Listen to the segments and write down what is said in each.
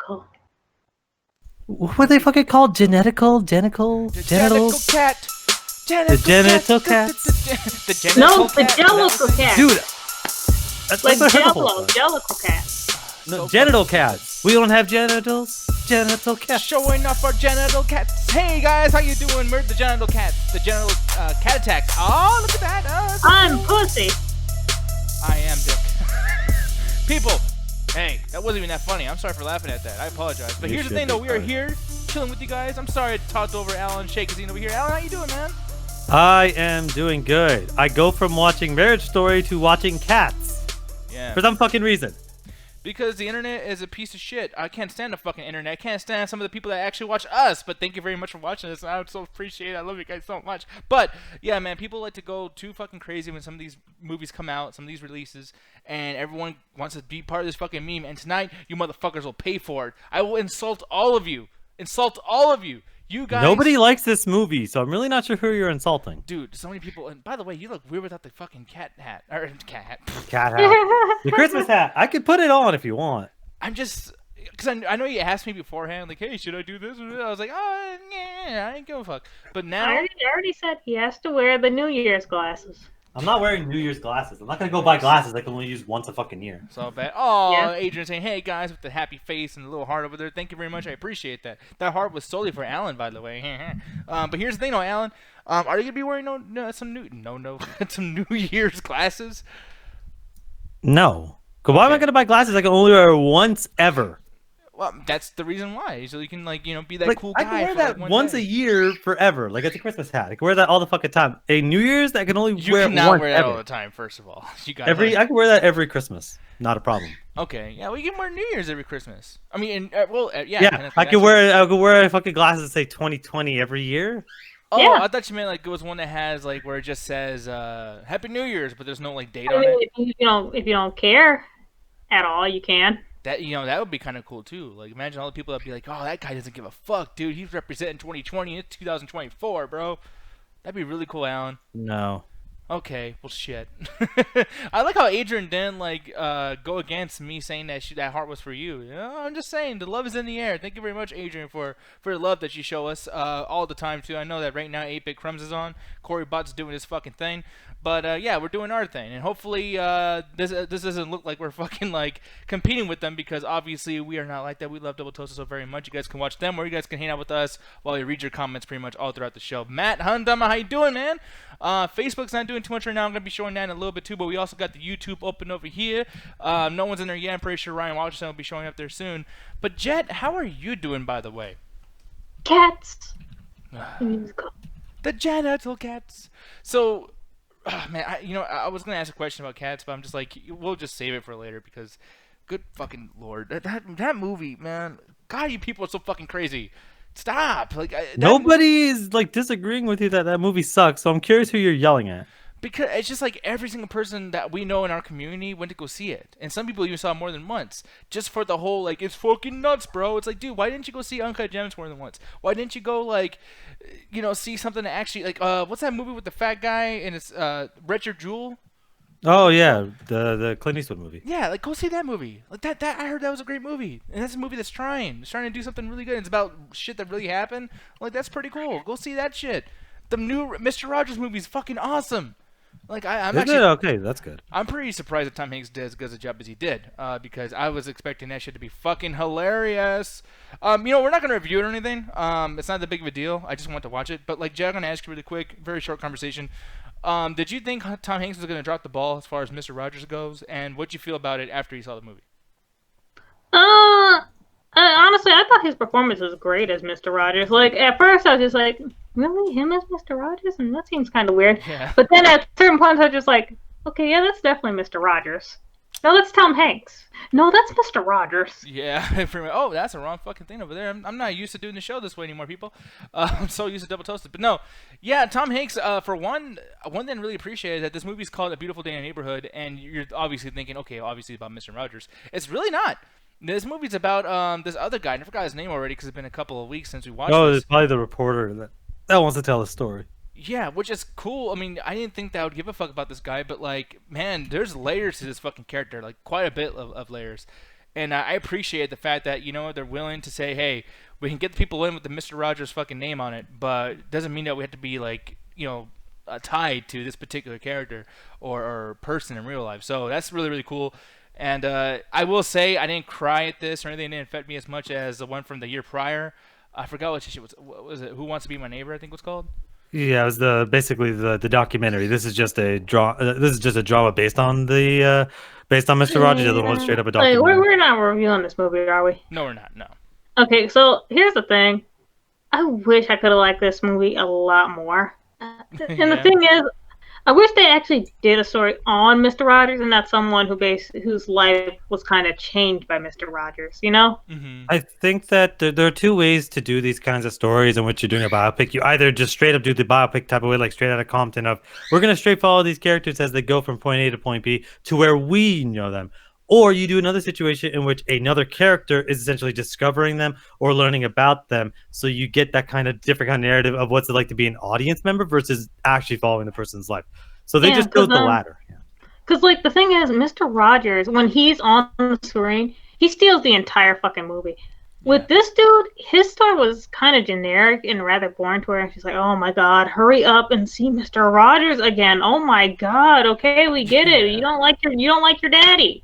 Genetical. What were they fucking called? Genital? Genital Genitals? cat. The genital cats? The genital No, the cat. Jellicle cat. Dude, that's Like what I heard the whole Jello, time. Jellicle cat. No, So genital cats. We don't have genitals. Genital cats. Showing off our genital cats. Hey guys, how you doing? We're the genital cats. The genital cat attacks. Oh, look at that. Oh, that's I'm cool. pussy. I am Dick. People, hey, that wasn't even that funny. I'm sorry for laughing at that. I apologize. But You here's the should thing, though. be We are sorry. here chilling with you guys. I'm sorry I talked over Alan Shakazine over here. Alan, how you doing, man? I am doing good. I go from watching Marriage Story to watching Cats. Yeah. For some fucking reason. Because the internet is a piece of shit. I can't stand the fucking internet. I can't stand some of the people that actually watch us. But thank you very much for watching this. I so appreciate it. I love you guys so much. But yeah, man, people like to go too fucking crazy when some of these movies come out, some of these releases, and everyone wants to be part of this fucking meme. And tonight, you motherfuckers will pay for it. I will insult all of you. Insult all of you. You guys. Nobody likes this movie, so I'm really not sure who you're insulting. Dude, so many people. And by the way, you look weird without the fucking cat hat. Or cat hat. Cat hat. The Christmas hat. I could put it on if you want. I'm just, because I know you asked me beforehand, like, hey, should I do this? I was like, oh, yeah, I ain't give a fuck. But now, I already said he has to wear the New Year's glasses. I'm not wearing New Year's glasses. I'm not gonna go buy glasses I can only use once a fucking year. so bad. Oh, Yeah. Adrian saying, hey, guys, with the happy face and the little heart over there. Thank you very much. I appreciate that. That heart was solely for Alan, by the way. But here's the thing, though, Alan. Are you going to be wearing some New Year's glasses? No. 'Cause why am I gonna buy glasses I can only wear once ever? Well, that's the reason why. So you can, like, be that Like, cool I guy can wear for, that like, one once day. a year forever. Like it's a Christmas hat. I can wear that all the fucking time. A New Year's I can only You wear cannot once wear that ever. all the time, first of all. You got I can wear that every Christmas. Not a problem. Okay, yeah, we can wear New Year's every Christmas. I mean, yeah. Yeah, technically, I could wear fucking glasses that say 2020 every year. Oh, Yeah. I thought you meant like it was one that has like where it just says Happy New Year's, but there's no like date I on mean, it. if you don't care at all, you can. That that would be kind of cool too. Like imagine all the people that'd be like, oh, that guy doesn't give a fuck, dude. He's representing 2020. It's 2024, bro. That'd be really cool, Alan. No. Okay, well, shit. I like how Adrian didn't like go against me saying that that heart was for you. I'm just saying the love is in the air. Thank you very much, Adrian, for the love that you show us all the time too. I know that right now 8-Bit Crumbs is on. Corey Butt's doing his fucking thing, but yeah, we're doing our thing, and hopefully this doesn't look like we're fucking like competing with them because obviously we are not like that. We love Double Toasted so very much. You guys can watch them, or you guys can hang out with us while we read your comments pretty much all throughout the show. Matt Hundama, how you doing, man? Facebook's not doing too much right now. I'm going to be showing that in a little bit too, but we also got the YouTube open over here. No one's in there yet. I'm pretty sure Ryan Washington will be showing up there soon. But Jet, how are you doing, by the way? Cats. The musical. The genital cats. So, man, I was going to ask a question about cats, but I'm just like, we'll just save it for later because, good fucking lord. That movie, man. God, you people are so fucking crazy. Stop. Like Nobody is like disagreeing with you that movie sucks. So I'm curious who you're yelling at. Because it's just like every single person that we know in our community went to go see it. And some people even saw it more than once. Just for the whole, like, it's fucking nuts, bro. It's like, dude, why didn't you go see Uncut Gems more than once? Why didn't you go, like, see something that actually, like, what's that movie with the fat guy and it's, Richard Jewell? Oh yeah, the Clint Eastwood movie. Yeah, like, go see that movie. Like, that I heard that was a great movie. And that's a movie that's trying. It's trying to do something really good. It's about shit that really happened. Like, that's pretty cool. Go see that shit. The new Mr. Rogers movie is fucking awesome. Like, I'm Isn't actually... it okay? That's good. I'm pretty surprised that Tom Hanks did as good a job as he did, because I was expecting that shit to be fucking hilarious. We're not gonna review it or anything. It's not that big of a deal. I just want to watch it. But like, Jack, I'm gonna ask you really quick, very short conversation. Did you think Tom Hanks was gonna drop the ball as far as Mr. Rogers goes, and what'd you feel about it after you saw the movie? Honestly, I thought his performance was great as Mr. Rogers. Like, at first, I was just like, really? Him as Mr. Rogers? And that seems kind of weird. Yeah. But then at certain points, I was just like, okay, yeah, that's definitely Mr. Rogers. No, that's Tom Hanks. No, that's Mr. Rogers. Yeah. Oh, that's the wrong fucking thing over there. I'm not used to doing the show this way anymore, people. I'm so used to Double Toasted. But no, yeah, Tom Hanks, for one thing I really appreciate is that this movie's called A Beautiful Day in the Neighborhood, and you're obviously thinking, okay, obviously about Mr. Rogers. It's really not. This movie's about this other guy. I forgot his name already because it's been a couple of weeks since we watched Oh, this. it's probably the reporter that wants to tell a story. Yeah, which is cool. I mean, I didn't think that I would give a fuck about this guy, but like, man, there's layers to this fucking character, like quite a bit of layers. And I appreciate the fact that they're willing to say, hey, we can get the people in with the Mister Rogers fucking name on it, but it doesn't mean that we have to be like tied to this particular character or person in real life. So that's really really cool. And I will say I didn't cry at this or anything. It didn't affect me as much as the one from the year prior. I forgot what shit was. What was it? Who Wants to Be My Neighbor? I think it was called. Yeah, it was basically the documentary. This is just a This is just a drama based on Mr. Rogers. The other one's straight up a Like, documentary. we're not reviewing this movie, are we? No, we're not. No. Okay, so here's the thing. I wish I could have liked this movie a lot more. And the Yeah. thing is, I wish they actually did a story on Mr. Rogers and not someone whose life was kind of changed by Mr. Rogers, you know? Mm-hmm. I think that there are two ways to do these kinds of stories in which you're doing a biopic. You either just straight up do the biopic type of way, like straight out of Compton, of we're going to straight follow these characters as they go from point A to point B to where we know them. Or you do another situation in which another character is essentially discovering them or learning about them. So you get that kind of different kind of narrative of what's it like to be an audience member versus actually following the person's life. So they just chose the latter. Yeah. Because, like, the thing is, Mr. Rogers, when he's on the screen, he steals the entire fucking movie. With this dude, his story was kind of generic and rather boring to her. She's like, oh my god, hurry up and see Mr. Rogers again. Oh my god, okay, we get it. You don't like your daddy.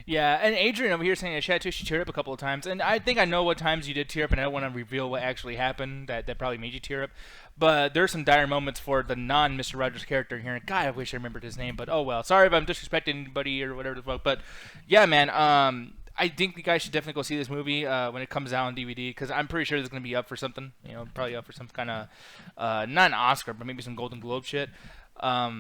Yeah, and Adrian over here saying in the chat too, she teared up a couple of times, and I think I know what times you did tear up, and I don't want to reveal what actually happened that probably made you tear up. But there's some dire moments for the non-Mr. Rogers character here, and God, I wish I remembered his name, but oh well. Sorry if I'm disrespecting anybody or whatever the fuck, but yeah, man, I think you guys should definitely go see this movie when it comes out on DVD, because I'm pretty sure it's going to be up for something, probably up for some kind of, not an Oscar, but maybe some Golden Globe shit.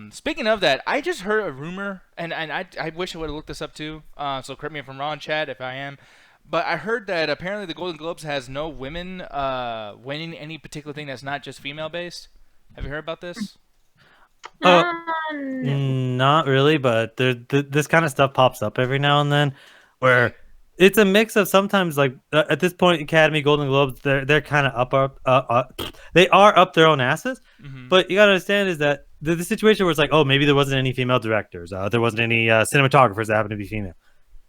Speaking of that, I just heard a rumor, and I wish I would have looked this up too. So correct me if I'm wrong, Chad, if I am. But I heard that apparently the Golden Globes has no women winning any particular thing that's not just female based. Have you heard about this? No. Not really, but this kind of stuff pops up every now and then, where it's a mix of sometimes like at this point, Academy, Golden Globes, they're kind of up, they are up their own asses. Mm-hmm. But you gotta understand is that the situation where it's like, oh, maybe there wasn't any female directors, there wasn't any cinematographers that happened to be female.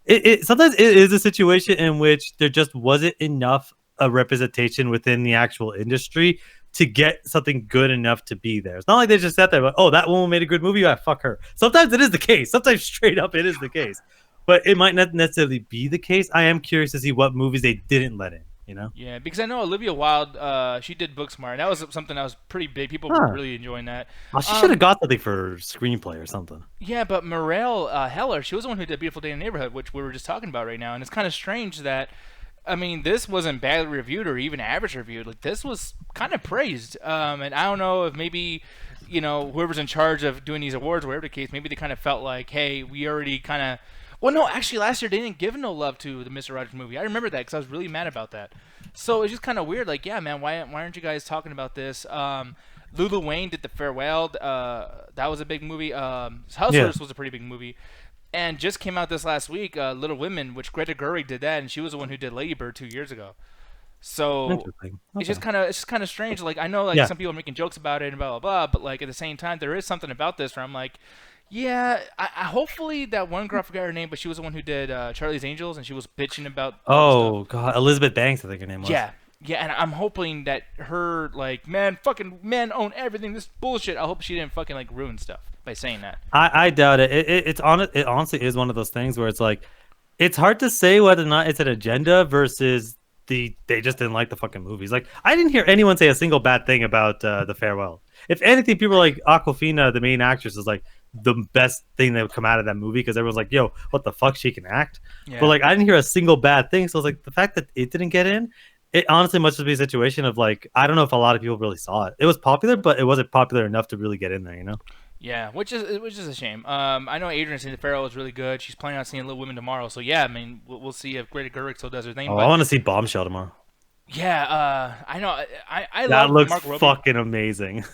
It sometimes it is a situation in which there just wasn't enough representation within the actual industry to get something good enough to be there. It's not like they just sat there like, oh, that woman made a good movie, yeah, fuck her. Sometimes it is the case. Sometimes straight up it is the case. But it might not necessarily be the case. I am curious to see what movies they didn't let in, you know? Yeah, because I know Olivia Wilde, she did Booksmart, and that was something that was pretty big. People were really enjoying that. Well, she should have got something for screenplay or something. Yeah, but Morel Heller, she was the one who did Beautiful Day in the Neighborhood, which we were just talking about right now, and it's kind of strange that, I mean, this wasn't badly reviewed or even average reviewed. Like, this was kind of praised, and I don't know if maybe, whoever's in charge of doing these awards, or whatever the case, maybe they kind of felt like, hey, we already kind of. Well, no, actually, last year they didn't give no love to the Mr. Rogers movie. I remember that because I was really mad about that. So it's just kind of weird. Like, yeah, man, why aren't you guys talking about this? Lulu Wayne did The Farewell. That was a big movie. Hustlers was a pretty big movie. And just came out this last week, Little Women, which Greta Gerwig did that, and she was the one who did Lady Bird 2 years ago. So it's just kind of strange. Like, I know some people are making jokes about it and blah blah blah, but like at the same time, there is something about this where I'm like, yeah, I hopefully that one girl, I forgot her name, but she was the one who did Charlie's Angels, and she was bitching about. Oh God, Elizabeth Banks, I think her name was. Yeah, and I'm hoping that her fucking men own everything. This bullshit. I hope she didn't fucking like ruin stuff by saying that. I doubt it. It honestly is one of those things where it's like, it's hard to say whether or not it's an agenda versus they just didn't like the fucking movies. Like, I didn't hear anyone say a single bad thing about The Farewell. If anything, people are like Aquafina, the main actress, is like the best thing that would come out of that movie because everyone's like, yo, what the fuck, she can act. Yeah. But like, I didn't hear a single bad thing. So I was like, the fact that it didn't get in, it honestly must just be a situation of like, I don't know if a lot of people really saw it. It was popular, but it wasn't popular enough to really get in there, you know? Yeah, which is a shame. I know Adrian saying The Farewell is really good. She's planning on seeing Little Women tomorrow. So yeah, I mean, we'll see if Greta Gerwig still does her thing. Oh, I want to see Bombshell tomorrow. Yeah, I know. I that love looks Mark Robbie. Fucking amazing.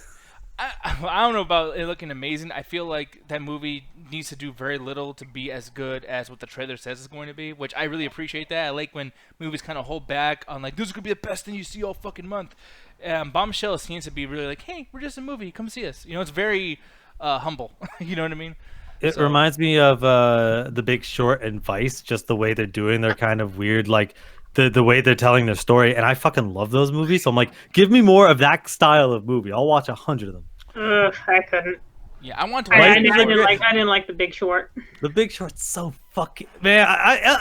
I don't know about it looking amazing. I feel like that movie needs to do very little to be as good as what the trailer says it's going to be, which I really appreciate that. I like when movies kind of hold back on like, this is going to be the best thing you see all fucking month. Bombshell seems to be really like, hey, we're just a movie. Come see us. It's very humble. You know what I mean? It So reminds me of The Big Short and Vice, just the way they're doing their kind of weird, like the way they're telling their story. And I fucking love those movies. So I'm like, give me more of that style of movie. I'll watch 100 of them. Ugh, I couldn't. yeah, I want to I, watch I, Vice The Big is I a didn't Short. great. like. I didn't like The Big Short. The Big Short's so fucking man.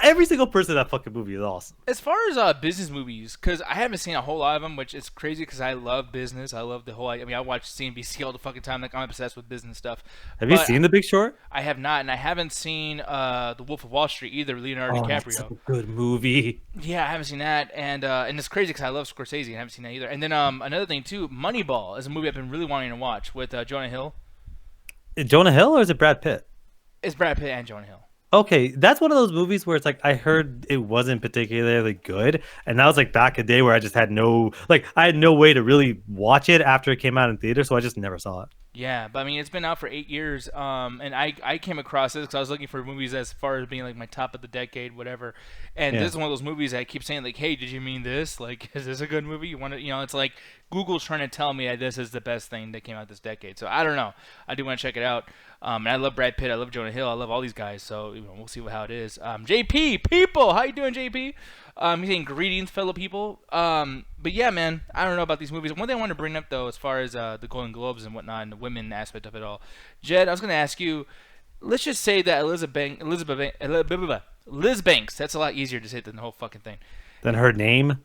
Every single person in that fucking movie is awesome. As far as business movies, because I haven't seen a whole lot of them, which is crazy because I love business. I love the whole. I mean, I watch CNBC all the fucking time. Like I'm obsessed with business stuff. Have you But seen The Big Short? I have not, and I haven't seen The Wolf of Wall Street either. Leonardo Oh, that's DiCaprio. such a good movie. Yeah, I haven't seen that, and it's crazy because I love Scorsese and I haven't seen that either. And then another thing too, Moneyball is a movie I've been really wanting to watch with Jonah Hill. Jonah Hill or is it Brad Pitt? It's Brad Pitt and Jonah Hill. Okay, that's one of those movies where it's like I heard it wasn't particularly good, and that was like back a day where I just had I had no way to really watch it after it came out in theater, so I just never saw it. Yeah, but I mean, it's been out for 8 years, and I came across this because I was looking for movies as far as being like my top of the decade, whatever. And Yeah. this is one of those movies I keep saying like, "Hey, did you mean this? Like, is this a good movie? You want to, it's like Google's trying to tell me that this is the best thing that came out this decade." So I don't know. I do want to check it out. And I love Brad Pitt. I love Jonah Hill. I love all these guys. So we'll see how it is. JP, people, how you doing, JP? He's saying greetings, fellow people. But yeah, man, I don't know about these movies. One thing I want to bring up though, as far as the Golden Globes and whatnot, and the women aspect of it all, Jed, I was going to ask you. Let's just say that Liz Banks. That's a lot easier to say than the whole fucking thing. Then her name,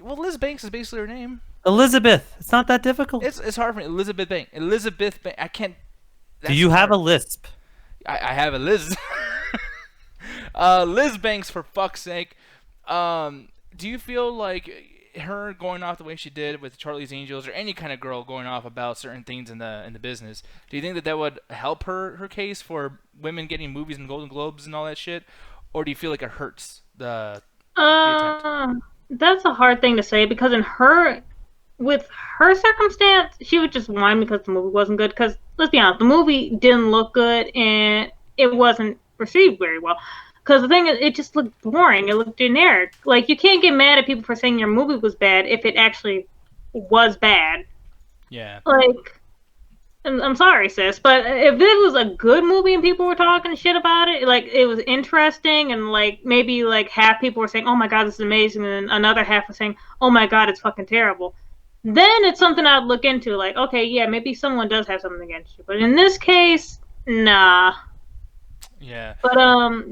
Well, Liz Banks is basically her name. Elizabeth. It's not that difficult. It's hard for me. Elizabeth Banks. Elizabeth Banks. I can't. Do you have a lisp? I have a Liz. Liz Banks, for fuck's sake. Do you feel like her going off the way she did with Charlie's Angels, or any kind of girl going off about certain things in the business, do you think that would help her case for women getting movies and Golden Globes and all that shit, or do you feel like it hurts the attempt? That's a hard thing to say because with her circumstance, she would just whine because the movie wasn't good. Because let's be honest, the movie didn't look good and it wasn't received very well. Because the thing is, it just looked boring. It looked generic. Like, you can't get mad at people for saying your movie was bad if it actually was bad. Yeah. Like, I'm sorry, sis, but if it was a good movie and people were talking shit about it, like, it was interesting, and, like, maybe, like, half people were saying, oh my god, this is amazing, and another half was saying, oh my god, it's fucking terrible, then it's something I'd look into. Like, okay, yeah, maybe someone does have something against you. But in this case, nah. Yeah. But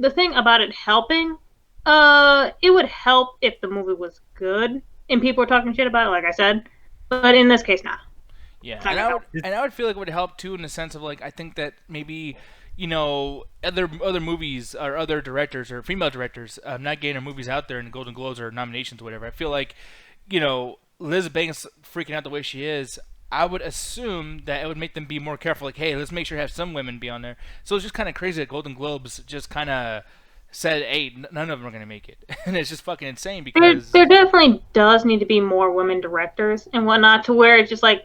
the thing about it helping, it would help if the movie was good and people were talking shit about it, like I said. But in this case, nah. Yeah, Not gonna help. and I would feel like it would help too, in the sense of like, I think that maybe other movies or other directors or female directors not getting their movies out there in the Golden Globes or nominations or whatever. I feel like Liz Banks freaking out the way she is. I would assume that it would make them be more careful. Like, hey, let's make sure to have some women be on there. So it's just kind of crazy that Golden Globes just kind of said, hey, none of them are going to make it. And it's just fucking insane because... There definitely does need to be more women directors and whatnot, to where it's just like,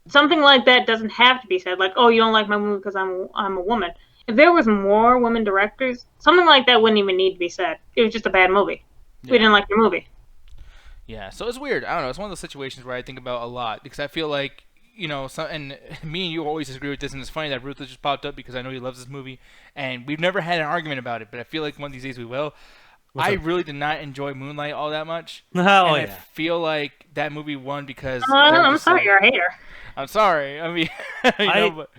something like that doesn't have to be said. Like, oh, you don't like my movie because I'm a woman. If there was more women directors, something like that wouldn't even need to be said. It was just a bad movie. Yeah. We didn't like your movie. Yeah, so it's weird. I don't know. It's one of those situations where I think about a lot because I feel like, and me and you always disagree with this, and it's funny that Ruthless just popped up because I know he loves this movie, and we've never had an argument about it, but I feel like one of these days we will. I really did not enjoy Moonlight all that much. Oh, and yeah. I feel like that movie won because... I'm sorry, you're a hater. I'm sorry. I mean,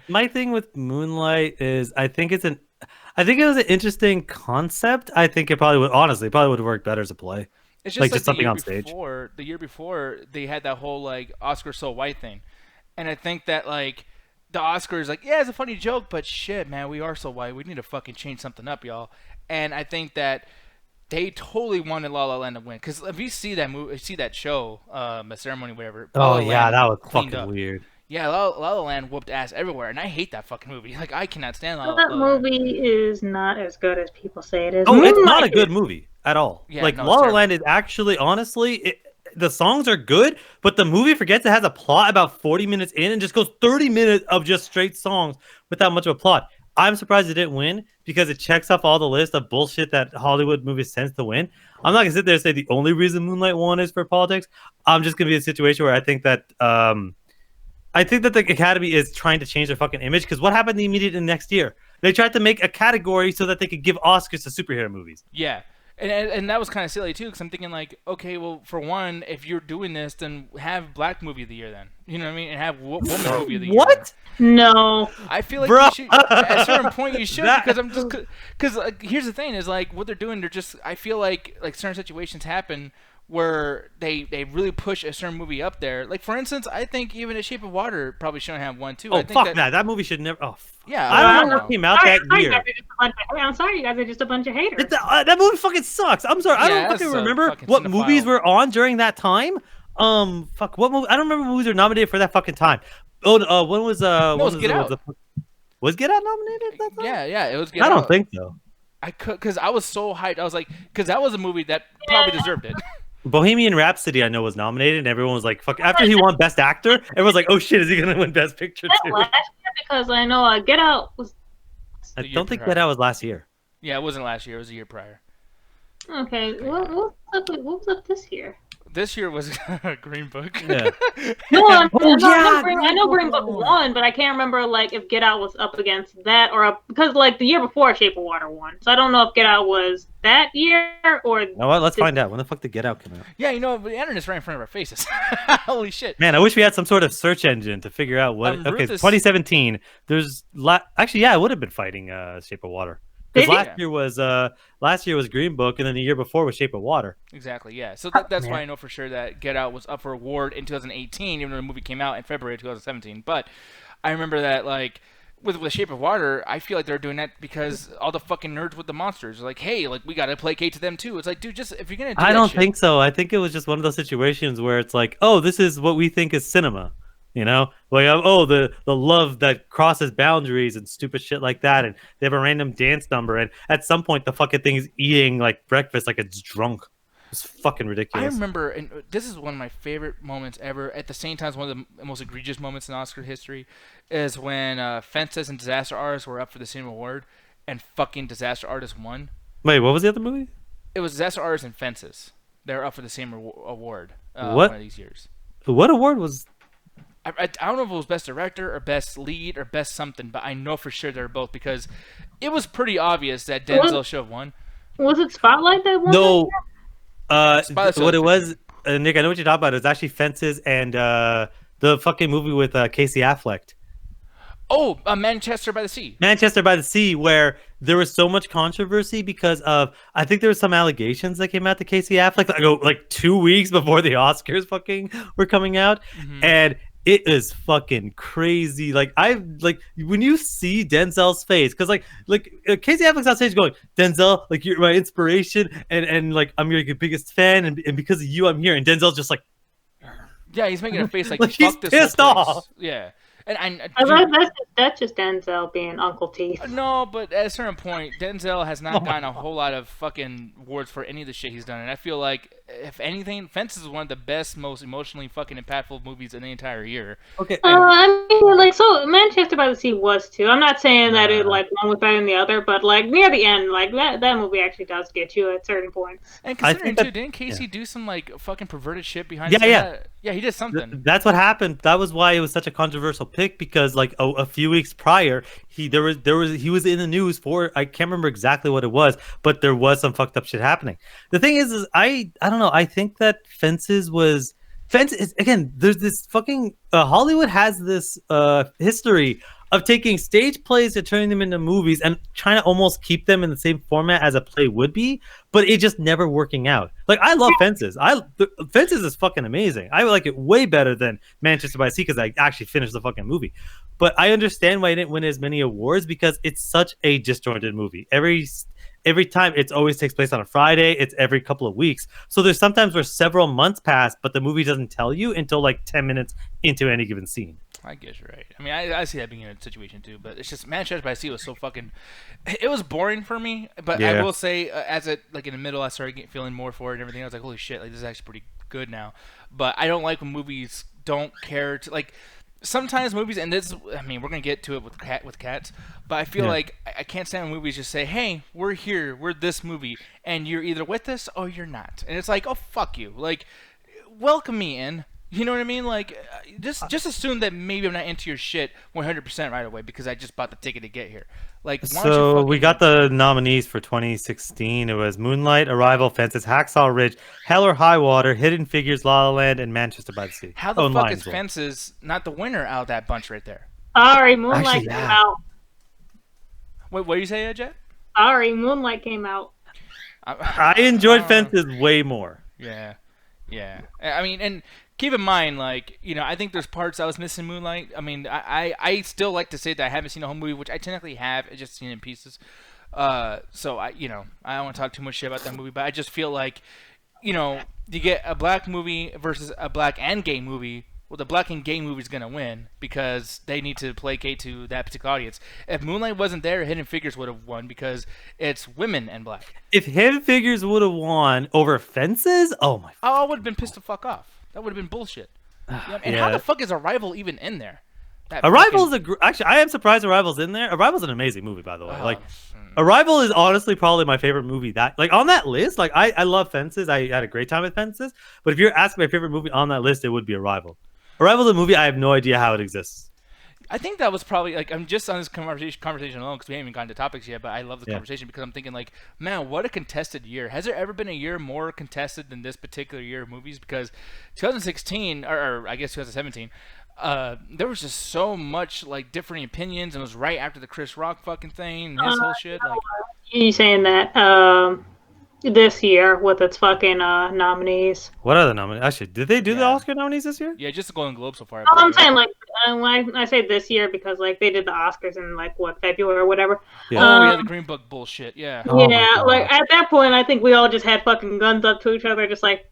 my thing with Moonlight is I think it was an interesting concept. I think it probably would have worked better as a play. it's just like like just something on stage. The year before, they had that whole like Oscar so white thing, and I think that like the Oscars like, yeah, it's a funny joke, but shit, man, we are so white. We need to fucking change something up, y'all. And I think that they totally wanted La La Land to win because if you see that movie, see that show, a ceremony, whatever. La La Oh yeah, Land that was cleaned fucking up. weird. Yeah, La La Land whooped ass everywhere, and I hate that fucking movie. Like, I cannot stand La La That Land. movie is not as good as people say it is. Oh, it's not a Moonlight good movie at all. Yeah, like no, it's La La terrible. Land is actually, honestly, the songs are good, but the movie forgets it has a plot about 40 minutes in and just goes 30 minutes of just straight songs without much of a plot. I'm surprised it didn't win because it checks off all the list of bullshit that Hollywood movies tends to win. I'm not gonna sit there and say the only reason Moonlight won is for politics. I'm just gonna be in a situation where I think that the Academy is trying to change their fucking image because what happened the immediate next year? They tried to make a category so that they could give Oscars to superhero movies. Yeah. And that was kind of silly too, because I'm thinking like, okay, well, for one, if you're doing this, then have Black Movie of the Year, then you know what I mean, and have Woman Movie of the Year. What? No. I feel like Bro. you should, at a certain point you should, That- because I'm just because here's the thing is like what they're doing. They're just I feel like certain situations happen where they really push a certain movie up there. Like for instance, I think even A Shape of Water probably shouldn't have one too. Oh I think fuck that! That movie should never. Oh, Yeah, I don't know know. what came out that Sorry, year. you guys are just a bunch of- I'm sorry, you guys are just a bunch of haters. That movie fucking sucks. I'm sorry. I Yeah, don't that's fucking a remember fucking what cinephile. movies were on during that time. Fuck. What movie? I don't remember movies were nominated for that fucking time. Oh, when was No, it was Get Out. Was Get Out nominated at that time? Yeah, it was. Get I don't Out. think so. I could because I was so hyped. I was like, because that was a movie that probably deserved it. Bohemian Rhapsody, I know, was nominated, and everyone was like, "Fuck!" After he won Best Actor, everyone's like, "Oh shit, is he gonna win Best Picture That too?" last year because I know Get Out was I The year don't think prior. Get Out was last year. Yeah, it wasn't last year. It was the year prior. okay. What was up this year? This year was Green Book. Yeah. No, yeah, I know Green Book won, but I can't remember like if Get Out was up against that or up because like the year before Shape of Water won. So I don't know if Get Out was that year or. You know what? Let's find out. When the fuck did Get Out come out? Yeah, you know, the internet's right in front of our faces. Holy shit. Man, I wish we had some sort of search engine to figure out what. Okay, Ruth is- 2017. There's actually, yeah, I would have been fighting Shape of Water because Did you? last year was Green Book, and then the year before was Shape of Water. Exactly, yeah. So that's why I know for sure that Get Out was up for award in 2018, even though the movie came out in February of 2017. But I remember that, like, with Shape of Water, I feel like they're doing that because all the fucking nerds with the monsters are like, hey, like, we gotta placate to them too. It's like, dude, just if you're gonna do I that don't shit, think so. I think it was just one of those situations where it's like, oh, this is what we think is cinema. You know, like oh, the love that crosses boundaries and stupid shit like that, and they have a random dance number, and at some point the fucking thing is eating like breakfast like it's drunk. It's fucking I ridiculous. remember, and this is one of my favorite moments ever. At the same time, it's one of the most egregious moments in Oscar history, is when Fences and Disaster Artist were up for the same award, and fucking Disaster Artist won. Wait, what was the other movie? It was Disaster Artist and Fences. They were up for the same award. What? One of these years. What award was? I don't know if it was Best Director or Best Lead or Best something, but I know for sure they're both because it was pretty obvious that Denzel should have won. Was it Spotlight that won? No. Spotlight's What the it other was, Nick, I know what you're talking about. It was actually Fences and the fucking movie with Casey Affleck. Oh, Manchester by the Sea. Manchester by the Sea, where there was so much controversy because of, I think there was some allegations that came out to Casey Affleck like 2 weeks before the Oscars fucking were coming out, and it is fucking crazy. Like when you see Denzel's face, because Casey Affleck's on stage going, Denzel, like you're my inspiration, and like I'm your biggest fan, and because of you I'm here, and Denzel's just like, Yeah, he's making a face like, Like, fuck he's this pissed whole place. off. Yeah. And That's just Denzel being Uncle Teeth. no, but at a certain point, Denzel has not gotten a whole lot of fucking awards for any of the shit he's done. And I feel like, if anything, Fences is one of the best, most emotionally fucking impactful movies in the entire year. okay, I mean, like, so Manchester by the Sea was too. I'm not saying that it like one was better than the other, but like near the end, like that movie actually does get you at certain points. And I considering think too, didn't Casey do some like fucking perverted shit behind? Yeah, some of yeah. that? Yeah, he did something. That's what happened. That was why it was such a controversial pick, because like a few weeks prior, he was in the news for, I can't remember exactly what it was, but there was some fucked up shit happening. The thing is I don't know. I think that Fences again. There's this fucking Hollywood has this history of taking stage plays and turning them into movies and trying to almost keep them in the same format as a play would be, but it just never working out. Like, I love Fences. Fences is fucking amazing. I like it way better than Manchester by the Sea because I actually finished the fucking movie. But I understand why it didn't win as many awards, because it's such a disjointed movie. Every time, it always takes place on a Friday. It's every couple of weeks. So there's sometimes where several months pass, but the movie doesn't tell you until like 10 minutes into any given scene. I guess you're right. I mean, I see that being in a situation too, but it's just Manchester by the Sea was so fucking. It was boring for me, but I Yeah. will say, as it like in the middle, I started feeling more for it and everything. I was like, holy shit, like this is actually pretty good now. But I don't like when movies don't care to like. Sometimes movies, and this, I mean, we're gonna get to it with cats, but I feel like I can't stand when movies just say, "Hey, we're here, we're this movie, and you're either with us or you're not," and it's like, "Oh, fuck you!" Like, welcome me in. You know what I mean? Like, just assume that maybe I'm not into your shit 100% right away because I just bought the ticket to get here. Like, why don't you So fucking... we got the nominees for 2016. It was Moonlight, Arrival, Fences, Hacksaw Ridge, Hell or High Water, Hidden Figures, La La Land, and Manchester by the Sea. How the Oh, and fuck is Lionsville. Fences not the winner out of that bunch right there? Sorry, Moonlight Actually, came yeah. out. Wait, what do you say, Jet? Sorry, Moonlight came out. I enjoyed Fences way more. Yeah, yeah. I mean, and keep in mind, like, you know, I think there's parts I was missing Moonlight. I mean, I still like to say that I haven't seen the whole movie, which I technically have. I just seen it in pieces. So I don't want to talk too much shit about that movie, but I just feel like, you know, you get a black movie versus a black and gay movie. Well, the black and gay movie is gonna win because they need to placate to that particular audience. If Moonlight wasn't there, Hidden Figures would have won because it's women and black. If Hidden Figures would have won over Fences, oh my. I would have been pissed the fuck off. That would have been bullshit. Yeah, and how the fuck is Arrival even in there? Arrival is actually, I am surprised Arrival's in there. Arrival's an amazing movie, by the way. Like, Arrival is honestly probably my favorite movie that, like, on that list. Like, I love Fences. I had a great time with Fences. But if you're asking my favorite movie on that list, it would be Arrival. Arrival is a movie I have no idea how it exists. I think that was probably, like, I'm just on this conversation alone because we haven't even gotten to topics yet, but I love the conversation because I'm thinking, like, man, what a contested year. Has there ever been a year more contested than this particular year of movies? Because 2016, or I guess 2017, there was just so much, like, differing opinions, and it was right after the Chris Rock fucking thing and his whole shit. Like, You saying that this year with its fucking nominees? What are the nominees? Actually, did they do the Oscar nominees this year? yeah, just the Golden Globe so far. I'm saying, like, when I say this year because, like, they did the Oscars in, like, what, February or whatever. Yeah. Yeah, the Green Book bullshit. Yeah. Yeah, like, at that point, I think we all just had fucking guns up to each other, just like,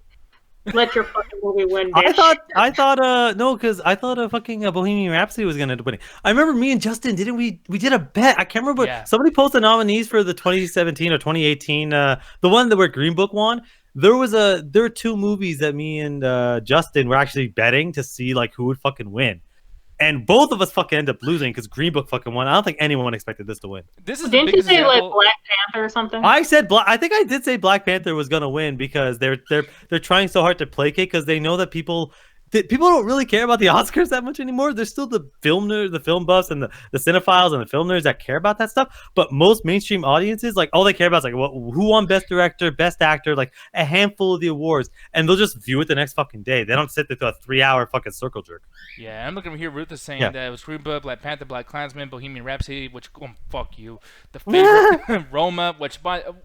let your fucking movie win, bitch. I thought, no, because I thought fucking Bohemian Rhapsody was gonna end up winning. I remember me and Justin, didn't we did a bet. I can't remember. Yeah. Somebody posted nominees for the 2017 or 2018, the one that where Green Book won. There were two movies that me and Justin were actually betting to see, like, who would fucking win. And both of us fucking end up losing because Green Book fucking won. I don't think anyone expected this to win. This is Didn't you say, like, Black Panther or something? I said I think I did say Black Panther was gonna win because they're trying so hard to placate because they know that people don't really care about the Oscars that much anymore. There's still the film nerds, the film buffs, and the cinephiles and the film nerds that care about that stuff. But most mainstream audiences, like, all they care about is, like, who won Best Director, Best Actor, like a handful of the awards, and they'll just view it the next fucking day. They don't sit there through a 3-hour fucking circle jerk. Yeah, I'm looking over here. Ruth is saying that it was Green Book, Black Panther, Black Klansman, Bohemian Rhapsody, which, fuck you. The favorite, Roma, which,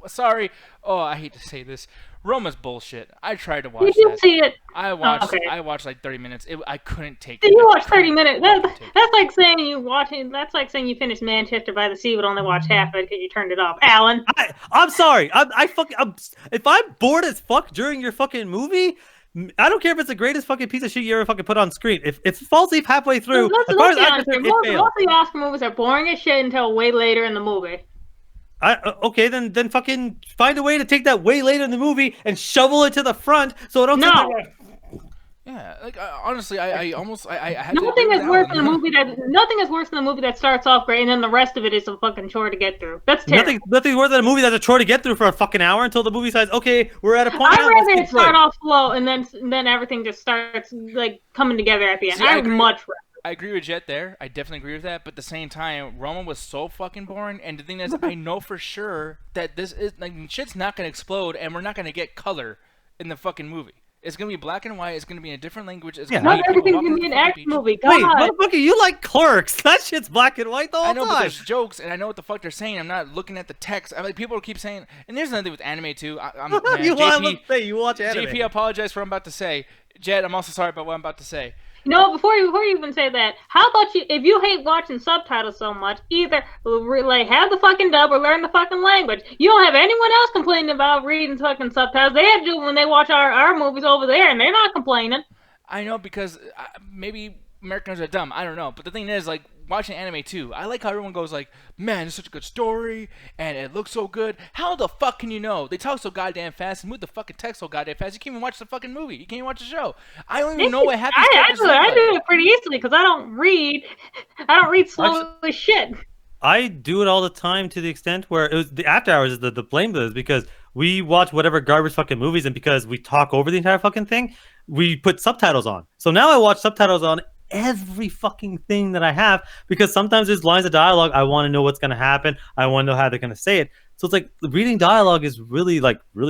sorry, I hate to say this. Roma's bullshit. I tried to watch Did you that. see it? I watched. Okay. I watched like 30 minutes. I couldn't take Did it. you watch 30 minutes? That's like saying that's like saying you finished Manchester by the Sea but only watched half of it because you turned it off. Alan. I'm sorry. If I'm bored as fuck during your fucking movie, I don't care if it's the greatest fucking piece of shit you ever fucking put on screen. If it falls asleep halfway through, Most of the Oscar movies are boring as shit until way later in the movie. Okay, then fucking find a way to take that way later in the movie and shovel it to the front so I don't. No. Yeah, like, honestly, I had Nothing is worse than a movie that starts off great and then the rest of it is a fucking chore to get through. That's terrible. Nothing's worse than a movie that's a chore to get through for a fucking hour until the movie says, okay, we're at a point. I'd rather it start off slow and then everything just starts, like, coming together at the end. I'd much rather. I agree with Jet there. I definitely agree with that. But at the same time, Roma was so fucking boring. And the thing is, I know for sure that this is, like, shit's not gonna explode, and we're not gonna get color in the fucking movie. It's gonna be black and white. It's gonna be in a different language. It's not everything's gonna be an action movie. Wait, motherfucker, you like Clerks? That shit's black and white the whole time. I know, but there's jokes, and I know what the fuck they're saying. I'm not looking at the text. I mean, people keep saying, and there's nothing with anime too. You watch anime. JP, apologize for what I'm about to say. Jet, I'm also sorry about what I'm about to say. No, before you even say that, how about if you hate watching subtitles so much, either like have the fucking dub or learn the fucking language. You don't have anyone else complaining about reading fucking subtitles. They have to when they watch our movies over there, and they're not complaining. I know, because maybe Americans are dumb. I don't know, but the thing is, like, watching anime too, I like how everyone goes like, man, it's such a good story and it looks so good. How the fuck can you know? They talk so goddamn fast and move the fucking text so goddamn fast. You can't even watch the fucking movie. You can't even watch the show. I don't even know what happens. I do it pretty easily because I don't read slow as shit. I do it all the time to the extent where it was the after hours is the blame is because we watch whatever garbage fucking movies and because we talk over the entire fucking thing. we put subtitles on. So now I watch subtitles on every fucking thing that I have because sometimes there's lines of dialogue I want to know what's going to happen. I want to know how they're going to say it. So it's like reading dialogue is really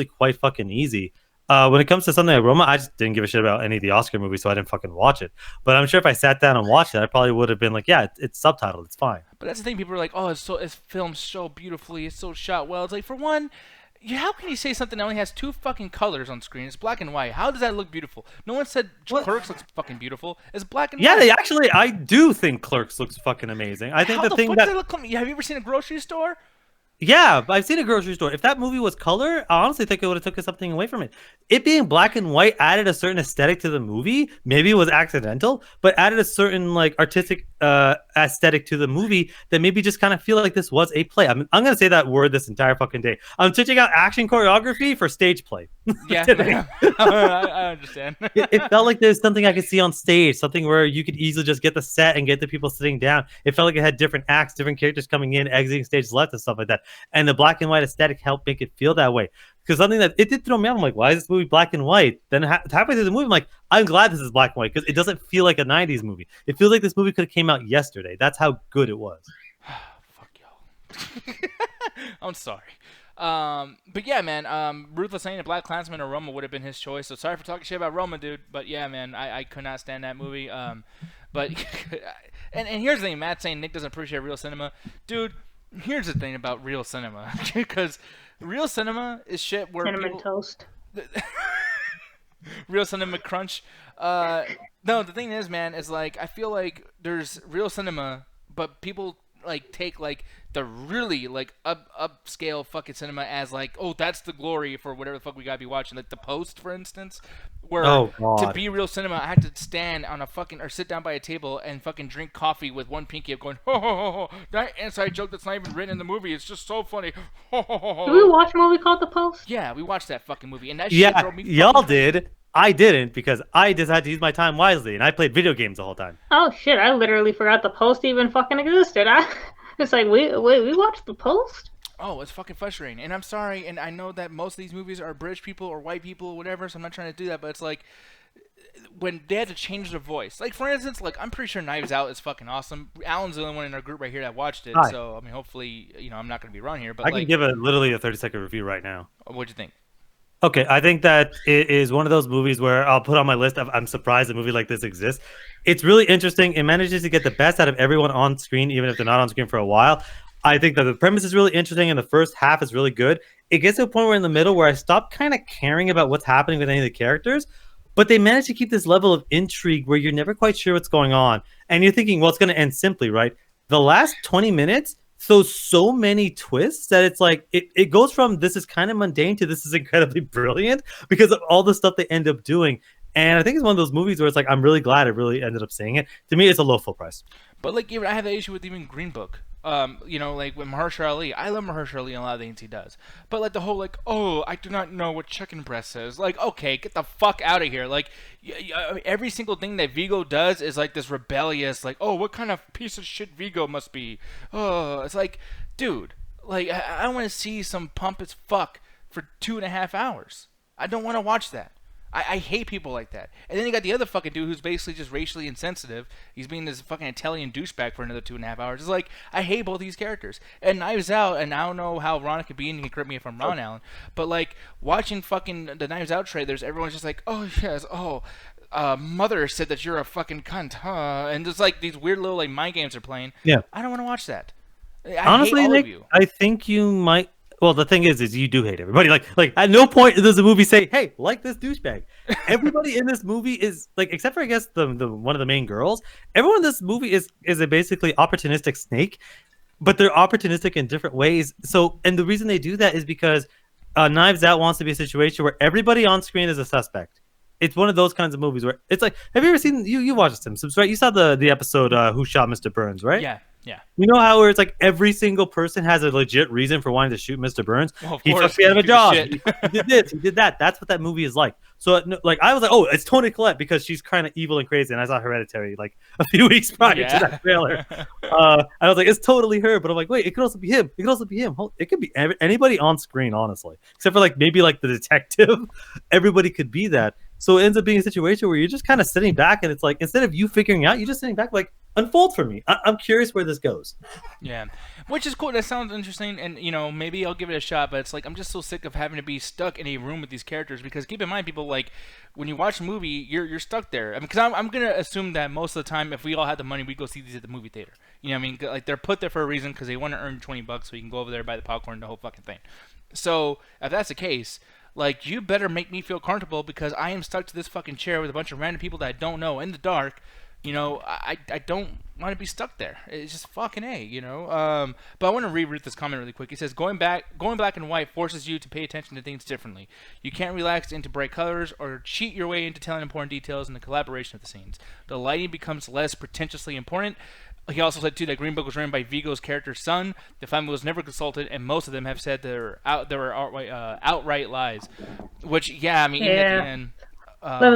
quite fucking easy. When it comes to something like Roma, I just didn't give a shit about any of the Oscar movies, so I didn't fucking watch it. But I'm sure if I sat down and watched it, I probably would have been like, yeah, it's subtitled, it's fine. But that's the thing. People are like, oh, it's filmed so beautifully. It's so shot well. It's like, for one, how can you say something that only has two fucking colors on screen? It's black and white. How does that look beautiful? No one said Clerks looks fucking beautiful. It's black and white. Yeah, I do think Clerks looks fucking amazing. I think How the thing fuck that does it look? Have you ever seen a grocery store? yeah, I've seen a grocery store. If that movie was color, I honestly think it would have taken something away from it. It being black and white added a certain aesthetic to the movie. Maybe it was accidental, but added a certain like artistic aesthetic to the movie that maybe just kind of feel like this was a play. I'm gonna say that word this entire fucking day. I'm switching out action choreography for stage play. Yeah, I understand. It felt like there's something I could see on stage, something where you could easily just get the set and get the people sitting down. It felt like it had different acts, different characters coming in, exiting stage left and stuff like that. And the black and white aesthetic helped make it feel that way. Because something that it did throw me off. I'm like, why is this movie black and white? Then halfway through the movie, I'm like, I'm glad this is black and white because it doesn't feel like a 90s movie. It feels like this movie could have came out yesterday. That's how good it was. Fuck y'all. I'm sorry. But yeah, man, Ruthless Saint and Black Klansman or Roma would have been his choice. So sorry for talking shit about Roma, dude. But yeah, man, I could not stand that movie. But and here's the thing, Matt saying Nick doesn't appreciate real cinema, dude. Here's the thing about real cinema, because real cinema is shit where Cinnamon toast. Real cinema crunch. No, the thing is, man, is like I feel like there's real cinema, but people like take like the really like upscale fucking cinema as like, oh, that's the glory for whatever the fuck we gotta be watching. Like The Post, for instance, where to be real cinema, I had to stand on a fucking or sit down by a table and fucking drink coffee with one pinky up, going, ho ho ho ho. That inside joke that's not even written in the movie. It's just so funny. Ho ho ho ho. Did we watch a movie called The Post? Yeah, we watched that fucking movie, and that shit drove me. Y'all did. I didn't because I decided to use my time wisely, and I played video games the whole time. Oh shit! I literally forgot The Post even fucking existed. It's like we watched The Post. Oh, it's fucking frustrating, and I'm sorry, and I know that most of these movies are British people or white people or whatever, so I'm not trying to do that, but it's like when they had to change their voice. Like, for instance, like I'm pretty sure Knives Out is fucking awesome. Alan's the only one in our group right here that watched it, Hi. So I mean, hopefully, you know, I'm not gonna be wrong here, but I can give literally a 30-second review right now. What'd you think? Okay, I think that it is one of those movies where I'll put on my list of I'm surprised a movie like this exists. It's really interesting. It manages to get the best out of everyone on screen, even if they're not on screen for a while. I think that the premise is really interesting and the first half is really good. It gets to a point where in the middle where I stop kind of caring about what's happening with any of the characters, but they manage to keep this level of intrigue where you're never quite sure what's going on. And you're thinking, well, it's going to end simply, right? The last 20 minutes throws so many twists that it's like it goes from this is kind of mundane to this is incredibly brilliant because of all the stuff they end up doing. And I think it's one of those movies where it's like I'm really glad I really ended up seeing it. To me, it's a low full price. But like, even I have that issue with even Green Book. You know, like with Mahershala Ali, I love Mahershala Ali and a lot of the things he does. But like the whole like, oh, I do not know what chicken breast is. Like, okay, get the fuck out of here. Like, every single thing that Vigo does is like this rebellious, like, oh, what kind of piece of shit Vigo must be? Oh, it's like, dude, like I want to see some pump as fuck for 2.5 hours. I don't want to watch that. I hate people like that. And then you got the other fucking dude who's basically just racially insensitive. He's being this fucking Italian douchebag for another 2.5 hours. It's like, I hate both these characters. And Knives Out, and I don't know how Ron could be, and you can correct me if I'm wrong, Alan, but like, watching fucking the Knives Out trailers, everyone's just like, oh, yes, oh, mother said that you're a fucking cunt, huh? And just like, these weird little like mind games are playing. Yeah. I don't want to watch that. Honestly, hate all Nick, of you. I think you might. Well, the thing is you do hate everybody. Like at no point does the movie say, "Hey, like this douchebag." Everybody in this movie is like, except for I guess the one of the main girls. Everyone in this movie is a basically opportunistic snake, but they're opportunistic in different ways. So, and the reason they do that is because Knives Out wants to be a situation where everybody on screen is a suspect. It's one of those kinds of movies where it's like, have you ever seen you watched Simpsons, right? You saw the episode Who Shot Mr. Burns, right? Yeah. Yeah. You know how where it's like every single person has a legit reason for wanting to shoot Mr. Burns. Well, He took me out of a job. He did this. He did that. That's what that movie is like. So like I was like, oh, it's Toni Collette because she's kind of evil and crazy. And I saw Hereditary like a few weeks prior to that trailer. I was like, it's totally her. But I'm like, wait, it could also be him. It could also be him. It could be anybody on screen, honestly, except for like maybe like the detective. Everybody could be that. So it ends up being a situation where you're just kind of sitting back, and it's like instead of you figuring out, you're just sitting back like unfold for me. I'm curious where this goes. Yeah, which is cool. That sounds interesting, and maybe I'll give it a shot. But it's like I'm just so sick of having to be stuck in a room with these characters because keep in mind, people like when you watch a movie, you're stuck there. I mean, because I'm gonna assume that most of the time, if we all had the money, we'd go see these at the movie theater. You know what I mean? Like they're put there for a reason because they want to earn $20, so you can go over there buy the popcorn, the whole fucking thing. So if that's the case, like you better make me feel comfortable because I am stuck to this fucking chair with a bunch of random people that I don't know in the dark. I don't want to be stuck there. It's just fucking but I want to reread this comment really quick. He says, going black and white forces you to pay attention to things differently. You can't relax into bright colors or cheat your way into telling important details in the collaboration of the scenes. The lighting becomes less pretentiously important. He also said, too, that Green Book was written by Vigo's character's son. The family was never consulted, and most of them have said there were outright lies. Which, yeah, I mean, even at the end...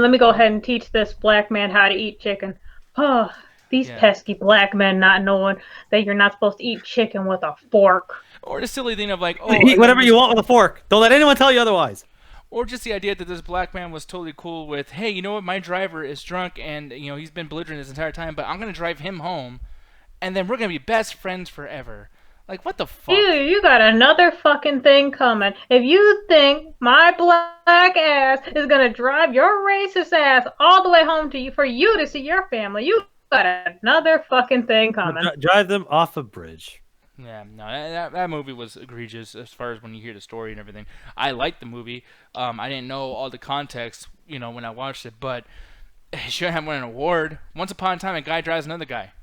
let me go ahead and teach this black man how to eat chicken. Oh, these pesky black men not knowing that you're not supposed to eat chicken with a fork. Or the silly thing of like, eat whatever you want with a fork. Don't let anyone tell you otherwise. Or just the idea that this black man was totally cool with, hey, you know what, my driver is drunk and he's been belligerent this entire time, but I'm gonna drive him home, and then we're gonna be best friends forever. Like, what the fuck? You got another fucking thing coming. If you think my black ass is gonna drive your racist ass all the way home to you for you to see your family, you got another fucking thing coming. Drive them off a bridge. Yeah, no, that movie was egregious as far as when you hear the story and everything. I liked the movie. I didn't know all the context, when I watched it, but it should have won an award. Once upon a time, a guy drives another guy.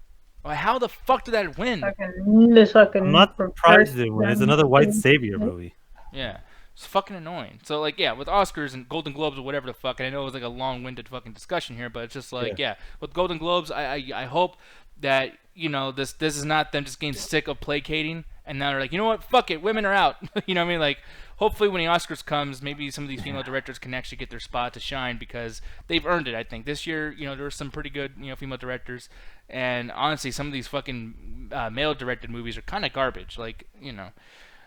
How the fuck did that win? I'm not surprised it win. It's another white savior movie. Yeah. It's fucking annoying. So, like, yeah, with Oscars and Golden Globes or whatever the fuck, and I know it was like a long-winded fucking discussion here, but it's just like, yeah with Golden Globes, I hope that, this is not them just getting sick of placating, and now they're like, you know what, fuck it, women are out. You know what I mean? Like, hopefully when the Oscars comes, maybe some of these female directors can actually get their spot to shine because they've earned it, I think. This year, there were some pretty good, female directors, and honestly, some of these fucking male-directed movies are kind of garbage. Like,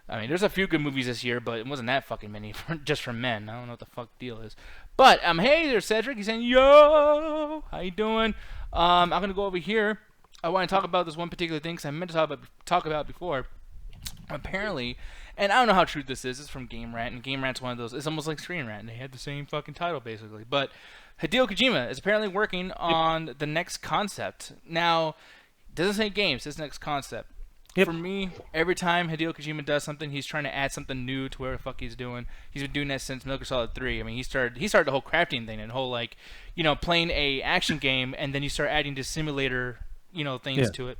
I mean, there's a few good movies this year, but it wasn't that fucking many just for men. I don't know what the fuck the deal is. But, hey, there's Cedric. He's saying, yo, how you doing? I'm going to go over here. I want to talk about this one particular thing because I meant to talk about before. Apparently, and I don't know how true this is. It's from Game Rant, and Game Rant's one of those. It's almost like Screen Rant, and they had the same fucking title, basically. But Hideo Kojima is apparently working on the next concept. Now, it doesn't say games. It's next concept. Yep. For me, every time Hideo Kojima does something, he's trying to add something new to whatever the fuck he's doing. He's been doing that since Metal Gear Solid 3. I mean, he started the whole crafting thing and the whole, like, playing a action game, and then you start adding the simulator, things to it.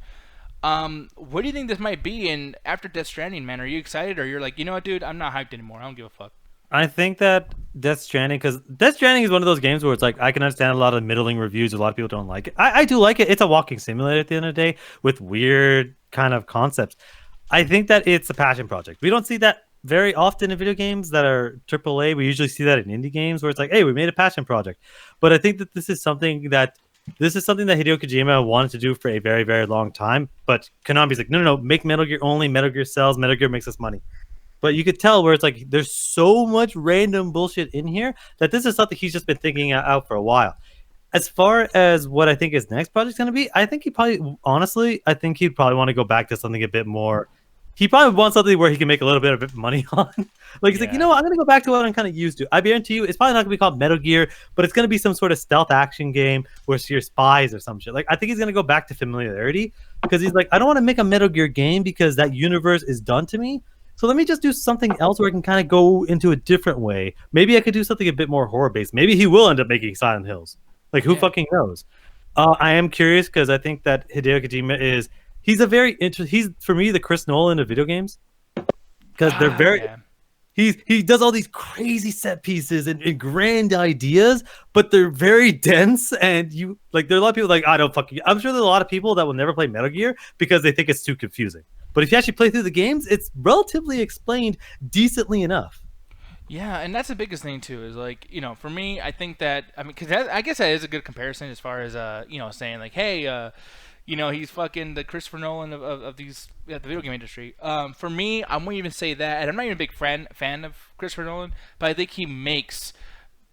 What do you think this might be? And after Death Stranding, man, are you excited, or you're like, you know what, dude, I'm not hyped anymore. I don't give a fuck. I think that Death Stranding, because Death Stranding is one of those games where it's like, I can understand a lot of middling reviews. A lot of people don't like it. I do like it. It's a walking simulator at the end of the day with weird kind of concepts. I think that it's a passion project. We don't see that very often in video games that are AAA. We usually see that in indie games where it's like, hey, we made a passion project. But I think that this is something that Hideo Kojima wanted to do for a very, very long time. But Konami's like, no, make Metal Gear only. Metal Gear sells. Metal Gear makes us money. But you could tell where it's like there's so much random bullshit in here that this is something he's just been thinking out for a while. As far as what I think his next project's going to be, I think he'd probably want to go back to something a bit more. He probably wants something where he can make a little bit of money on. Like, he's like, what? I'm going to go back to what I'm kind of used to. I guarantee you, it's probably not going to be called Metal Gear, but it's going to be some sort of stealth action game where you're spies or some shit. Like, I think he's going to go back to familiarity because he's like, I don't want to make a Metal Gear game because that universe is done to me. So let me just do something else where I can kind of go into a different way. Maybe I could do something a bit more horror-based. Maybe he will end up making Silent Hills. Like, who fucking knows? I am curious because I think that Hideo Kojima he's, for me, the Chris Nolan of video games. Because they're very... Yeah. He does all these crazy set pieces and grand ideas, but they're very dense. And there are a lot of people like, I don't fucking... I'm sure there's a lot of people that will never play Metal Gear because they think it's too confusing. But if you actually play through the games, it's relatively explained decently enough. Yeah, and that's the biggest thing too. Is like, for me, I think that because I guess that is a good comparison as far as saying like, hey, he's fucking the Christopher Nolan of these the video game industry. For me, I won't even say that, and I'm not even a big fan of Christopher Nolan, but I think he makes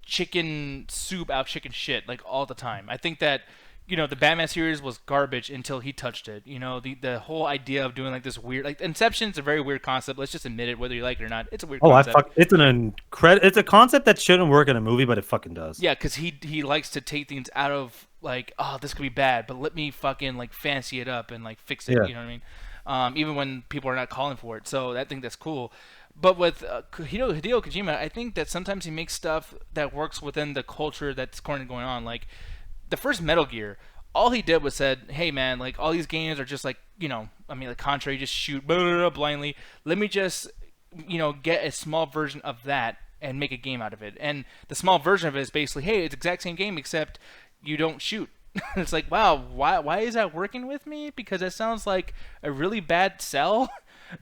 chicken soup out of chicken shit like all the time. I think that the Batman series was garbage until he touched it. The whole idea of doing like this weird, like Inception's a very weird concept. Let's just admit it, whether you like it or not. It's a weird concept. It's a concept that shouldn't work in a movie, but it fucking does. Yeah, because he likes to take things out of like, oh, this could be bad, but let me fucking like fancy it up and like fix it. Yeah. You know what I mean? Even when people are not calling for it. So I think that's cool. But with Hideo Kojima, I think that sometimes he makes stuff that works within the culture that's currently going on. Like the first Metal Gear, all he did was said, "Hey man, like all these games are just like like Contra, you just shoot blah, blah, blah, blindly. Let me just get a small version of that and make a game out of it." And the small version of it is basically, hey, it's the exact same game except you don't shoot. It's like, wow, why is that working with me? Because that sounds like a really bad sell.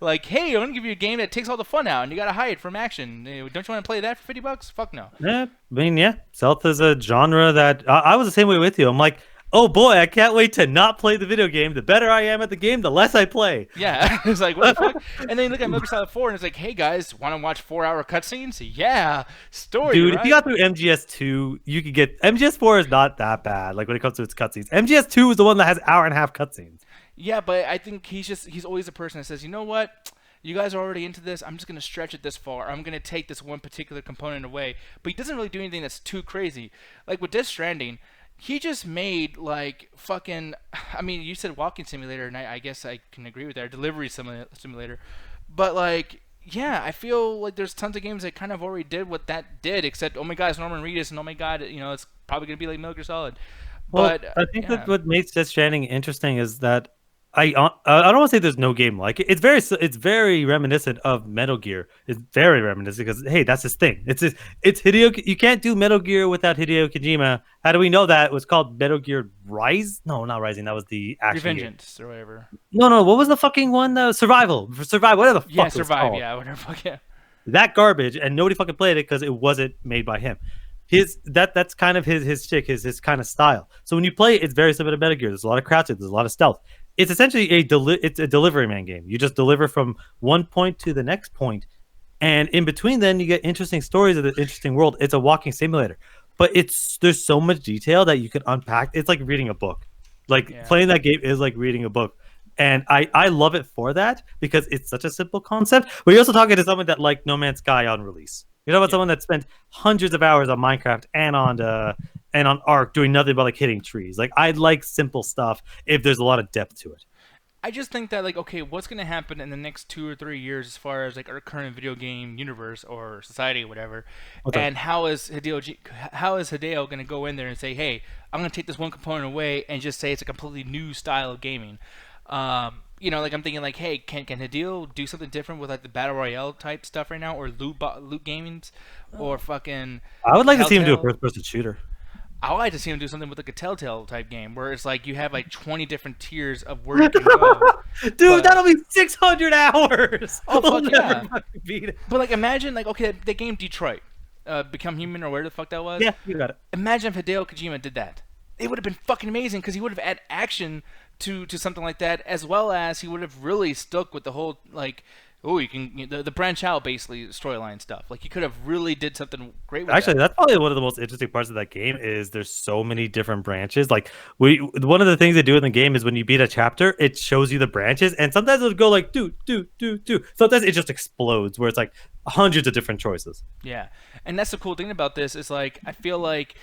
Like, hey, I'm gonna give you a game that takes all the fun out, and you gotta hide from action. Don't you want to play that for $50? Fuck no. Yeah, I mean, yeah, stealth is a genre that I was the same way with you. I'm like, oh boy, I can't wait to not play the video game. The better I am at the game, the less I play. Yeah, it's like, what the fuck? And then you look at Metal Gear Solid 4, and it's like, hey guys, want to watch 4-hour cutscenes? Yeah, story. Dude, right? if you got through MGS2, you could get MGS4 is not that bad. Like when it comes to its cutscenes, MGS2 is the one that has hour and a half cutscenes. Yeah, but I think he's always the person that says, you know what? You guys are already into this. I'm just going to stretch it this far. I'm going to take this one particular component away. But he doesn't really do anything that's too crazy. Like with Death Stranding, he just made like fucking, I mean, you said walking simulator, and I guess I can agree with that. Delivery simulator. But like, yeah, I feel like there's tons of games that kind of already did what that did, except, oh my god, it's Norman Reedus, and oh my god, it's probably going to be like Metal Gear Solid. Well, But I think that what makes Death Stranding interesting is that I don't want to say there's no game like it. It's very reminiscent of Metal Gear. It's very reminiscent because hey, that's his thing. It's Hideo. You can't do Metal Gear without Hideo Kojima. How do we know that? It was called Metal Gear Rise? No, not Rising. That was the action Revengeance or whatever. No. What was the fucking one? Survival. Whatever the fuck. Yeah, it was Survive. called. Yeah, whatever. Fuck yeah. That garbage, and nobody fucking played it because it wasn't made by him. That's kind of his shtick, his kind of style. So when you play it, it's very similar to Metal Gear. There's a lot of crouching, there's a lot of stealth. It's essentially it's a delivery man game. You just deliver from one point to the next point, and in between then you get interesting stories of the interesting world. It's a walking simulator, but there's so much detail that you can unpack. It's like reading a book. Playing that game is like reading a book. And I love it for that because it's such a simple concept. But you're also talking to someone that liked No Man's Sky on release. You know about someone that spent hundreds of hours on Minecraft and on Ark doing nothing but like hitting trees. Like I like simple stuff if there's a lot of depth to it. I just think that like, okay, what's gonna happen in the next 2 or 3 years as far as like our current video game universe or society or whatever, and how is Hideo gonna go in there and say, hey, I'm gonna take this one component away and just say it's a completely new style of gaming. Like I'm thinking like, hey, can Hideo do something different with like the battle royale type stuff right now, or loot gamings, or fucking? I would like to see him do a first-person shooter. I would like to see him do something with like a Telltale type game, where it's like you have like 20 different tiers of where you can go. Dude, that'll be 600 hours. Oh fuck yeah! But like, imagine like, okay, the game Detroit, Become Human or where the fuck that was. Yeah, you got it. Imagine if Hideo Kojima did that. It would have been fucking amazing because he would have added action to something like that, as well as he would have really stuck with the whole like, you can the branch out basically storyline stuff. Like he could have really did something great with Actually, that's probably one of the most interesting parts of that game is there's so many different branches. Like one of the things they do in the game is when you beat a chapter, it shows you the branches, and sometimes it'll go like do. Sometimes it just explodes where it's like hundreds of different choices. Yeah, and that's the cool thing about this is like I feel like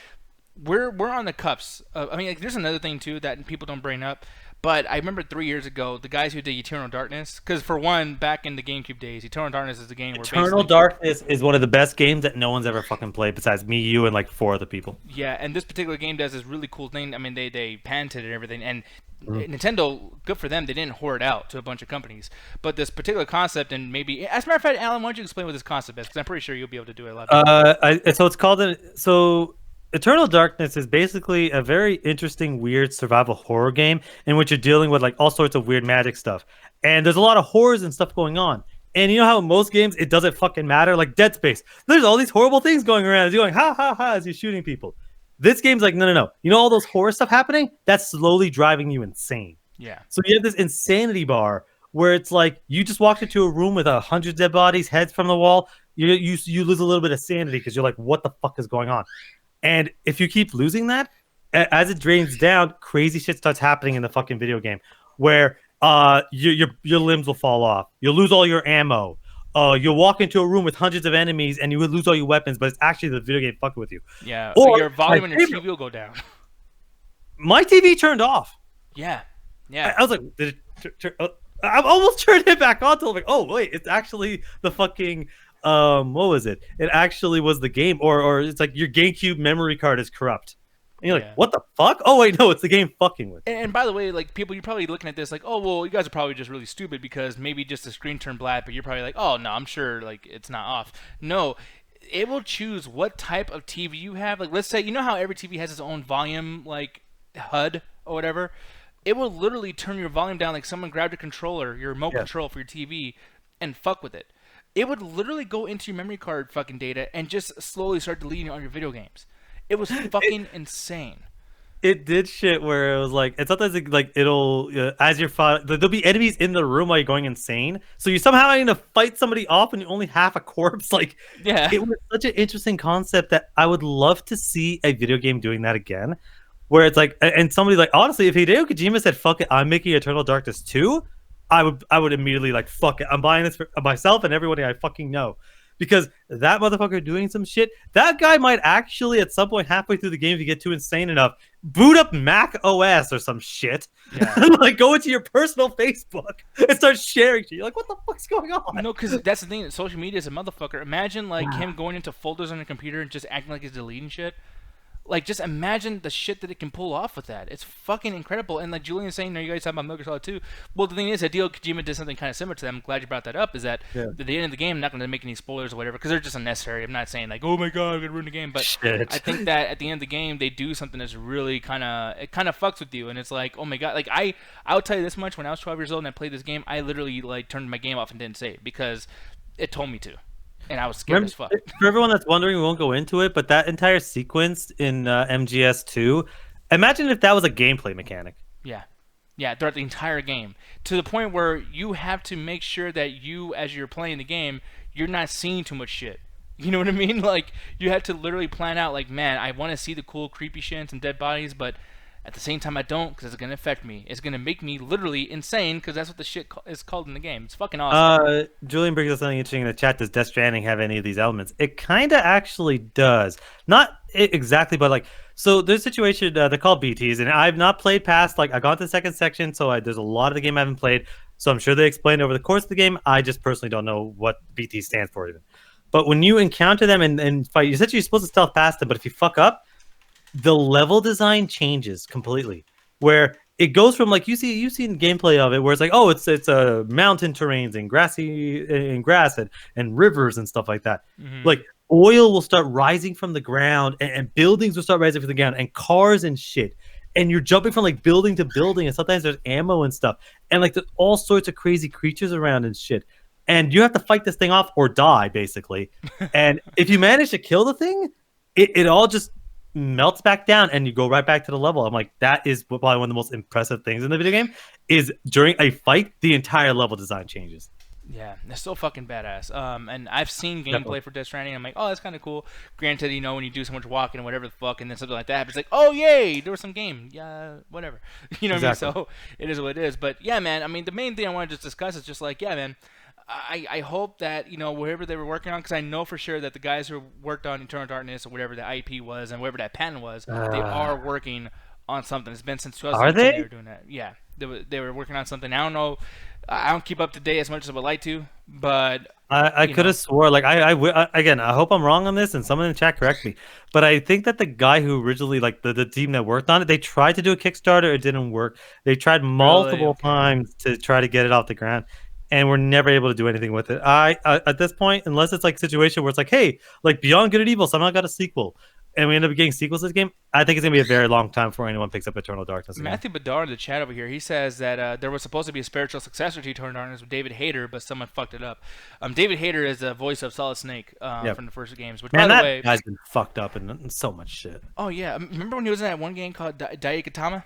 we're on the cups. I mean, like, there's another thing too that people don't bring up. But I remember 3 years ago, the guys who did Eternal Darkness, because for one, back in the GameCube days, Eternal Darkness is a game where Eternal Darkness is one of the best games that no one's ever fucking played besides me, you, and like 4 other people. Yeah, and this particular game does this really cool thing. I mean, they patented it and everything, and Nintendo, good for them, they didn't whore it out to a bunch of companies. But this particular concept, and maybe, as a matter of fact, Alan, why don't you explain what this concept is? Because I'm pretty sure you'll be able to do it a lot better. So it's called Eternal Darkness is basically a very interesting, weird survival horror game in which you're dealing with like all sorts of weird magic stuff. And there's a lot of horrors and stuff going on. And you know how in most games it doesn't fucking matter? Like Dead Space. There's all these horrible things going around. You're going, ha ha ha, as you're shooting people. This game's like, no. You know all those horror stuff happening? That's slowly driving you insane. Yeah. So you have this insanity bar where it's like you just walked into a room with 100 dead bodies, heads from the wall. you lose a little bit of sanity because you're like, what the fuck is going on? And if you keep losing that, as it drains down, crazy shit starts happening in the fucking video game, where your limbs will fall off, you'll lose all your ammo. You'll walk into a room with hundreds of enemies and you would lose all your weapons, but it's actually the video game fucking with you. Yeah, Or your volume on your TV will go down. my TV turned off. Yeah, yeah. I was like, did it I almost turned it back on to like, oh wait, it's actually the fucking what was it? It actually was the game, or it's like your GameCube memory card is corrupt. And you're like, what the fuck? Oh wait, no, it's the game fucking with you. And by the way, like people, you're probably looking at this like, oh well, you guys are probably just really stupid because maybe just the screen turned black, but you're probably like, oh no, I'm sure like it's not off. No, it will choose what type of TV you have. Like let's say you know how every TV has its own volume like HUD or whatever. It will literally turn your volume down like someone grabbed a controller, your remote control for your TV, and fuck with it. It would literally go into your memory card fucking data and just slowly start deleting all your video games. It was fucking insane. It did shit where it was like, it's sometimes like it'll as you're there'll be enemies in the room while you're going insane, so you somehow having to fight somebody off and you only half a corpse. Like, yeah, it was such an interesting concept that I would love to see a video game doing that again, where it's like, and somebody like, honestly, if Hideo Kojima said fuck it, I'm making Eternal Darkness 2, I would immediately like, fuck it, I'm buying this for myself and everybody I fucking know. Because that motherfucker doing some shit, that guy might actually at some point halfway through the game, if you get too insane enough, boot up Mac OS or some shit. Yeah. Like go into your personal Facebook and start sharing shit. You're like, what the fuck's going on? No, because that's the thing. Social media is a motherfucker. Imagine like him going into folders on your computer and just acting like he's deleting shit. Like, just imagine the shit that it can pull off with that. It's fucking incredible. And like Julian's saying, you guys talking about Metal Gear Solid 2. Well, the thing is, Hideo Kojima did something kind of similar to that. I'm glad you brought that up. Is that at the end of the game, I'm not going to make any spoilers or whatever, because they're just unnecessary. I'm not saying like, oh my god, I'm going to ruin the game. But I think that at the end of the game, they do something that's really kind of fucks with you. And it's like, oh my god. Like, I'll tell you this much. When I was 12 years old and I played this game, I literally like turned my game off and didn't save because it told me to. And I was scared as fuck. For everyone that's wondering, we won't go into it, but that entire sequence in MGS2, imagine if that was a gameplay mechanic. Yeah. Yeah, throughout the entire game. To the point where you have to make sure that you, as you're playing the game, you're not seeing too much shit. You know what I mean? Like, you have to literally plan out, like, man, I want to see the cool, creepy shit and some dead bodies, but at the same time, I don't, because it's going to affect me. It's going to make me literally insane, because that's what the shit is called in the game. It's fucking awesome. Julian brings up something interesting in the chat. Does Death Stranding have any of these elements? It kind of actually does. Not exactly, but like, so there's a situation, they're called BTs, and I've not played past, like, I got to the second section, so there's a lot of the game I haven't played, so I'm sure they explained over the course of the game. I just personally don't know what BT stands for even. But when you encounter them and fight, you said you're supposed to stealth past them, but if you fuck up, the level design changes completely, where it goes from like you've seen gameplay of it where it's like, oh, it's a mountain terrains and grassy and grass and rivers and stuff like that. Like oil will start rising from the ground and buildings will start rising from the ground and cars and shit, and you're jumping from like building to building, and sometimes there's ammo and stuff, and like there's all sorts of crazy creatures around and shit, and you have to fight this thing off or die basically. And if you manage to kill the thing, it all just melts back down and you go right back to the level. I'm like, that is probably one of the most impressive things in the video game, is during a fight, the entire level design changes. Yeah, it's so fucking badass. And I've seen gameplay for Death Stranding. I'm like, oh, that's kind of cool. Granted, you know, when you do so much walking and whatever the fuck, and then something like that happens, like, oh, yay, there was some game. Yeah, whatever. You know what I mean? So it is what it is. But yeah, man, I mean, the main thing I want to just discuss is just like, yeah, man, I hope that, you know, whatever they were working on, because I know for sure that the guys who worked on Eternal Darkness or whatever the IP was and whatever that patent was, they are working on something. It's been since 2018 they were doing that. Yeah, they were working on something. I don't know. I don't keep up to date as much as I would like to, but I could have swore, like, again, I hope I'm wrong on this, and someone in the chat correct me, but I think that the guy who originally, like, the team that worked on it, they tried to do a Kickstarter, it didn't work. They tried multiple times to try to get it off the ground, and we're never able to do anything with it. I at this point, unless it's like a situation where it's like, hey, like Beyond Good and Evil somehow got a sequel, and we end up getting sequels to this game, I think it's gonna be a very long time before anyone picks up Eternal Darkness again. Matthew Bedard in the chat over here, he says that there was supposed to be a spiritual successor to Eternal Darkness with David Hayter, but someone fucked it up. David Hayter is the voice of Solid Snake from the first games. Which, man, by the that way, guy's been fucked up in so much shit. Oh yeah, remember when he was in that one game called Daikatama?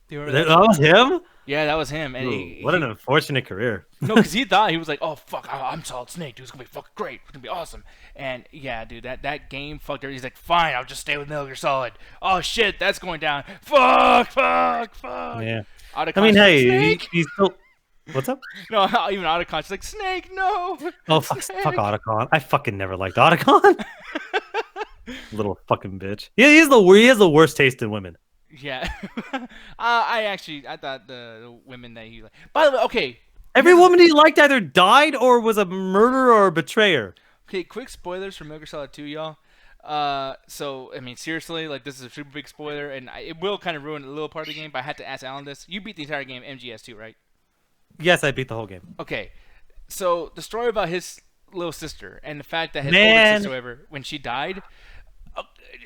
Do you remember That that shit? was him. Yeah, that was him. And Ooh, what an unfortunate career. no, because he thought he was like, oh fuck, I'm Solid Snake, dude. It's gonna be fucking great. It's gonna be awesome. And yeah, dude, that game fucked her. He's like, fine, I'll just stay with Metal Gear Solid. Oh shit, that's going down. Fuck. Yeah. Out of I mean, context, hey, Snake. he's still. What's up? No, even out of context, like Snake, no. Oh fuck, Snake. fuck Otacon. I fucking never liked Otacon. Little fucking bitch. Yeah, he has the worst taste in women. Yeah. I thought the women that he like. By the way, okay. Every woman he liked either died or was a murderer or a betrayer. Okay, quick spoilers for Metal Gear Solid 2, y'all. So I mean, seriously, like this is a super big spoiler, and it will kind of ruin a little part of the game. But I had to ask Alan this. You beat the entire game MGS2, right? Yes, I beat the whole game. Okay, so the story about his little sister and the fact that his Man. older sister, whatever, when she died.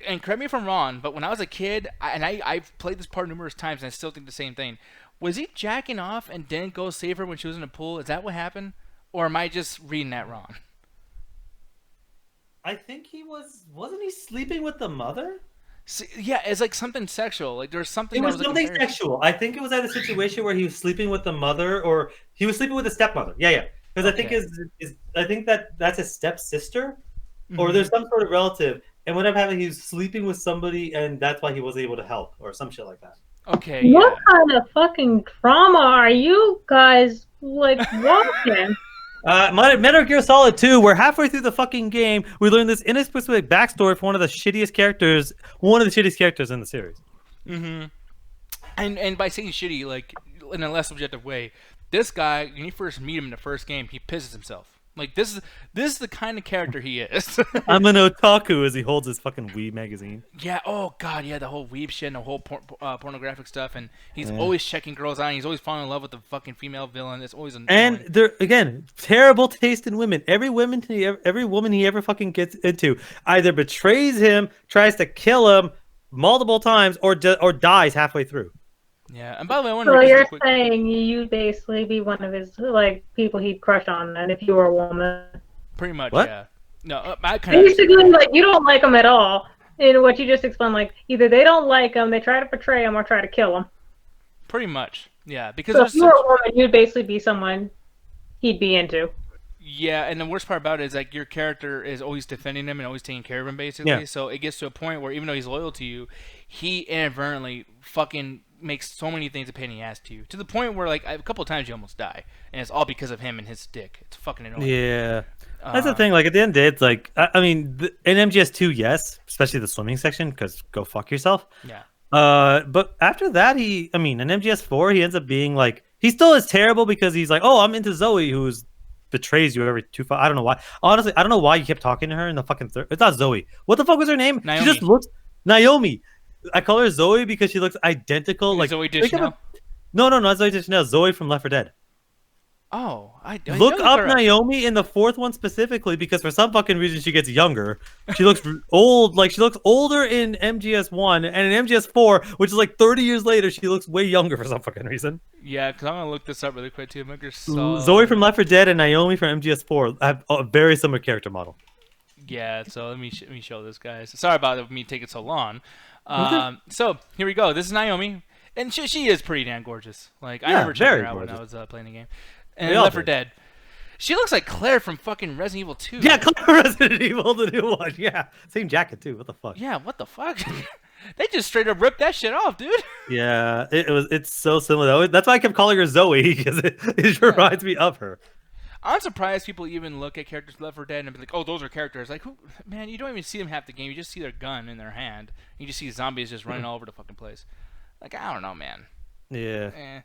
And correct me if I'm wrong, but when I was a kid, I've played this part numerous times, and I still think the same thing. Was he jacking off and didn't go save her when she was in the pool? Is that what happened, or am I just reading that wrong? I think wasn't he sleeping with the mother? See, yeah, it's like something sexual. Like there's something. It that was was like something sexual. I think it was either a situation where he was sleeping with the mother or he was sleeping with the stepmother. Yeah. Because I think I think that's his stepsister, or there's some sort of relative. And what happened, he was sleeping with somebody, and that's why he wasn't able to help, or some shit like that. Okay. What Yeah. kind of fucking trauma are you guys like watching? Metal Gear Solid 2, we're halfway through the fucking game. We learn this inexplicable backstory for one of the shittiest characters in the series. Mm-hmm. And by saying shitty, like in a less subjective way, this guy, when you first meet him in the first game, he pisses himself. Like this is the kind of character he is. I'm an otaku as he holds his fucking Wii magazine. Yeah. Oh God. Yeah. The whole weeb shit and the whole pornographic stuff, and he's always checking girls out. And he's always falling in love with the fucking female villain. It's always annoying. And there again, terrible taste in women. Every woman he ever fucking gets into either betrays him, tries to kill him multiple times, or dies halfway through. Yeah. And by the way, I want to So make you're quick... saying you'd basically be one of his like people he'd crush on, then if you were a woman. Pretty much. What? Yeah. No, I kind of Basically, like you don't like him at all. And what you just explained, like either they don't like him, they try to betray him, or try to kill him. pretty much. Yeah. Because So there's if you were a woman, you'd basically be someone he'd be into. Yeah, and the worst part about it is like your character is always defending him and always taking care of him, basically. Yeah. So it gets to a point where even though he's loyal to you, he inadvertently fucking makes so many things a pain in the ass to you, to the point where like a couple of times you almost die, and it's all because of him and his dick. It's fucking annoying. Yeah. That's the thing. Like at the end of the day, it's like I mean, in MGS2, yes, especially the swimming section, because go fuck yourself. Yeah. But after that, in MGS4, he ends up being like he still is terrible because he's like, oh, I'm into Zoe, who's betrays you every I don't know why. Honestly, I don't know why you kept talking to her in the fucking third. It's not Zoe. What the fuck was her name? Naomi. She just looks Naomi. I call her Zoe because she looks identical. Like Zoe Deschanel? No, not Zoe Deschanel. Zoe from Left 4 Dead. Oh, I Look know up her. Naomi in the fourth one specifically because for some fucking reason she gets younger. She looks old, like she looks older in MGS1 and in MGS4, which is like 30 years later, she looks way younger for some fucking reason. Yeah, because I'm gonna look this up really quick too. Metal Gear Solid. Zoe from Left 4 Dead and Naomi from MGS4 have a very similar character model. Yeah, so let me show this, guys. Sorry about me taking so long. So here we go. This is Naomi, and she is pretty damn gorgeous. Like I Yeah, remember checking very her out when I gorgeous. was playing the game. And We all Left 4 did. Dead. She looks like Claire from fucking Resident Evil 2. Yeah, Claire Resident Evil, the new one. Yeah, same jacket too. What the fuck? Yeah, what the fuck? They just straight up ripped that shit off, dude. Yeah, it's so similar. That's why I kept calling her Zoe because it reminds me of her. I'm surprised people even look at characters Left 4 Dead and be like, "Oh, those are characters." Like, who? Man, you don't even see them half the game. You just see their gun in their hand. You just see zombies just running all over the fucking place. Like, I don't know, man. Yeah. Eh.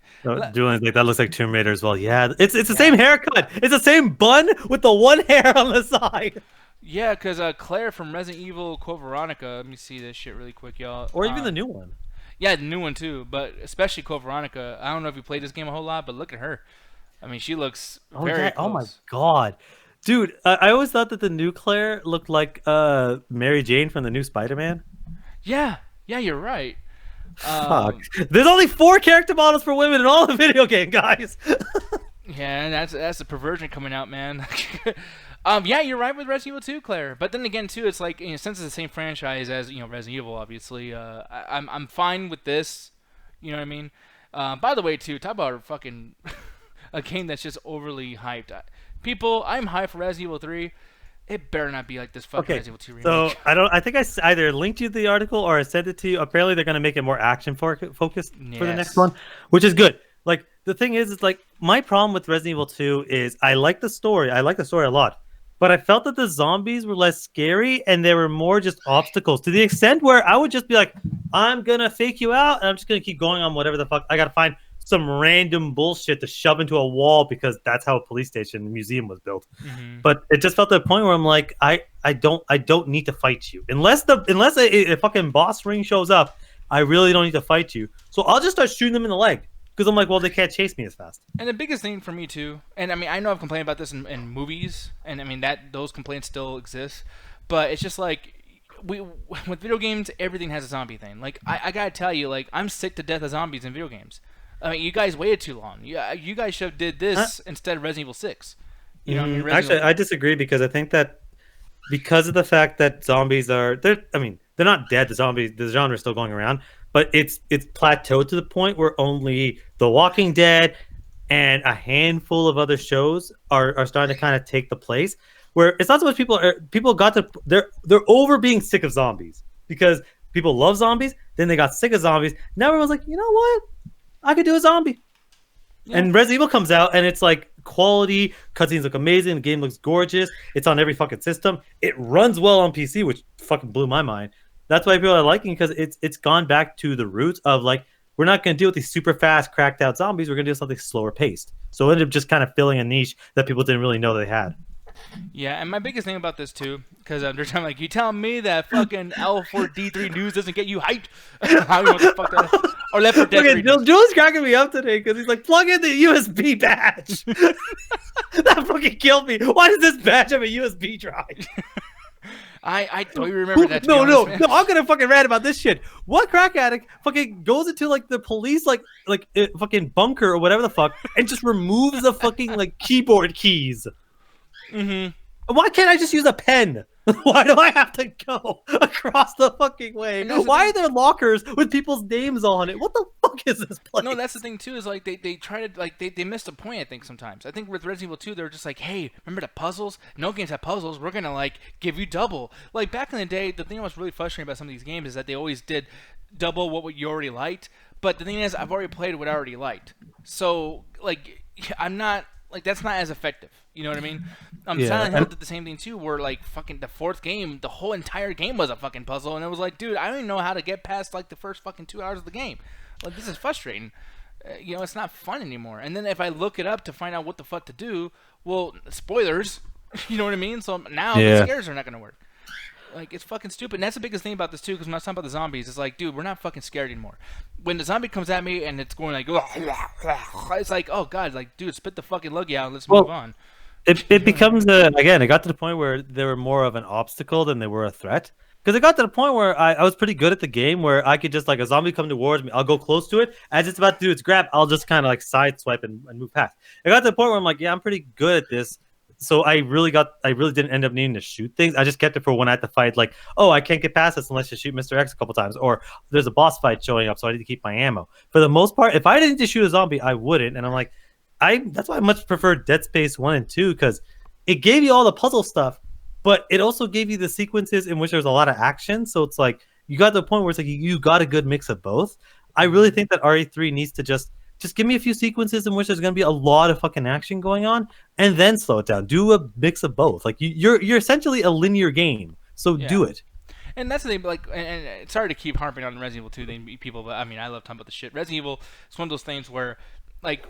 Julian's like, that looks like Tomb Raider as well. Yeah, it's the same haircut. It's the same bun with the one hair on the side. Yeah, because Claire from Resident Evil Code Veronica. Let me see this shit really quick, y'all. Or even the new one. Yeah, the new one too, but especially Code Veronica. I don't know if you played this game a whole lot, but look at her. I mean, she looks very close. Oh my god. Dude, I always thought that the new Claire looked like Mary Jane from the new Spider-Man. Yeah, you're right. Fuck. There's only 4 character models for women in all the video game, guys. Yeah, and that's the perversion coming out, man. Yeah, you're right with Resident Evil 2, Claire. But then again, too, it's like since it's the same franchise as Resident Evil, obviously, I'm fine with this. You know what I mean? By the way, too, talk about fucking a game that's just overly hyped. People, I'm hyped for Resident Evil 3. It better not be like this fucking Okay, Resident Evil 2 so remake. I think either linked you to the article or I sent it to you. Apparently, they're gonna make it more focused for the next Yes. one, which is good. Like the thing is, it's like my problem with Resident Evil 2 is I like the story. I like the story a lot, but I felt that the zombies were less scary and they were more just obstacles to the extent where I would just be like, I'm gonna fake you out and I'm just gonna keep going on whatever the fuck. I gotta find some random bullshit to shove into a wall because that's how a police station and museum was built. Mm-hmm. But it just felt to the point where I'm like, I don't need to fight you unless a fucking boss ring shows up. I really don't need to fight you, so I'll just start shooting them in the leg because I'm like, well, they can't chase me as fast. And the biggest thing for me too, and I mean, I know I've complained about this in movies, and I mean that those complaints still exist, but it's just like with video games, everything has a zombie thing. Like I gotta tell you, like I'm sick to death of zombies in video games. I mean, you guys waited too long. You guys should have did this instead of Resident Evil 6. You know what I mean? Actually, I disagree because I think that because of the fact that zombies they're not dead. The genre is still going around, but it's plateaued to the point where only The Walking Dead and a handful of other shows are starting to kind of take the place. Where it's not so much people got to they're over being sick of zombies because people love zombies. Then they got sick of zombies. Now everyone's like, you know what? I could do a zombie. Yeah. And Resident Evil comes out, and it's like quality, cutscenes look amazing, the game looks gorgeous, it's on every fucking system, it runs well on PC, which fucking blew my mind. That's why people are liking because it's gone back to the roots of like, we're not going to deal with these super fast, cracked out zombies, we're going to do something slower paced. So it ended up just kind of filling a niche that people didn't really know they had. Yeah, and my biggest thing about this too, because they're trying like, you telling me that fucking L4D3 news doesn't get you hyped? How you know what the fuck that is? Or Left 4 Dead 3 Jules cracking me up today because he's like, plug in the USB badge. That fucking killed me. Why does this badge have a USB drive? I don't even remember that. No, I'm gonna fucking rant about this shit. What crack addict fucking goes into like the police like fucking bunker or whatever the fuck and just removes the fucking like keyboard keys? Mm-hmm. Why can't I just use a pen? Why do I have to go across the fucking way? Why are there lockers with people's names on it? What the fuck is this place? No, that's the thing too. Is like they try to like they missed a point. I think sometimes. I think with Resident Evil 2, they're just like, hey, remember the puzzles? No games have puzzles. We're gonna like give you double. Like back in the day, the thing that was really frustrating about some of these games is that they always did double what you already liked. But the thing is, I've already played what I already liked. So like, I'm not. Like, that's not as effective. You know what I mean? Silent Hill did the same thing, too, where, like, fucking the fourth game, the whole entire game was a fucking puzzle, and it was like, dude, I don't even know how to get past, like, the first fucking 2 hours of the game. Like, this is frustrating. It's not fun anymore. And then if I look it up to find out what the fuck to do, well, spoilers, you know what I mean? So now the scares are not going to work. Like, it's fucking stupid. And that's the biggest thing about this, too, because when I was talking about the zombies, it's like, dude, we're not fucking scared anymore. When the zombie comes at me and it's going like, it's like, oh, God, like, dude, spit the fucking luggy out and let's move on. It becomes, again, it got to the point where they were more of an obstacle than they were a threat. Because it got to the point where I was pretty good at the game where I could just, like, a zombie come towards me, I'll go close to it. As it's about to do its grab, I'll just kind of, like, sideswipe and move past. It got to the point where I'm like, yeah, I'm pretty good at this. So I really didn't end up needing to shoot things. I just kept it for when I had to fight, like, oh, I can't get past this unless you shoot Mr. X a couple times, or there's a boss fight showing up, so I need to keep my ammo. For the most part, if I didn't need to shoot a zombie, I wouldn't. And I'm like, that's why I much prefer Dead Space 1 and 2, because it gave you all the puzzle stuff, but it also gave you the sequences in which there's a lot of action. So it's like you got to the point where it's like you got a good mix of both. I really think that RE3 needs to just give me a few sequences in which there's going to be a lot of fucking action going on, and then slow it down. Do a mix of both. Like you're essentially a linear game, so do it. And that's the thing. Like, and sorry to keep harping on Resident Evil 2, people, but I mean, I love talking about the shit. Resident Evil is one of those things where, like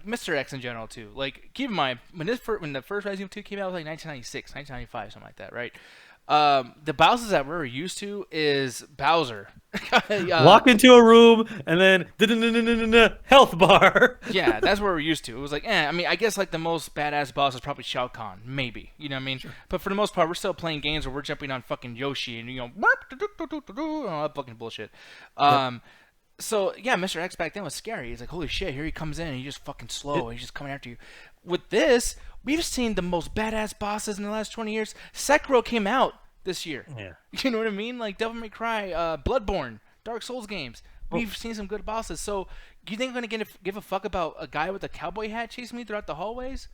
Mr. X in general too. Like, keep in mind when the first Resident Evil 2 came out, it was like 1996, 1995, something like that, right? The Bowsers that we're used to is Bowser. Walk into a room and then health bar. Yeah, that's what we're used to. It was like, I mean, I guess like the most badass boss is probably Shao Kahn, maybe. You know what I mean? Sure. But for the most part, we're still playing games where we're jumping on fucking Yoshi and all that fucking bullshit. So yeah, Mr. X back then was scary. He's like, holy shit, here he comes in and he's just fucking slow. He's just coming after you. With this, we've seen the most badass bosses in the last 20 years. Sekiro came out this year. Yeah. You know what I mean? Like Devil May Cry, Bloodborne, Dark Souls games. we've seen some good bosses. So, do you think I'm gonna give a fuck about a guy with a cowboy hat chasing me throughout the hallways?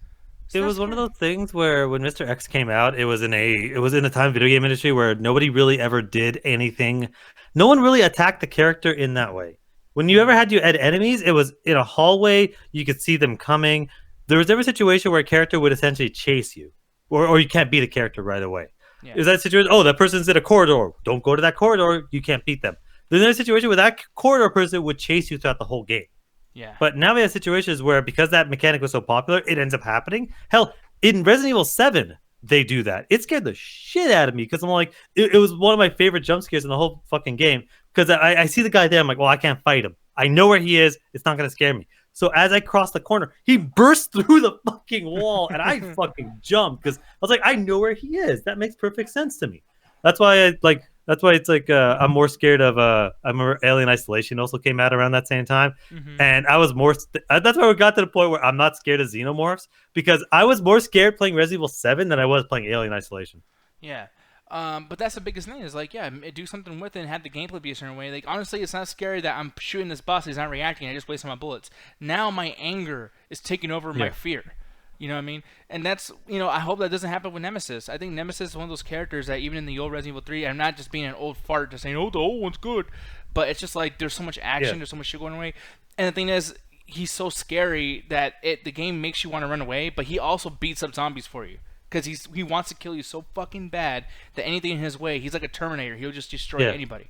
It's It not was one of scary. those things where when Mr. X came out, it was in a time video game industry where nobody really ever did anything. No one really attacked the character in that way. When you ever Mm, had you had enemies, it was in a hallway. You could see them coming. There was never a situation where a character would essentially chase you, or you can't beat a character right away. yeah, Is that situation? Oh, that person's in a corridor. Don't go to that corridor. You can't beat them. There's another situation where that corridor person would chase you throughout the whole game. yeah, But now we have situations where because that mechanic was so popular, it ends up happening. Hell, in Resident Evil 7, they do that. It scared the shit out of me because I'm like, it was one of my favorite jump scares in the whole fucking game. Because I see the guy there, I'm like, well, I can't fight him. I know where he is. It's not gonna scare me. So as I cross the corner, he burst through the fucking wall, and I fucking jumped because I was like, I know where he is. That makes perfect sense to me. That's why I like. That's why it's like I'm more scared of. I remember Alien Isolation also came out around that same time, hmm and I was more. That's why we got to the point where I'm not scared of xenomorphs because I was more scared playing Resident Evil 7 than I was playing Alien Isolation. yeah. But that's the biggest thing is like, yeah, do something with it and have the gameplay be a certain way. Like, honestly, it's not scary that I'm shooting this boss, he's not reacting, I just wasted my bullets. Now my anger is taking over my Yeah. fear. You know what I mean? And that's, I hope that doesn't happen with Nemesis. I think Nemesis is one of those characters that even in the old Resident Evil 3, I'm not just being an old fart just saying, oh, the old one's good. But it's just like there's so much Yeah. action, there's so much shit going away. And the thing is, he's so scary that the game makes you want to run away, but he also beats up zombies for you. Because he wants to kill you so fucking bad that anything in his way, he's like a Terminator. He'll just destroy Yeah. anybody.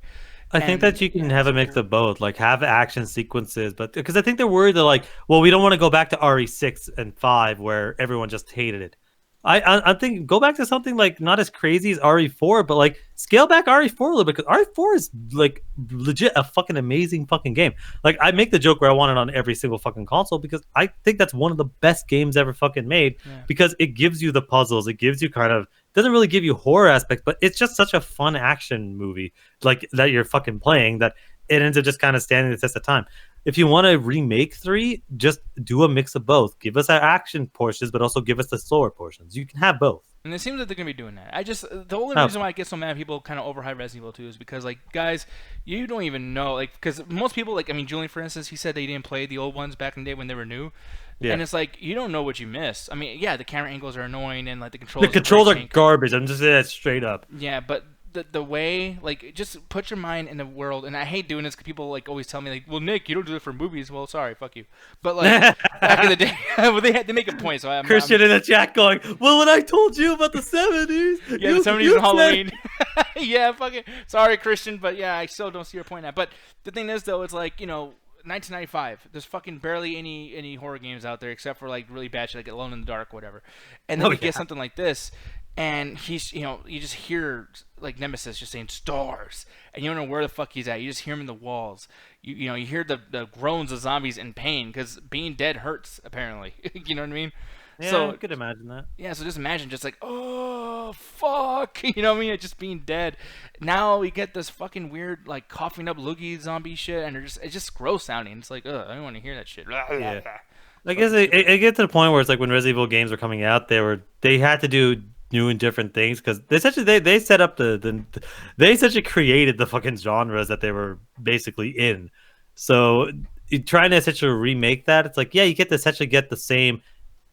I think that And you can yeah, have it's a so mix cool. of both, like have action sequences, but because I think they're worried they're like, well, we don't want to go back to RE6 and 5 where everyone just hated it. I'm thinking go back to something like not as crazy as RE4, but like scale back RE4 a little bit because RE4 is like legit a fucking amazing fucking game. Like I make the joke where I want it on every single fucking console because I think that's one of the best games ever fucking made Yeah. because it gives you the puzzles, it gives you kind of doesn't really give you horror aspect, but it's just such a fun action movie like that you're fucking playing that it ends up just kind of standing the test of time. If you want to remake 3, just do a mix of both. Give us our action portions, but also give us the slower portions. You can have both. And it seems that they're gonna be doing that. The only Oh, reason why I get so mad people kind of overhype Resident Evil 2 is because like guys, you don't even know like because most people like I mean Julian for instance he said they didn't play the old ones back in the day when they were new, yeah. and it's like you don't know what you missed. I mean yeah the camera angles are annoying and like the The controls controls are are very janky. garbage. I'm just saying that straight up. Yeah, but the way like just put your mind in the world, and I hate doing this because people like always tell me like, well Nick, you don't do it for movies. Well, sorry, fuck you. But like back in the day, well, they had to make a point, so Christian in the chat going, well, when I told you about the 70s, yeah, the 70s you and Halloween. Yeah, fucking sorry, Christian, but yeah, I still don't see your point now. But the thing is, though, it's like 1995. There's fucking barely any horror games out there except for like really bad shit like Alone in the Dark, or whatever. And then Oh, we yeah. get something like this, and he's you just hear like Nemesis just saying stars, and you don't know where the fuck he's at. You just hear him in the walls. You hear the groans of zombies in pain because being dead hurts apparently. You know what I mean? Yeah, So I could imagine that. yeah, so just imagine just like, oh fuck, you know what I mean? It just being dead. Now we get this fucking weird like coughing up loogie zombie shit, and it's just gross sounding. It's like, ugh, I don't want to hear that shit. Yeah. I guess it gets to the point where it's like when Resident Evil games were coming out, they had to do new and different things because they set up they essentially created the fucking genres that they were basically in. So trying to essentially remake that, it's like yeah, you get to essentially get the same.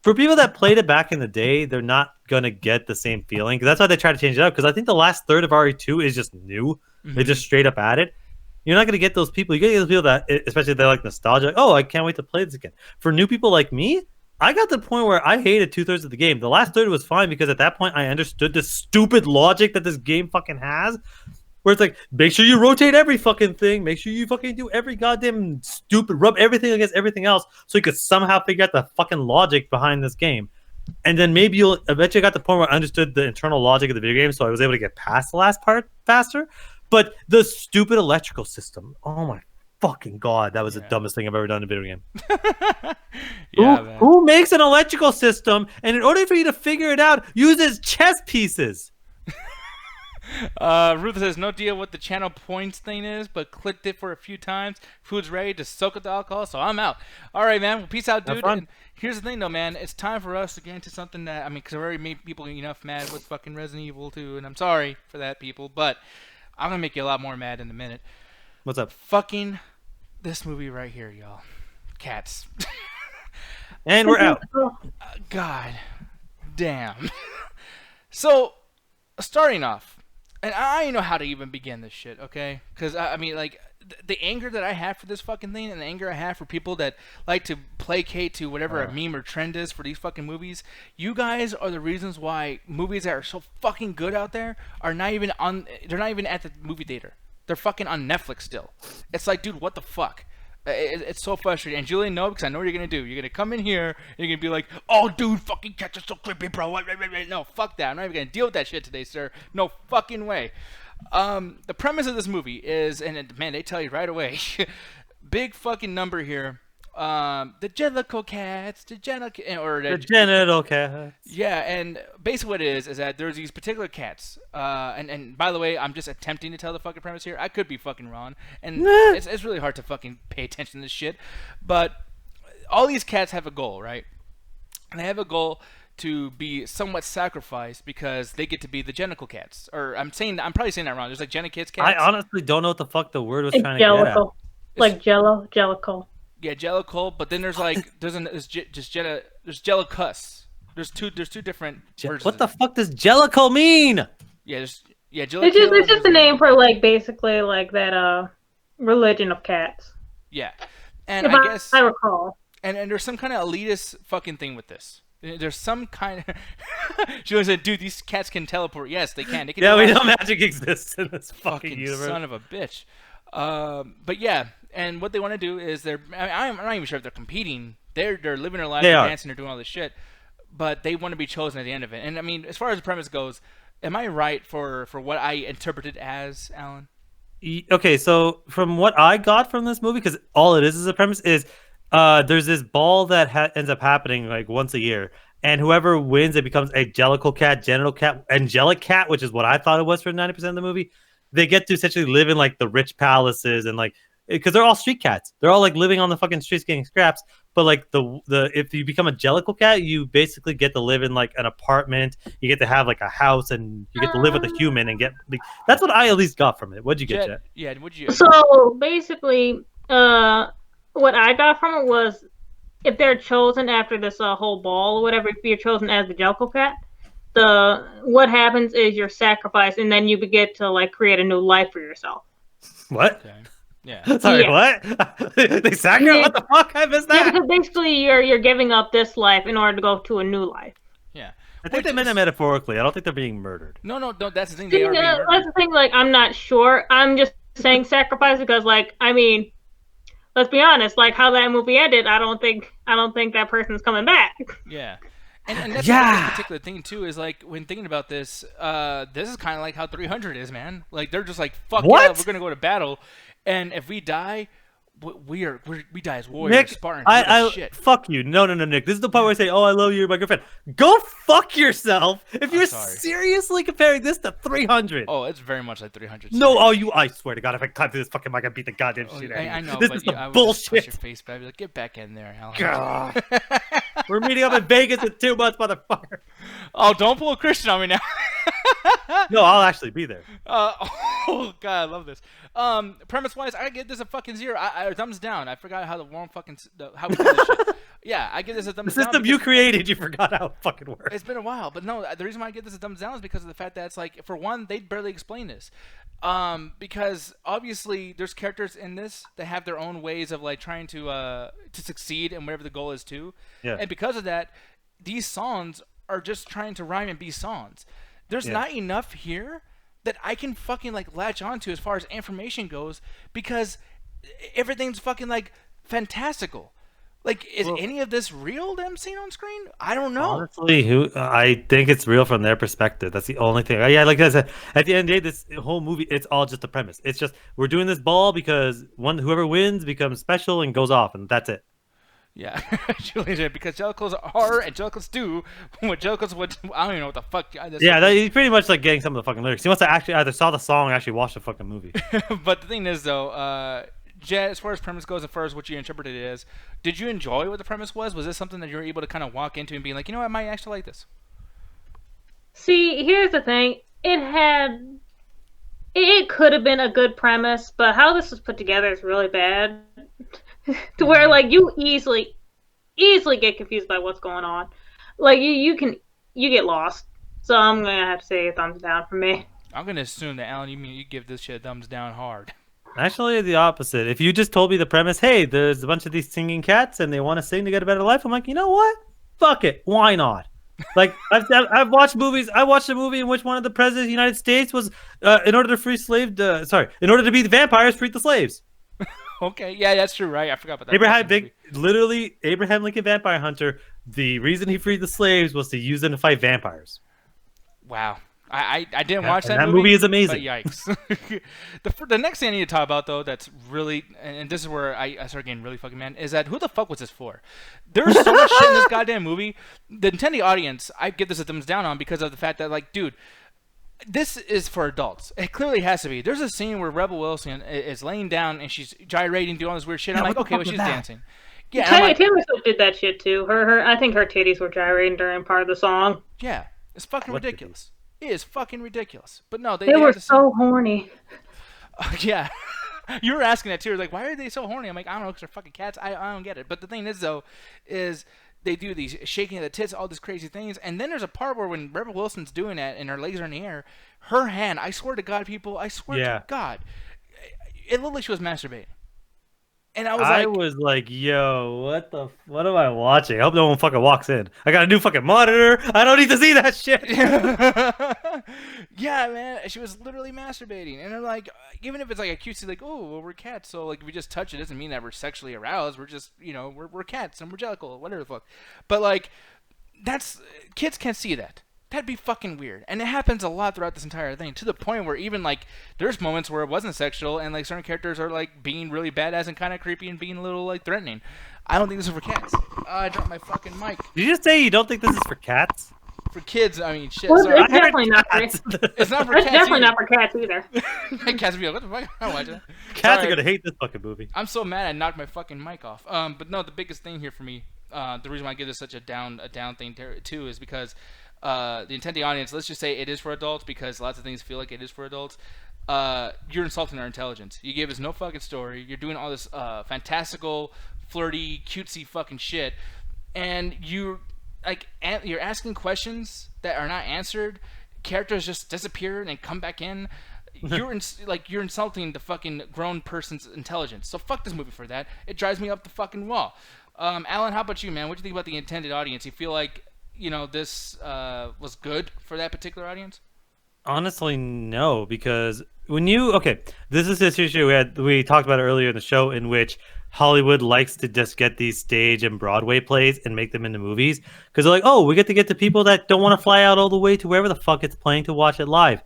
For people that played it back in the day, they're not gonna get the same feeling. 'Cause that's why they try to change it up. Because I think the last third of RE2 is just new. They just straight up added. You're not gonna get those people. You're gonna get those people that, especially if they like nostalgia. Like, oh, I can't wait to play this again. For new people like me, I got to the point where I hated 2/3 of the game. The last third was fine because at that point I understood the stupid logic that this game fucking has. Where it's like, make sure you rotate every fucking thing. Make sure you fucking do every goddamn stupid, rub everything against everything else so you could somehow figure out the fucking logic behind this game. And then maybe you'll eventually got to the point where I understood the internal logic of the video game, so I was able to get past the last part faster. But the stupid electrical system, oh my fucking god, that was the dumbest thing I've ever done in a video game. Yeah, man. Who makes an electrical system and in order for you to figure it out, uses chess pieces? Ruth says no idea what the channel points thing is, but clicked it for a few times. Food's ready to soak up the alcohol, so I'm out. All right, man. Well, peace out, Have dude. fun. And here's the thing, though, man. It's time for us to get into something that I mean, because I already made people enough mad with fucking Resident Evil 2, and I'm sorry for that, people, but I'm gonna make you a lot more mad in a minute. What's up? Fucking this movie right here, y'all. Cats. And we're out. God damn. So, starting off, and I don't know how to even begin this shit, okay? Because, I mean, like, the anger that I have for this fucking thing and the anger I have for people that like to placate to whatever a meme or trend is for these fucking movies, you guys are the reasons why movies that are so fucking good out there are not even on, they're not even at the movie theater. They're fucking on Netflix still. It's like, dude, what the fuck? It's so frustrating. And Julian, no, because I know what you're going to do. You're going to come in here, and you're going to be like, oh, dude, fucking cats are so creepy, bro. No, fuck that. I'm not even going to deal with that shit today, sir. No fucking way. The premise of this movie is, and man, they tell you right away, big fucking number here. The genital cats, the genital cats. Yeah, and basically what it is that there's these particular cats. And by the way, I'm just attempting to tell the fucking premise here. I could be fucking wrong, and it's really hard to fucking pay attention to this shit. But all these cats have a goal, right? And they have a goal to be somewhat sacrificed because they get to be the genital cats. Or I'm probably saying that wrong. There's like Kids cats. I honestly don't know what the fuck the word was trying to get at. Like Jellicle. Yeah, Jellicle, but then there's like there's Jellicus. There's two different versions. What the fuck does Jellicle mean? Yeah, Jellicle. It's just a name for like basically like that religion of cats. Yeah. And if I guess I recall. And there's some kind of elitist fucking thing with this. There's some kind of she said, dude, these cats can teleport. Yes, they can. Yeah, we know magic exists in this fucking universe. Son of a bitch. But yeah, and what they want to do is I'm not even sure if they're competing. They're living their lives, they're dancing, they're doing all this shit. But they want to be chosen at the end of it. And I mean, as far as the premise goes, am I right for what I interpreted as, Alan? Okay, so from what I got from this movie, because all it is a premise, is there's this ball that ends up happening like once a year, and whoever wins, it becomes a jellicle cat, genital cat, angelic cat, which is what I thought it was for 90% of the movie. They get to essentially live in like the rich palaces and like, because they're all street cats. They're all like living on the fucking streets getting scraps. But like the if you become a jellicle cat, you basically get to live in like an apartment. You get to have like a house, and you get to live with a human and get. Like, that's what I at least got from it. What'd you get, Jet? Yeah, what'd you? So basically, what I got from it was, if they're chosen after this whole ball or whatever, if you're chosen as the jellicle cat, what happens is you're sacrificed, and then you get to like create a new life for yourself. What? Okay. Yeah. Sorry, what? They sacrifice? What the fuck? I missed that. Yeah, because basically you're giving up this life in order to go to a new life. Yeah. I think they meant that metaphorically. I don't think they're being murdered. No. That's the thing. They are being murdered. That's the thing. Like, I'm not sure. I'm just saying sacrifice because, like, I mean, let's be honest. Like how that movie ended, I don't think that person's coming back. Yeah. And that's a particular thing too, is like when thinking about this, this is kind of like how 300 is, man. Like they're just like, fuck yeah, we're gonna go to battle, and if we die, we die as warriors. Nick, Spartans. Shit. Fuck you. No, Nick. This is the part where I say, oh, I love you, you're my girlfriend. Go fuck yourself. If you're seriously comparing this to 300. Oh, it's very much like 300. No, I swear to God, if I climb through this fucking mic, I beat the goddamn shit out of you. I know, this but is the I would bullshit. push your face back. I'd be like, get back in there, Alan. God. We're meeting up in Vegas in 2 months, motherfucker. Oh, don't pull a Christian on me now. No, I'll actually be there. Oh God, I love this. Premise wise, I give this a fucking 0. I thumbs down. I forgot how how we do this shit. Yeah, I give this a thumbs down. The system you created, you forgot how it fucking works. It's been a while, but no, the reason why I give this a thumbs down is because of the fact that it's like, for one, they barely explain this. Because obviously there's characters in this that have their own ways of like trying to succeed in whatever the goal is too. Yeah. And because of that, these songs are just trying to rhyme and be songs. There's not enough here that I can fucking like latch onto as far as information goes, because everything's fucking like fantastical. Like, is any of this real that I'm seeing on screen? I don't know. Honestly, I think it's real from their perspective. That's the only thing. Yeah, like I said, at the end of the day, this whole movie, it's all just a premise. It's just, we're doing this ball because whoever wins becomes special and goes off, and that's it. Yeah, because jellicles are and jellicles do what jellicles would. I don't even know what the fuck. He's pretty much like getting some of the fucking lyrics. He wants to actually either saw the song or actually watch the fucking movie. But the thing is, though, Jet, as far as premise goes, as far as what you interpreted it as, did you enjoy what the premise was? Was this something that you were able to kind of walk into and be like, you know, I might actually like this? See, here's the thing. It it could have been a good premise, but how this was put together is really bad. To where Mm-hmm. like you easily get confused by what's going on. Like you get lost. So I'm gonna have to say a thumbs down for me. I'm gonna assume that Alan, you mean you give this shit a thumbs down hard. Actually, the opposite. If you just told me the premise, hey, there's a bunch of these singing cats and they want to sing to get a better life, I'm like, you know what? Fuck it. Why not? Like I've watched movies. I watched a movie in which one of the presidents of the United States was, in order to free slaves, in order to be the vampires, freed the slaves. Okay, yeah, that's true, right? I forgot about that. Abraham literally Abraham Lincoln Vampire Hunter. The reason he freed the slaves was to use them to fight vampires. Wow. I didn't watch that and that movie. movie is amazing. But yikes. The next thing I need to talk about, though, that's really, and this is where I start getting really fucking mad, is that who the fuck was this for? There's so much shit in this goddamn movie. The intended audience, I give this a thumbs down on because of the fact that, like, dude, this is for adults. It clearly has to be. There's a scene where Rebel Wilson is laying down and she's gyrating, doing all this weird shit. I'm like, okay, well, she's dancing. Yeah, and I'm like, Taylor Swift did that shit too. I think her titties were gyrating during part of the song. yeah, it's fucking What ridiculous. It is fucking ridiculous. But no, They were had this so horny. yeah. You were asking that too. Like, why are they so horny? I'm like, I don't know, because they're fucking cats. I don't get it. But the thing is, though, is they do these shaking of the tits, all these crazy things. And then there's a part where when Rebel Wilson's doing that and her legs are in the air, her hand, I swear to God, people, I swear to God, it looked like she was masturbating. And I was like, yo, what am I watching? I hope no one fucking walks in. I got a new fucking monitor. I don't need to see that shit. Yeah, man, she was literally masturbating, and I'm like, even if it's like a cutesy, like, oh, well, we're cats, so like if we just touch it, doesn't mean that we're sexually aroused. We're just, we're cats and we're jellicle, whatever the fuck. But like, that's kids can't see that. That'd be fucking weird. And it happens a lot throughout this entire thing, to the point where even like there's moments where it wasn't sexual and like certain characters are like being really badass and kind of creepy and being a little like threatening. I don't think this is for cats. I dropped my fucking mic. Did you just say you don't think this is for cats? For kids, I mean, shit. Well, Sorry. it's definitely not for It's not for It's cats definitely either. not for cats either. Cats would be like, what the fuck? I don't watch that. Cats Sorry. are gonna hate this fucking movie. I'm so mad I knocked my fucking mic off. But no, the biggest thing here for me, the reason why I give this such a down thing too, is because the intended audience. Let's just say it is for adults, because lots of things feel like it is for adults. You're insulting our intelligence. You gave us no fucking story. You're doing all this fantastical, flirty, cutesy fucking shit, and you're asking questions that are not answered. Characters just disappear and then come back in. You're insulting the fucking grown person's intelligence. So fuck this movie for that. It drives me up the fucking wall. Alan, how about you, man? What do you think about the intended audience? You feel like this was good for that particular audience? Honestly, no, because this is this issue we talked about earlier in the show, in which Hollywood likes to just get these stage and Broadway plays and make them into movies, because they're like, oh, we get to get the people that don't want to fly out all the way to wherever the fuck it's playing to watch it live.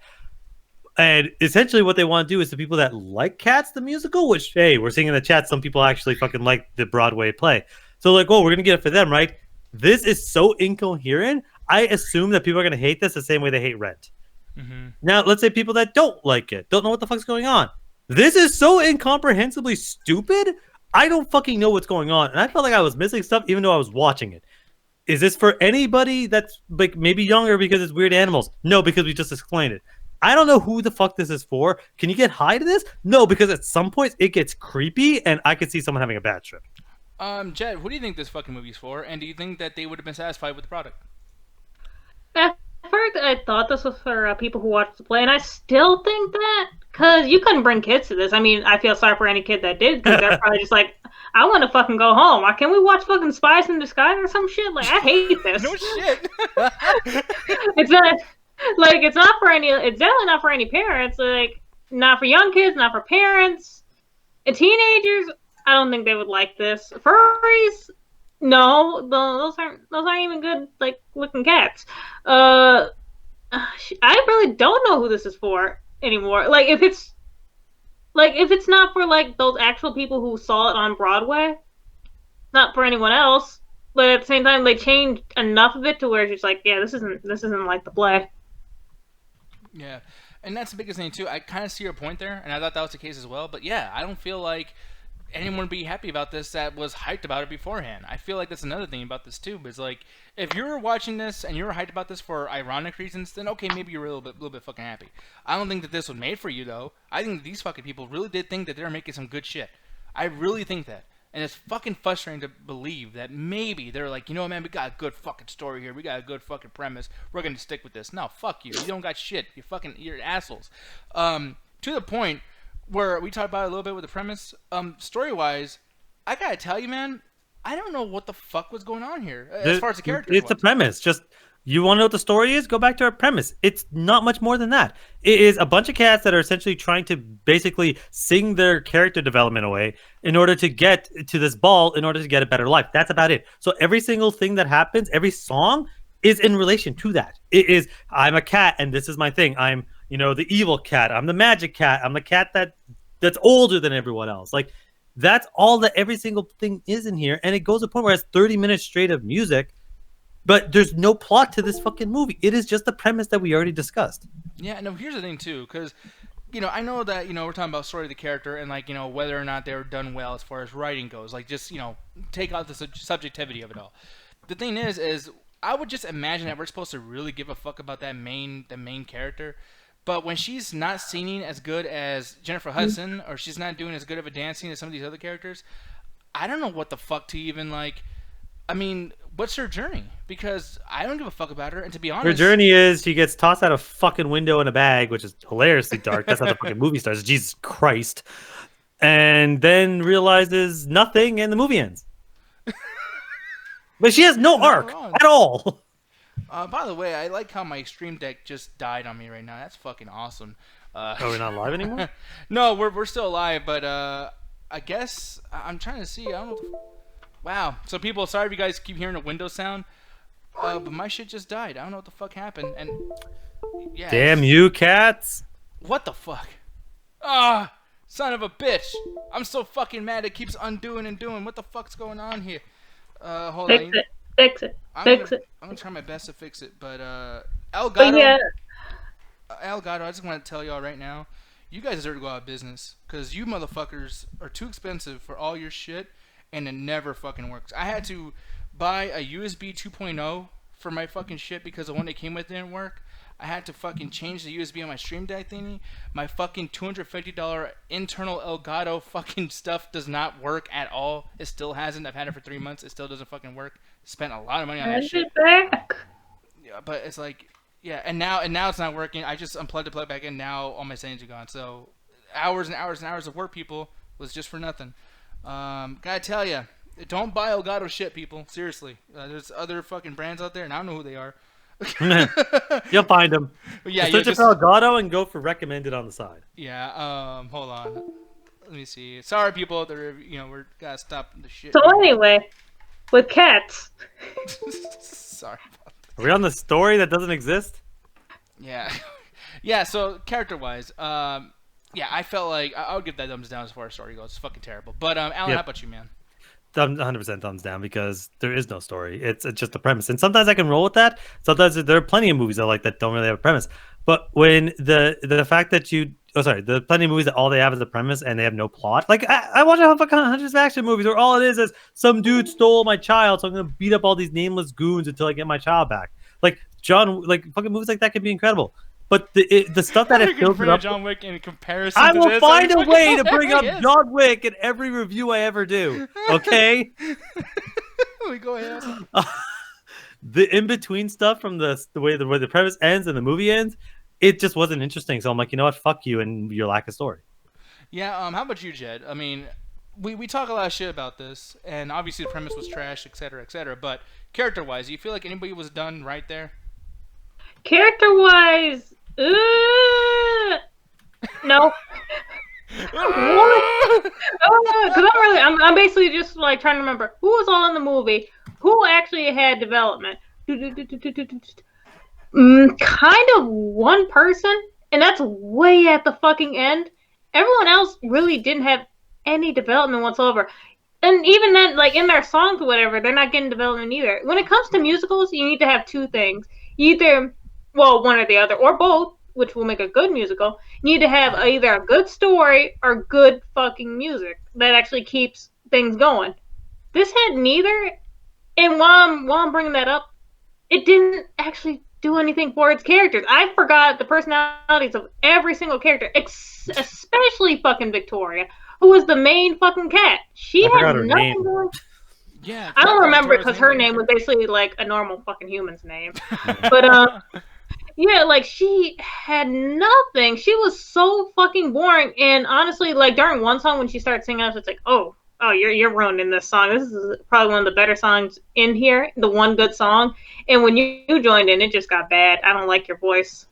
And essentially what they want to do is the people that like Cats the musical, which, hey, we're seeing in the chat, some people actually fucking like the Broadway play. So like, oh, we're going to get it for them, right? This is so incoherent. I assume that people are going to hate this the same way they hate Rent. Mm-hmm. Now, let's say people that don't like it, don't know what the fuck's going on. This is so incomprehensibly stupid. I don't fucking know what's going on. And I felt like I was missing stuff even though I was watching it. Is this for anybody that's like maybe younger because it's weird animals? No, because we just explained it. I don't know who the fuck this is for. Can you get high to this? No, because at some points it gets creepy and I could see someone having a bad trip. Jed, what do you think this fucking movie's for? And do you think that they would have been satisfied with the product? At first, I thought this was for people who watched the play, and I still think that, because you couldn't bring kids to this. I mean, I feel sorry for any kid that did, because they're probably just like, I want to fucking go home. Can we watch fucking Spies in Disguise or some shit? Like, I hate this. No shit. It's not, like, it's definitely not for any parents. Like, not for young kids, not for parents. And teenagers, I don't think they would like this. Furries, no, those aren't even good like looking cats. I really don't know who this is for anymore. Like if it's not for like those actual people who saw it on Broadway, not for anyone else. But at the same time, they changed enough of it to where it's just like, yeah, this isn't like the play. Yeah, and that's the biggest thing too. I kind of see your point there, and I thought that was the case as well. But yeah, I don't feel like anyone would be happy about this that was hyped about it beforehand. I feel like that's another thing about this too. Is like if you're watching this and you're hyped about this for ironic reasons, then okay, maybe you're a little bit fucking happy. I don't think that this was made for you though. I think that these fucking people really did think that they were making some good shit. I really think that. And it's fucking frustrating to believe that maybe they're like, you know what, man, we got a good fucking story here. We got a good fucking premise. We're gonna stick with this. No, fuck you. You don't got shit. You're assholes. To the point where we talked about it a little bit with the premise. Story wise, I gotta tell you, man, I don't know what the fuck was going on here as far as the characters. It's the premise. Just you want to know what the story is? Go back to our premise. It's not much more than that. It is a bunch of cats that are essentially trying to basically sing their character development away in order to get to this ball, in order to get a better life. That's about it. So every single thing that happens, every song is in relation to that. It is, I'm a cat and this is my thing. I'm, the evil cat. I'm the magic cat. I'm the cat that's older than everyone else. Like, that's all that every single thing is in here. And it goes to a point where it's 30 minutes straight of music, but there's no plot to this fucking movie. It is just the premise that we already discussed. Yeah, no, here's the thing, too, because, I know that, we're talking about story of the character and, like, whether or not they were done well as far as writing goes. Like, just, take out the subjectivity of it all. The thing is I would just imagine that we're supposed to really give a fuck about the main character. But when she's not singing as good as Jennifer Hudson, or she's not doing as good of a dancing as some of these other characters, I don't know what the fuck to even, like... I mean, what's her journey? Because I don't give a fuck about her, and to be honest... Her journey is she gets tossed out a fucking window in a bag, which is hilariously dark. That's how the fucking movie starts. Jesus Christ. And then realizes nothing, and the movie ends. But she has no arc at all. By the way, I like how my Stream Deck just died on me right now. That's fucking awesome. We're not live anymore? No, we're still alive, but I guess I'm trying to see. I don't know. Wow. So people, sorry if you guys keep hearing a Windows sound, but my shit just died. I don't know what the fuck happened. And yeah. Damn you, cats! What the fuck? Ah, son of a bitch! I'm so fucking mad. It keeps undoing and doing. What the fuck's going on here? Hold on. Fix it. I'm gonna try my best to fix it, but Elgato, I just want to tell y'all right now, you guys deserve to go out of business, because you motherfuckers are too expensive for all your shit, and it never fucking works. I had to buy a USB 2.0 for my fucking shit because the one that came with didn't work. I had to fucking change the USB on my Stream Deck thingy. My fucking $250 internal Elgato fucking stuff does not work at all. It still hasn't. I've had it for 3 months. It still doesn't fucking work. Spent a lot of money on that shit. Back. Yeah, but it's like, yeah, and now it's not working. I just unplugged the plug back in. Now all my settings are gone. So hours and hours and hours of work, people, was just for nothing. Gotta tell ya, don't buy Elgato shit, people. Seriously, there's other fucking brands out there, and I don't know who they are. You'll find them. Yeah, search for Elgato and go for recommended on the side. Yeah. Hold on. Let me see. Sorry, people. We're gotta stop the shit. So anyway, with cats. Sorry about that. Are we on the story that doesn't exist? Yeah. Yeah. So character-wise, yeah, I felt like I'll give that thumbs down as far as story goes. It's fucking terrible. But Alan, how about you, man? 100% thumbs down because there is no story. It's just the premise, and sometimes I can roll with that. Sometimes there are plenty of movies I like that don't really have a premise. But when the fact that the plenty of movies that all they have is a premise and they have no plot. Like I watch hundreds of action movies where all it is some dude stole my child, so I'm gonna beat up all these nameless goons until I get my child back. Like fucking movies like that can be incredible. But the stuff that it fills up, John Wick in comparison. I will find a way to bring up John Wick in every review I ever do. Okay. Go ahead. The in between stuff from the way the premise ends and the movie ends, it just wasn't interesting. So I'm like, you know what? Fuck you and your lack of story. Yeah. How about you, Jed? I mean, we talk a lot of shit about this, and obviously the premise was trash, etc., etc. But character-wise, do you feel like anybody was done right there? Character-wise. No. Because I'm basically just like trying to remember who was all in the movie, who actually had development. Kind of one person, and that's way at the fucking end. Everyone else really didn't have any development whatsoever. And even then, like in their songs or whatever, they're not getting development either. When it comes to musicals, you need to have two things. Either, well, one or the other, or both. which will make a good musical, you need to have either a good story or good fucking music that actually keeps things going. This had neither, and while I'm bringing that up, it didn't actually do anything for its characters. I forgot the personalities of every single character, especially fucking Victoria, who was the main fucking cat. She I had forgot her name. nothing going. Yeah, I don't remember Victoria's because her name was basically like a normal fucking human's name. But yeah, like she had nothing. She was so fucking boring. And honestly, like during one song when she started singing, I was just like, oh, you're ruining this song. This is probably one of the better songs in here. The one good song. And when you joined in, it just got bad. I don't like your voice.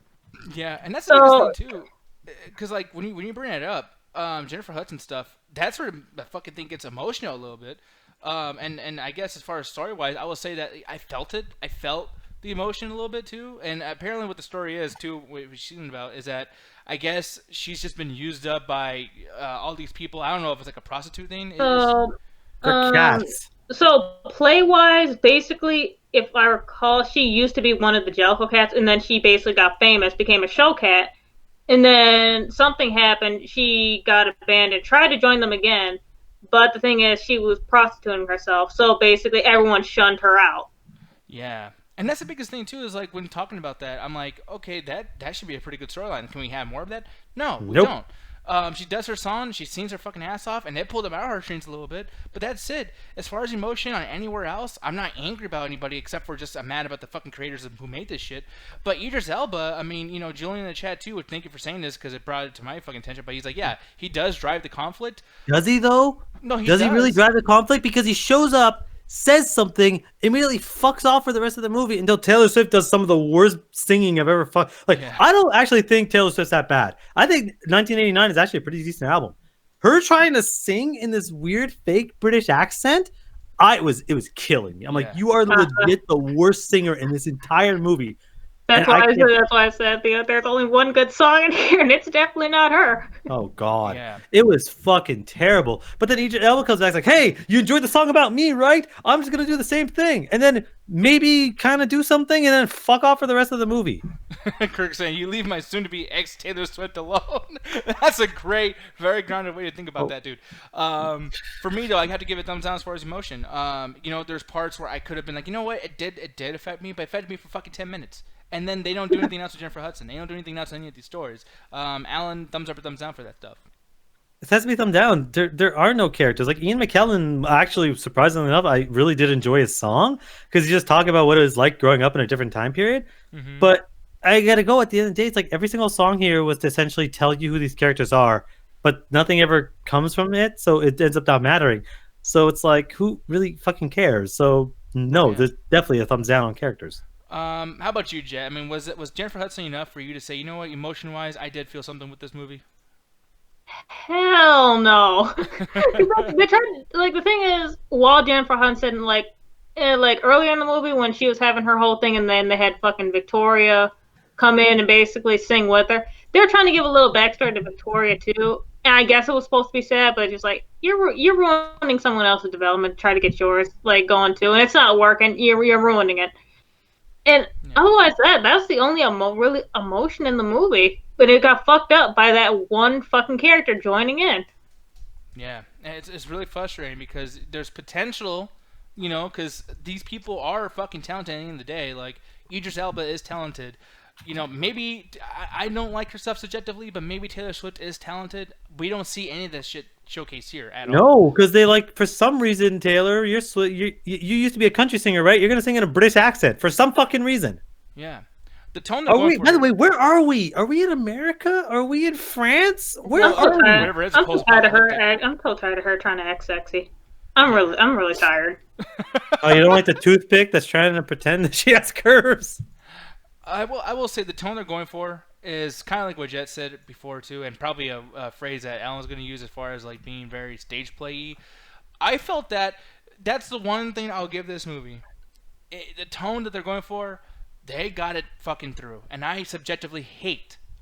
Yeah, and that's the biggest thing too, because like when you bring it up, Jennifer Hudson stuff, that's where the fucking thing gets emotional a little bit. And I guess as far as story wise, I will say that I felt it. I felt the emotion a little bit too. And apparently, what the story is too, what we're seeing about is that I guess she's just been used up by all these people. I don't know if it's like a prostitute thing. So, They're cats. So play wise, basically, if I recall, she used to be one of the Jellicle cats, and then she basically got famous, became a show cat, and then something happened. She got abandoned, tried to join them again, but the thing is, she was prostituting herself, so basically everyone shunned her out. Yeah. And that's the biggest thing too, is like when talking about that, I'm like, okay, that should be a pretty good storyline. Can we have more of that? No, we Nope. don't. She does her song, she sings her fucking ass off, and they pulled them out of her strings a little bit. But that's it. As far as emotion on anywhere else, I'm not angry about anybody except for just I'm mad about the fucking creators who made this shit. But Idris Elba, I mean, Julian in the chat too would thank you for saying this because it brought it to my fucking attention. But he's like, yeah, he does drive the conflict. Does he though? No, he does. He really drive the conflict? Because he shows up, says something, immediately fucks off for the rest of the movie until Taylor Swift does some of the worst singing I've ever fucked. Like, yeah. I don't actually think Taylor Swift's that bad. I think 1989 is actually a pretty decent album. Her trying to sing in this weird fake British accent, it was killing me. I'm like, you are legit the worst singer in this entire movie. That's why I said there's only one good song in here, and it's definitely not her. Oh, God. Yeah. It was fucking terrible. But then Idris Elba comes back like, hey, you enjoyed the song about me, right? I'm just going to do the same thing. And then maybe kind of do something and then fuck off for the rest of the movie. Kirk saying, you leave my soon-to-be ex Taylor Swift alone. That's a great, very grounded way to think about that, dude. For me, though, I have to give it thumbs down as far as emotion. There's parts where I could have been like, you know what? It did affect me, but it affected me for fucking 10 minutes. And then they don't do anything else with Jennifer Hudson. They don't do anything else in any of these stories. Alan, thumbs up or thumbs down for that stuff? It has to be thumb down. There are no characters. Like Ian McKellen, actually, surprisingly enough, I really did enjoy his song because he's just talking about what it was like growing up in a different time period. Mm-hmm. But I gotta go, at the end of the day, it's like every single song here was to essentially tell you who these characters are, but nothing ever comes from it, so it ends up not mattering. So it's like, who really fucking cares? So no, there's definitely a thumbs down on characters. How about you, Jet? I mean, was Jennifer Hudson enough for you to say, you know what, emotion-wise, I did feel something with this movie? Hell no. The thing is, while Jennifer Hudson, like earlier in the movie when she was having her whole thing, and then they had fucking Victoria come in and basically sing with her, they were trying to give a little backstory to Victoria too. And I guess it was supposed to be sad, but just like you're ruining someone else's development to try to get yours going too, and it's not working. You're ruining it. And otherwise, that's the only really emotion in the movie. But it got fucked up by that one fucking character joining in. Yeah, and it's really frustrating because there's potential, because these people are fucking talented at the end of the day. Like, Idris Elba is talented. Maybe I don't like her stuff subjectively, but maybe Taylor Swift is talented. We don't see any of this shit showcased here at all. No, because they for some reason, Taylor, you used to be a country singer, right? You're gonna sing in a British accent for some fucking reason. Yeah, the tone. By the way, where are we? Are we in America? Are we in France? Where are we? I'm so tired of her. I'm so tired of her trying to act sexy. I'm really tired. Oh, you don't like the toothpick that's trying to pretend that she has curves? I will say the tone they're going for is kind of like what Jet said before too, and probably a phrase that Alan's going to use as far as like being very stage play-y. I felt that's the one thing I'll give this movie. The tone that they're going for, they got it fucking through, and I subjectively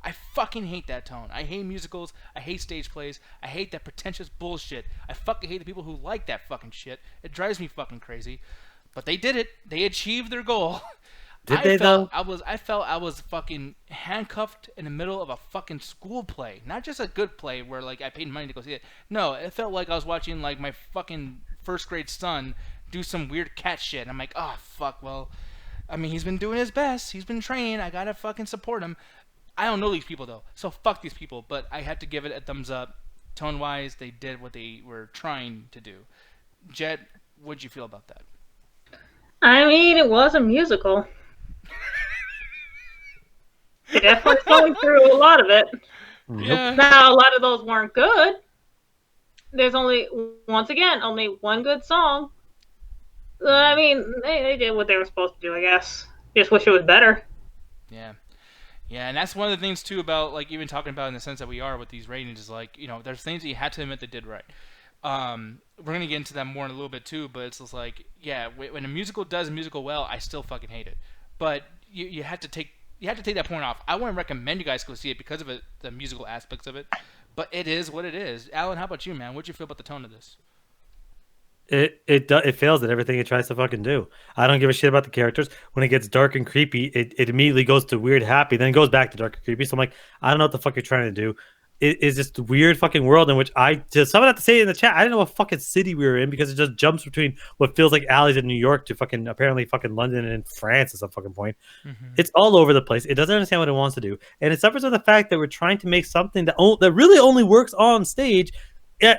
I fucking hate that tone. I hate musicals. I hate stage plays. I hate that pretentious bullshit. I fucking hate the people who like that fucking shit. It drives me fucking crazy. But they did it. They achieved their goal. Did they though? I felt I was fucking handcuffed in the middle of a fucking school play. Not just a good play where like I paid money to go see it. No, it felt like I was watching like my fucking first grade son do some weird cat shit. And I'm like, oh fuck, well, I mean he's been doing his best. He's been training. I gotta fucking support him. I don't know these people though, so fuck these people. But I had to give it a thumbs up. Tone wise, they did what they were trying to do. Jet, what'd you feel about that? I mean, it was a musical. They definitely going through a lot of it. Yeah. Now, a lot of those weren't good. There's only, once again, only one good song. I mean, they did what they were supposed to do, I guess. Just wish it was better. Yeah. Yeah, and that's one of the things too about like even talking about in the sense that we are with these ratings is like, you know, there's things that you had to admit they did right. We're gonna get into that more in a little bit too, but it's just like, yeah, when a musical does a musical well, I still fucking hate it. But you had to take that point off. I wouldn't recommend you guys go see it because of the musical aspects of it, but it is what it is. Alan, how about you, man? What'd you feel about the tone of this? It fails at everything it tries to fucking do. I don't give a shit about the characters. When it gets dark and creepy, it immediately goes to weird happy, then it goes back to dark and creepy. So I'm like, I don't know what the fuck you're trying to do. It is this weird fucking world in which someone had to say it in the chat, I didn't know what fucking city we were in because it just jumps between what feels like alleys in New York to fucking apparently fucking London and France at some fucking point. Mm-hmm. It's all over the place. It doesn't understand what it wants to do, and it suffers with the fact that we're trying to make something that really only works on stage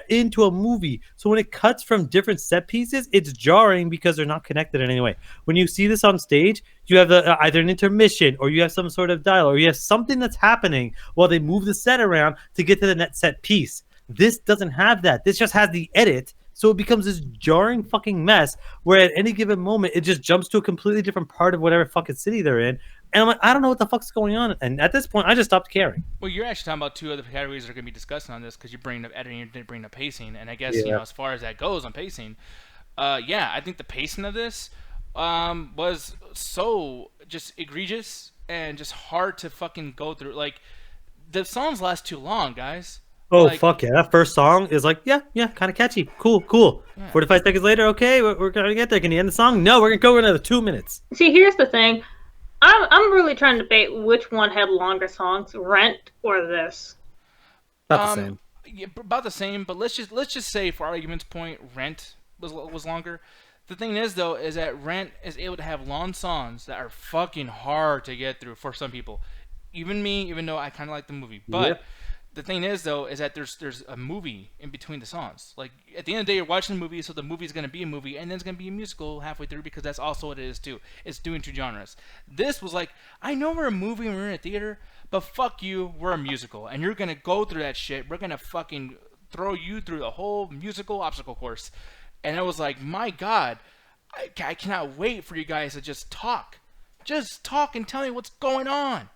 into a movie. So when it cuts from different set pieces, it's jarring because they're not connected in any way. When you see this on stage, you have either an intermission or you have some sort of dialogue or you have something that's happening while they move the set around to get to the net set piece. This doesn't have that. This just has the edit. So it becomes this jarring fucking mess where at any given moment, it just jumps to a completely different part of whatever fucking city they're in. And I'm like, I don't know what the fuck's going on. And at this point, I just stopped caring. Well, you're actually talking about two other categories that are going to be discussed on this because you bring up editing, you didn't bring up pacing. And I guess, you know, as far as that goes on pacing, yeah, I think the pacing of this was so just egregious and just hard to fucking go through. Like, the songs last too long, guys. Oh, like, fuck yeah. That first song is like, yeah, kind of catchy. Cool. Yeah. 45 seconds later, okay, we're going to get there. Can you end the song? No, we're going to go another 2 minutes. See, here's the thing. I'm really trying to debate which one had longer songs, Rent or this. About the same. Yeah, about the same, but let's just say for argument's point, Rent was longer. The thing is though, is that Rent is able to have long songs that are fucking hard to get through for some people. Even me, even though I kind of like the movie, but. Yep. The thing is though is that there's a movie in between the songs. Like at the end of the day, you're watching the movie, so the movie is going to be a movie, and then it's going to be a musical halfway through because that's also what it is too. It's doing two genres. This was like, I know we're a movie and we're in a theater, but fuck you, we're a musical, and you're going to go through that shit. We're going to fucking throw you through the whole musical obstacle course. And I was like, my God, I cannot wait for you guys to just talk and tell me what's going on.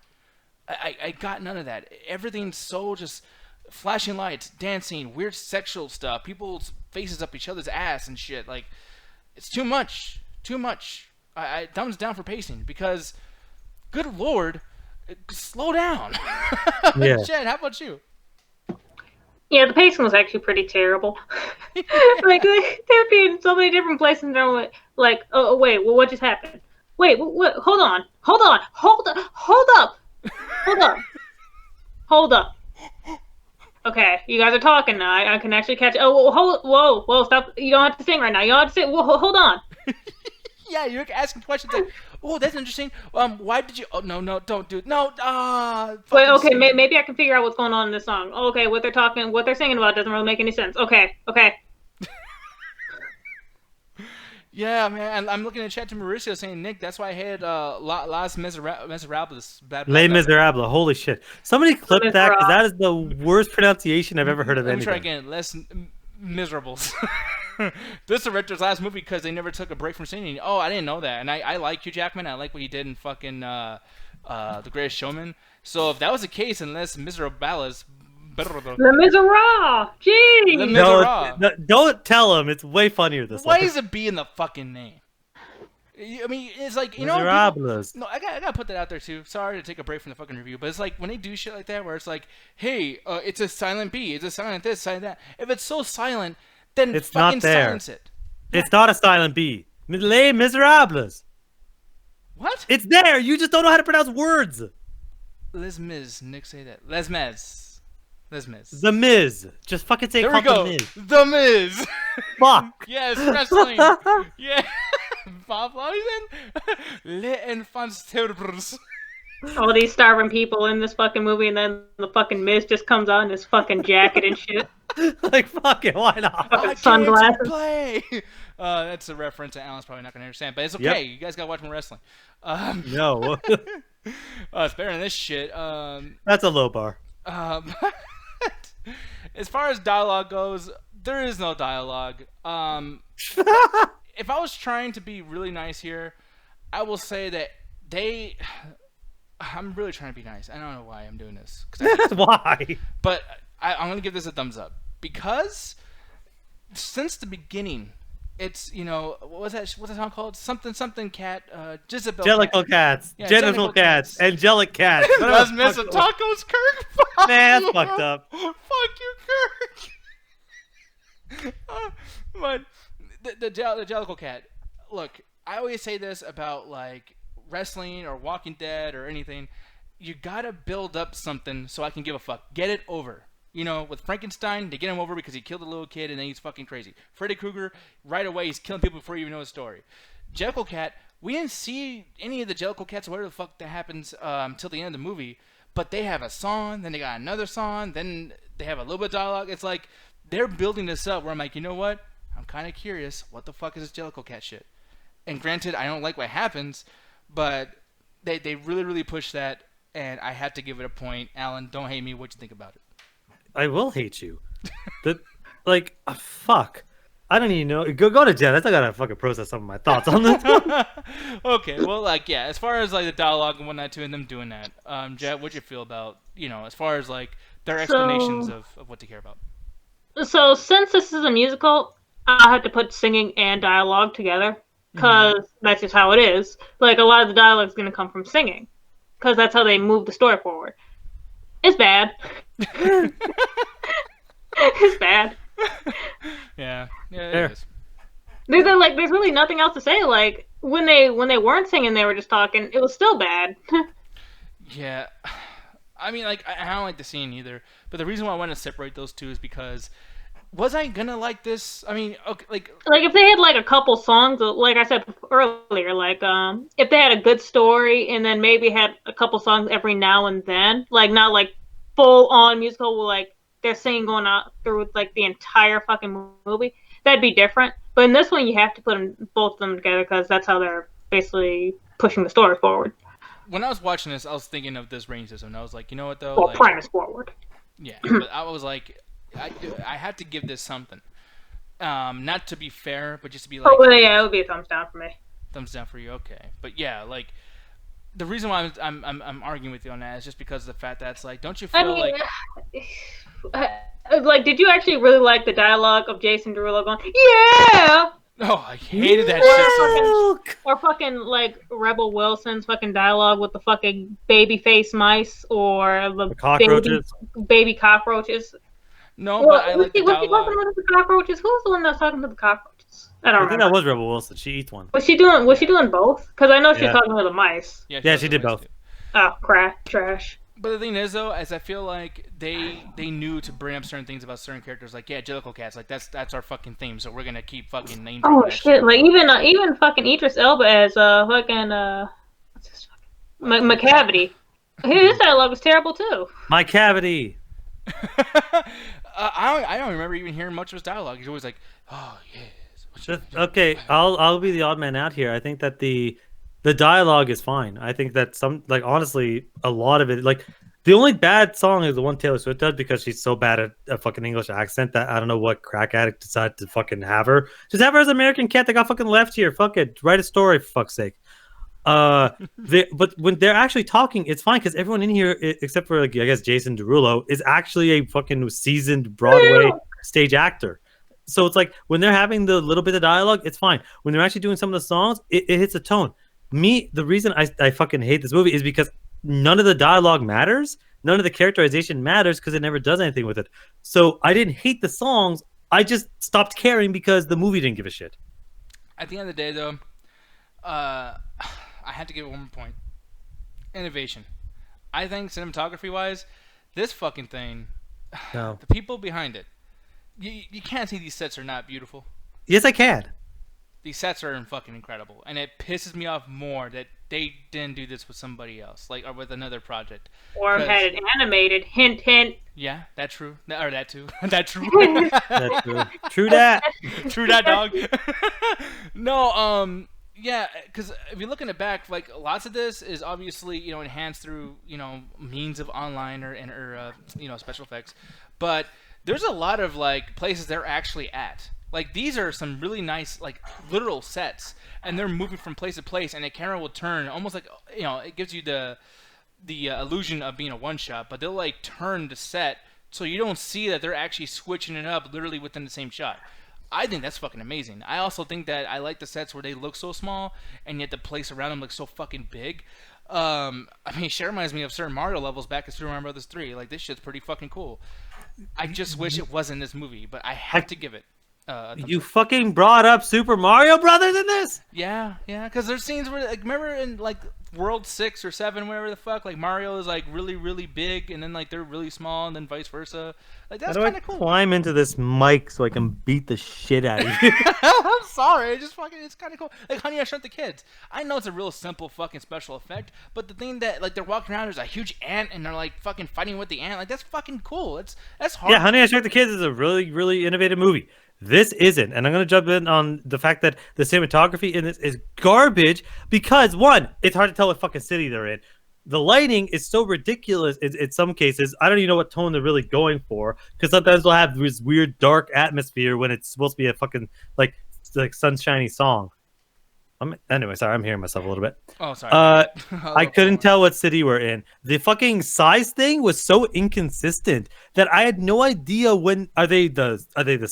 I got none of that. Everything's so just flashing lights, dancing, weird sexual stuff, people's faces up each other's ass and shit. Like, it's too much. I thumbs down for pacing because, good lord, slow down. Yeah. Chad, how about you? Yeah, the pacing was actually pretty terrible. Like, there'd be in so many different places and they're like, oh, wait, well, what just happened? Wait, what? Hold up. Okay, you guys are talking now. I can actually catch. Oh, whoa, stop! You don't have to sing right now. You don't have to sing. Whoa, hold on. Yeah, you're asking questions like, "Oh, that's interesting. Why did you? Oh, no, don't do it. No, Wait, okay, maybe I can figure out what's going on in this song. Okay, what they're singing about doesn't really make any sense. Okay. Yeah, man, I'm looking in the chat to Mauricio saying, Nick, that's why I had Las Miserables. Les Miserables. Holy shit. Somebody clip that because that is the worst pronunciation I've ever heard of anything. Let me try again. Les Miserables. This director's last movie because they never took a break from singing. Oh, I didn't know that. And I like Hugh Jackman. I like what he did in fucking The Greatest Showman. So if that was the case, and Les Miserables... Le Miserable! Gee! Le Miserable. No, don't tell him. It's way funnier this way. Why is it B in the fucking name? I mean, it's like, you know... Miserables. No, I gotta put that out there, too. Sorry to take a break from the fucking review, but it's like, when they do shit like that, where it's like, hey, it's a silent B, it's a silent this, silent that. If it's so silent, then it's fucking not there. silence it. It's not a silent B. Les Miserables. What? It's there. You just don't know how to pronounce words. Les Mis. Nick, say that. Les Mis. Les Mis. The Miz. Just fucking say There we called go. The Miz. The Miz. Fuck. Yes, wrestling. Yeah. Bob Lawson. Les Enfants Terribles. All these starving people in this fucking movie, and then the fucking Miz just comes out in his fucking jacket and shit. Like, fuck it. Why not? Fucking sunglasses. Play. That's a reference that Alan's probably not going to understand, but it's okay. Yep. You guys got to watch more wrestling. No. It's better than this shit. That's a low bar. As far as dialogue goes, there is no dialogue. If I was trying to be really nice here, I will say that I'm really trying to be nice. I don't know why I'm doing this. Why? But I'm going to give this a thumbs up. Because since the beginning, it's, what was that? What's that song called? Something cat. Jezebel Jellicle cat. cats. Yeah, Genital Jellicle cats. cats. Angelic cats. Let's miss a tacos, Kirk. Nah, that's fucked up. Fuck you, Kirk. But the Jellicle cat. Look, I always say this about like wrestling or Walking Dead or anything. You gotta build up something so I can give a fuck. Get it over. With Frankenstein, they get him over because he killed a little kid and then he's fucking crazy. Freddy Krueger, right away, he's killing people before you even know his story. Jellicle Cat, we didn't see any of the Jellicle Cats or whatever the fuck that happens till the end of the movie, but they have a song, then they got another song, then they have a little bit of dialogue. It's like they're building this up where I'm like, you know what? I'm kind of curious. What the fuck is this Jellicle Cat shit? And granted, I don't like what happens, but they really, really push that, and I have to give it a point. Alan, don't hate me. What you think about it? I will hate you. Fuck. I don't even know. Go to Jen. I still gotta fucking process some of my thoughts on this. Okay, well, as far as like the dialogue and whatnot too, and them doing that, Jet, what you feel about, as far as like their explanations of what to care about? So since this is a musical, I have to put singing and dialogue together because that's just how it is. Like a lot of the dialogue is going to come from singing because that's how they move the story forward. It's bad. It's bad. Yeah, Fair. it is. There's really nothing else to say. Like when they weren't singing, they were just talking. It was still bad. Yeah, I mean, like I don't like the scene either. But the reason why I want to separate those two is because was I gonna like this? I mean, okay, like if they had like a couple songs, like I said earlier, like if they had a good story and then maybe had a couple songs every now and then, like not like full on musical, like they're singing going out through like the entire fucking movie, that'd be different. But in this one, you have to put both of them together because that's how they're basically pushing the story forward. When I was watching this, I was thinking of this rating system, and I was like, you know what though? Well, Like, premise forward. yeah, but I was like, I had to give this something. Not to be fair, but just to be like, Oh, yeah, it would be a thumbs down for me. thumbs down for you, okay. But yeah, like the reason why I'm arguing with you on that is just because of the fact that it's like, don't you feel like, did you actually really like the dialogue of Jason Derulo going, yeah? Oh, I hated that shit so much. Or fucking like Rebel Wilson's fucking dialogue with the fucking baby face mice or the cockroaches. baby cockroaches. No, Well, but I like the was she dialogue. talking to the cockroaches? Who was the one that was talking to the cockroaches? I don't I think remember. that was Rebel Wilson. She eats one. Was she doing both? Because I know she was Yeah. talking to the mice. Yeah, she did both. Oh, crap, trash. But the thing is, though, is I feel like they knew to bring up certain things about certain characters. Like, yeah, Jellicle Cats, like that's our fucking theme. So we're gonna keep fucking name dropping Oh that shit! Like even fucking Idris Elba as fucking what's his fucking McCavity. His dialogue was terrible too. My cavity. I don't remember even hearing much of his dialogue. He's always like, oh yes. Okay, I'll be the odd man out here. I think that the dialogue is fine. I think that honestly, a lot of it, like the only bad song is the one Taylor Swift does because she's so bad at a fucking English accent that I don't know what crack addict decided to fucking have her. Just have her as an American cat that got fucking left here. Fuck it, write a story for fuck's sake. But when they're actually talking, it's fine because everyone in here, except for like, I guess Jason Derulo, is actually a fucking seasoned Broadway stage actor. So it's like when they're having the little bit of dialogue, it's fine. When they're actually doing some of the songs, it hits a tone. The reason I fucking hate this movie is because none of the dialogue matters. None of the characterization matters because it never does anything with it. So I didn't hate the songs. I just stopped caring because the movie didn't give a shit. At the end of the day, though, I had to give it one more point. Innovation. I think cinematography-wise, this fucking thing, No. the people behind it, you can't see these sets are not beautiful. Yes, I can. These sets are fucking incredible, and it pisses me off more that they didn't do this with somebody else, like or with another project. Or had it animated. Hint, hint. Yeah, that's true. Or that too. That's true. That's true. True that. True that, dog. No, yeah, because if you're looking at back, like lots of this is obviously enhanced through means of online or special effects, but there's a lot of like places they're actually at. Like these are some really nice like literal sets, and they're moving from place to place, and the camera will turn almost like it gives you the illusion of being a one shot, but they'll like turn the set so you don't see that they're actually switching it up literally within the same shot. I think that's fucking amazing. I also think that I like the sets where they look so small and yet the place around them looks so fucking big. I mean, it reminds me of certain Mario levels back in Super Mario Bros. 3. Like this shit's pretty fucking cool. I just wish it was in this movie, but I have to give it. You fucking brought up Super Mario Brothers in this? Yeah, because there's scenes where, like, remember in like World 6 or 7, whatever the fuck, like Mario is like really, really big, and then like they're really small, and then vice versa. Like that's kind of cool. Climb into this mic so I can beat the shit out of you. I'm sorry, it's kind of cool. Like Honey, I Shrunk the Kids. I know it's a real simple fucking special effect, but the thing that like they're walking around, there's a huge ant, and they're like fucking fighting with the ant. Like that's fucking cool. That's hard. Yeah, Honey, I Shrunk the Kids is a really, really innovative movie. This isn't, and I'm going to jump in on the fact that the cinematography in this is garbage because, one, it's hard to tell what fucking city they're in. The lighting is so ridiculous in some cases. I don't even know what tone they're really going for because sometimes they'll have this weird dark atmosphere when it's supposed to be a fucking like sunshiny song. Anyway, sorry, I'm hearing myself a little bit. Oh, sorry. I couldn't tell what city we're in. The fucking size thing was so inconsistent that I had no idea when are they the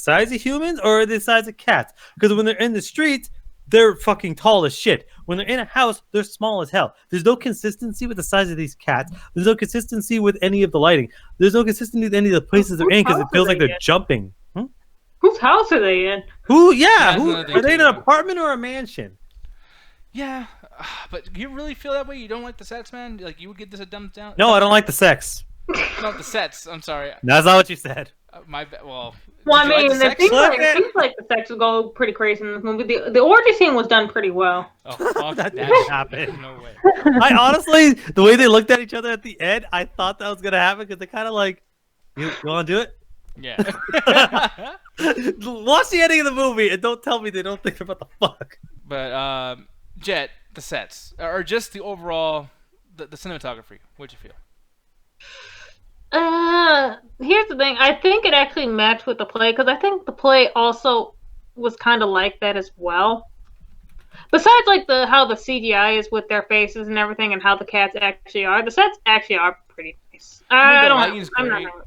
size of humans or are they the size of cats? Because when they're in the streets, they're fucking tall as shit. When they're in a house, they're small as hell. There's no consistency with the size of these cats. There's no consistency with any of the lighting. There's no consistency with any of the places they're in because it feels like they're jumping. Whose house are they in? Are they in an apartment or a mansion? Yeah, but you really feel that way? You don't like the sets, man? Like you would get this a thumbs down? No, I don't like the sex. Not the sets. I'm sorry. That's not what you said. Well, I mean, like it seems like the sex would go pretty crazy in this movie. The orgy scene was done pretty well. Oh, fuck that that didn't happen. No way. I honestly, the way they looked at each other at the end, I thought that was gonna happen because they kind of like, you want to do it? Yeah. Watch the ending of the movie and don't tell me they don't think about the fuck. But Jet, the sets or just the overall the cinematography. What'd you feel? Here's the thing. I think it actually matched with the play because I think the play also was kind of like that as well. Besides, like how the CGI is with their faces and everything, and how the cats actually are, the sets actually are pretty nice. I don't know. I'm not.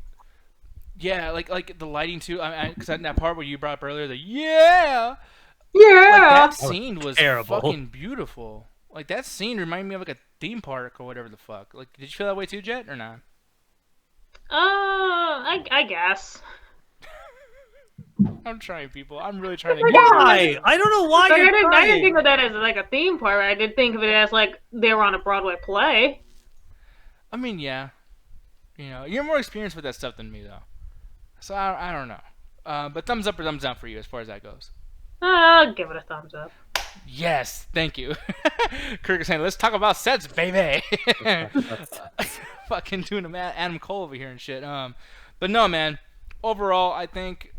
Yeah, like the lighting too. Because that part where you brought up earlier, yeah. Yeah, like, that scene was terrible. Fucking beautiful. Like that scene reminded me of like a theme park or whatever the fuck. Like, did you feel that way too, Jet, or not? I guess. I'm trying, people. I'm really trying to. Why? I don't know why. I didn't think of that as like a theme park. I did think of it as like they were on a Broadway play. I mean, yeah. You're more experienced with that stuff than me, though. So I don't know. But thumbs up or thumbs down for you as far as that goes. I'll give it a thumbs up. Yes, thank you. Kirk is saying, let's talk about sets, baby. Fucking doing a Adam Cole over here and shit. But no, man. Overall, I think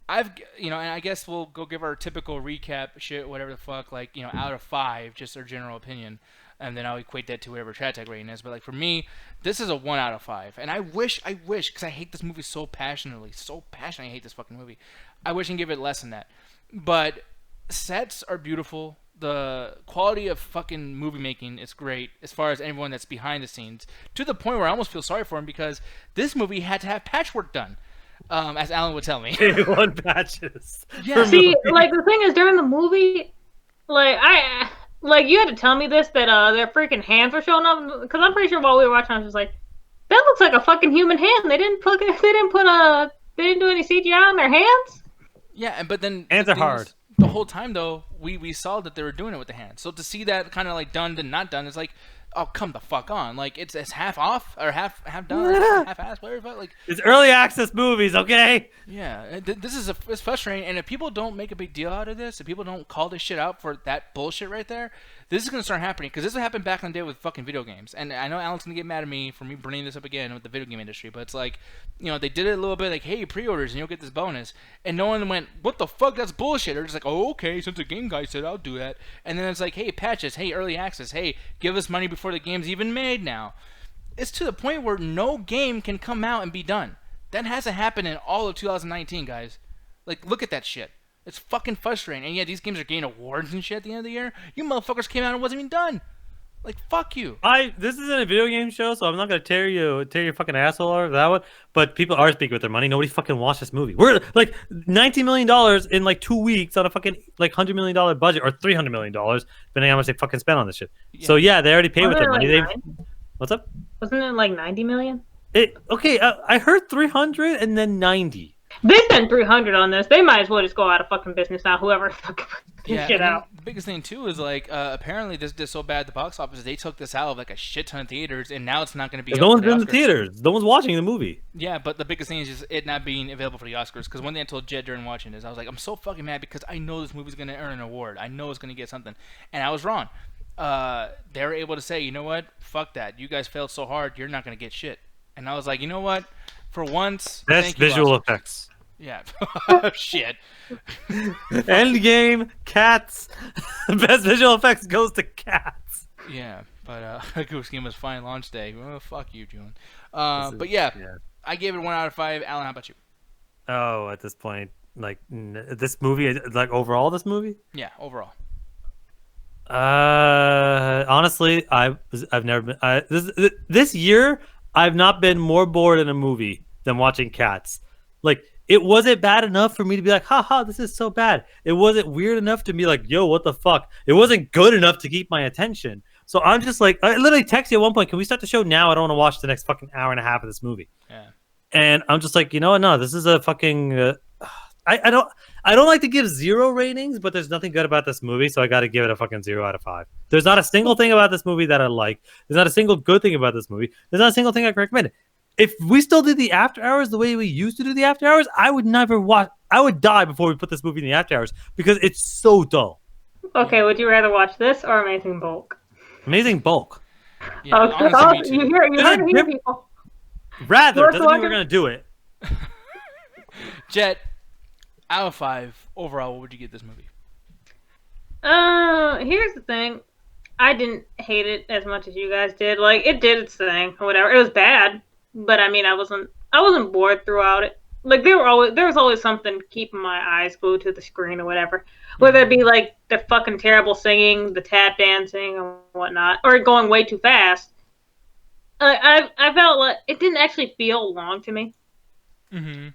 and I guess we'll go give our typical recap shit, whatever the fuck, like, out of 5, just our general opinion. And then I'll equate that to whatever chat tag rating is. But like for me, this is a 1 out of 5. And I wish, because I hate this movie so passionately, I hate this fucking movie. I wish I can give it less than that. But sets are beautiful. The quality of fucking movie making is great as far as everyone that's behind the scenes. To the point where I almost feel sorry for him because this movie had to have patchwork done. As Alan would tell me. One patches. Yeah. See, like the thing is during the movie, like you had to tell me this that their freaking hands were showing up because I'm pretty sure while we were watching I was just like, that looks like a fucking human hand. They didn't do any CGI on their hands. Yeah, but then hands are hard. the whole time though, we saw that they were doing it with the hand. So to see that kind of like done and not done is like, oh, come the fuck on! Like it's half off or half done, half assed, whatever. Like it's early access movies, okay? yeah, this is it's frustrating. And if people don't make a big deal out of this, if people don't call this shit out for that bullshit right there, this is gonna start happening because this happened back in the day with fucking video games. And I know Alan's gonna get mad at me for me bringing this up again with the video game industry, but it's like, they did it a little bit like, hey, pre-orders and you'll get this bonus, and no one went, what the fuck? That's bullshit. They're just like, oh, okay, since the game guy said I'll do that, and then it's like, hey, patches, hey, early access, hey, give us money before the game's even made now. It's to the point where no game can come out and be done. That hasn't happened in all of 2019, guys. Like, look at that shit. It's fucking frustrating. And yeah, these games are getting awards and shit at the end of the year. You motherfuckers came out and it wasn't even done. Like, fuck you. This isn't a video game show, so I'm not gonna tear your fucking asshole over that one. But people are speaking with their money. Nobody fucking watched this movie. We're like $19 million in like 2 weeks on a fucking like $100 million budget or $300 million, depending on how much they fucking spent on this shit. Yeah. So yeah, they already paid with their money. What's up? Wasn't it like 90 million? I heard 300 and then 90. They spent 300 on this. They might as well just go out of fucking business now. Whoever fucking put this shit out. The biggest thing too is like apparently this did so bad at the box office. They took this out of like a shit ton of theaters, and now it's not going to be. No one's in the theaters. No one's watching the movie. Yeah, but the biggest thing is just it not being available for the Oscars. Because one thing I told Jed during watching this, I was like, I'm so fucking mad because I know this movie's going to earn an award. I know it's going to get something, and I was wrong. They were able to say, you know what? Fuck that. You guys failed so hard. You're not going to get shit. And I was like, you know what? For once, best visual effects. Yeah. Shit. Endgame, Cats. Best visual effects goes to Cats. Yeah, but Goose Game was fine launch day. Well, fuck you, June. But yeah, I gave it 1 out of 5. Alan, how about you? Oh, at this point, like this movie, like overall, this movie? Yeah, overall. Honestly, I've never been. This year, I've not been more bored in a movie than watching Cats. Like, it wasn't bad enough for me to be like, haha, this is so bad. It wasn't weird enough to be like, yo, what the fuck? It wasn't good enough to keep my attention. So I'm just like, I literally texted you at one point, can we start the show now? I don't want to watch the next fucking hour and a half of this movie. Yeah. And I'm just like, you know what? No, this is a fucking... I don't like to give 0 ratings, but there's nothing good about this movie, so I got to give it a fucking 0 out of 5. There's not a single thing about this movie that I like. There's not a single good thing about this movie. There's not a single thing I can recommend. If we still did the after hours the way we used to do the after hours, I would never watch. I would die before we put this movie in the after hours because it's so dull. Okay, would you rather watch this or Amazing Bulk? Amazing Bulk. Yeah, honestly, you heard it here, people. Rather doesn't mean we're gonna do it. Jet, out of 5 overall, what would you give this movie? Here's the thing. I didn't hate it as much as you guys did. Like, it did its thing or whatever. It was bad, but I mean, I wasn't bored throughout it. Like, there was always something keeping my eyes glued to the screen or whatever. Whether it be like the fucking terrible singing, the tap dancing or whatnot, or going way too fast. I felt like it didn't actually feel long to me. Mm-hmm.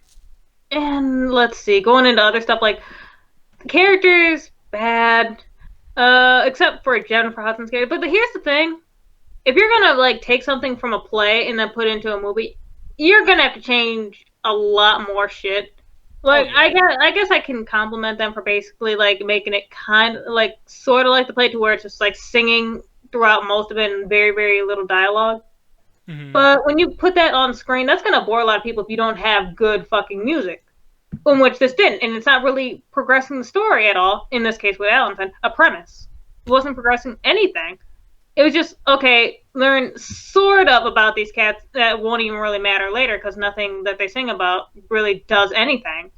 And let's see, going into other stuff like characters, bad, except for Jennifer Hudson's character. But here's the thing: if you're gonna like take something from a play and then put it into a movie, you're gonna have to change a lot more shit. Like, I guess I can compliment them for basically like making it kind of like sort of like the play to where it's just like singing throughout most of it and very, very little dialogue. Mm-hmm. But when you put that on screen, that's gonna bore a lot of people if you don't have good fucking music. In which this didn't, and it's not really progressing the story at all. In this case, with Alan said, a premise. It wasn't progressing anything. It was just, okay, learn sort of about these cats that won't even really matter later because nothing that they sing about really does anything.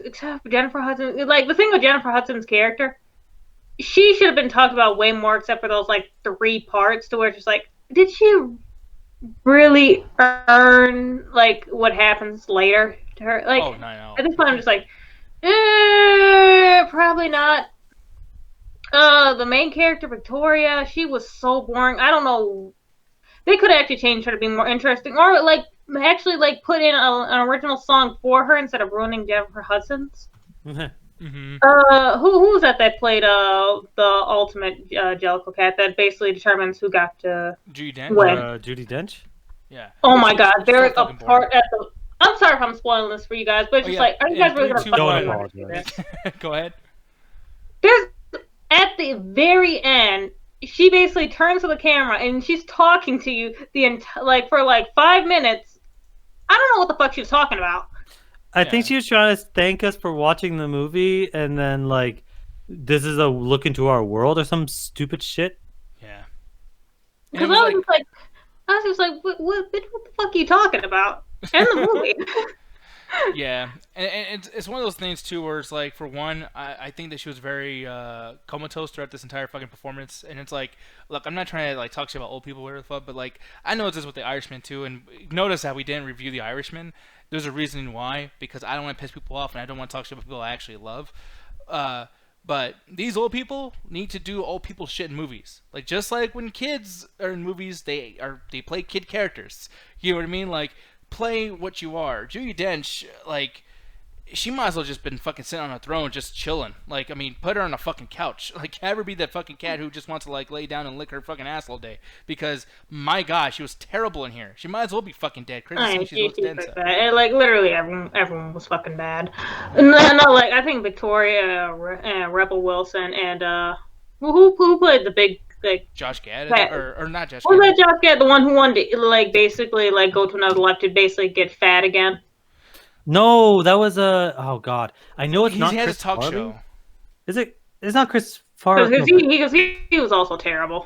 Except for Jennifer Hudson. Like, the thing with Jennifer Hudson's character, she should have been talked about way more except for those, like, 3 parts to where it's just like, did she really earn, like, what happens later to her? Like, oh, no. at this point, I'm just like, probably not. The main character, Victoria, she was so boring. I don't know. They could have actually changed her to be more interesting, or like actually like put in an original song for her instead of ruining Jennifer Hudson's. Mm-hmm. Who was that played the ultimate Jellicle cat that basically determines who got to Judi Dench. Judi Dench. Yeah. Oh my God, there's a part at I'm sorry if I'm spoiling this for you guys, but it's just like, are you guys really gonna Two, fucking Don't one. let me do this? Go ahead. There's at the very end, she basically turns to the camera and she's talking to you for like 5 minutes. I don't know what the fuck she was talking about. I think she was trying to thank us for watching the movie, and then like, this is a look into our world or some stupid shit. Yeah. Because I was just like, what the fuck are you talking about? In the movie. Yeah, and it's one of those things too, where it's like, for one, I think that she was very comatose throughout this entire fucking performance, and it's like, look, I'm not trying to like talk shit about old people, whatever the fuck, but like, I noticed this with The Irishman too, and notice that we didn't review The Irishman. There's a reason why, because I don't want to piss people off, and I don't want to talk shit about people I actually love. But these old people need to do old people shit in movies. Like, just like when kids are in movies, they play kid characters. You know what I mean? Like, play what you are. Judi Dench, like, she might as well just been fucking sitting on a throne just chilling. Like, I mean, put her on a fucking couch. Like, have her be that fucking cat who just wants to like lay down and lick her fucking ass all day. Because my god, she was terrible in here. She might as well be fucking dead. Crazy she looks dead. And, like, literally everyone was fucking bad. No, like, I think Victoria, Rebel Wilson, and who played the big, like, Josh Gad, or not Josh Gad. Was that Josh Gad, the one who wanted to, like, basically, like, go to another life to basically get fat again? No, that was oh god, I know it's not. He has Chris a talk Farley. show. Is it? It's not Chris Farley. Because he was also terrible.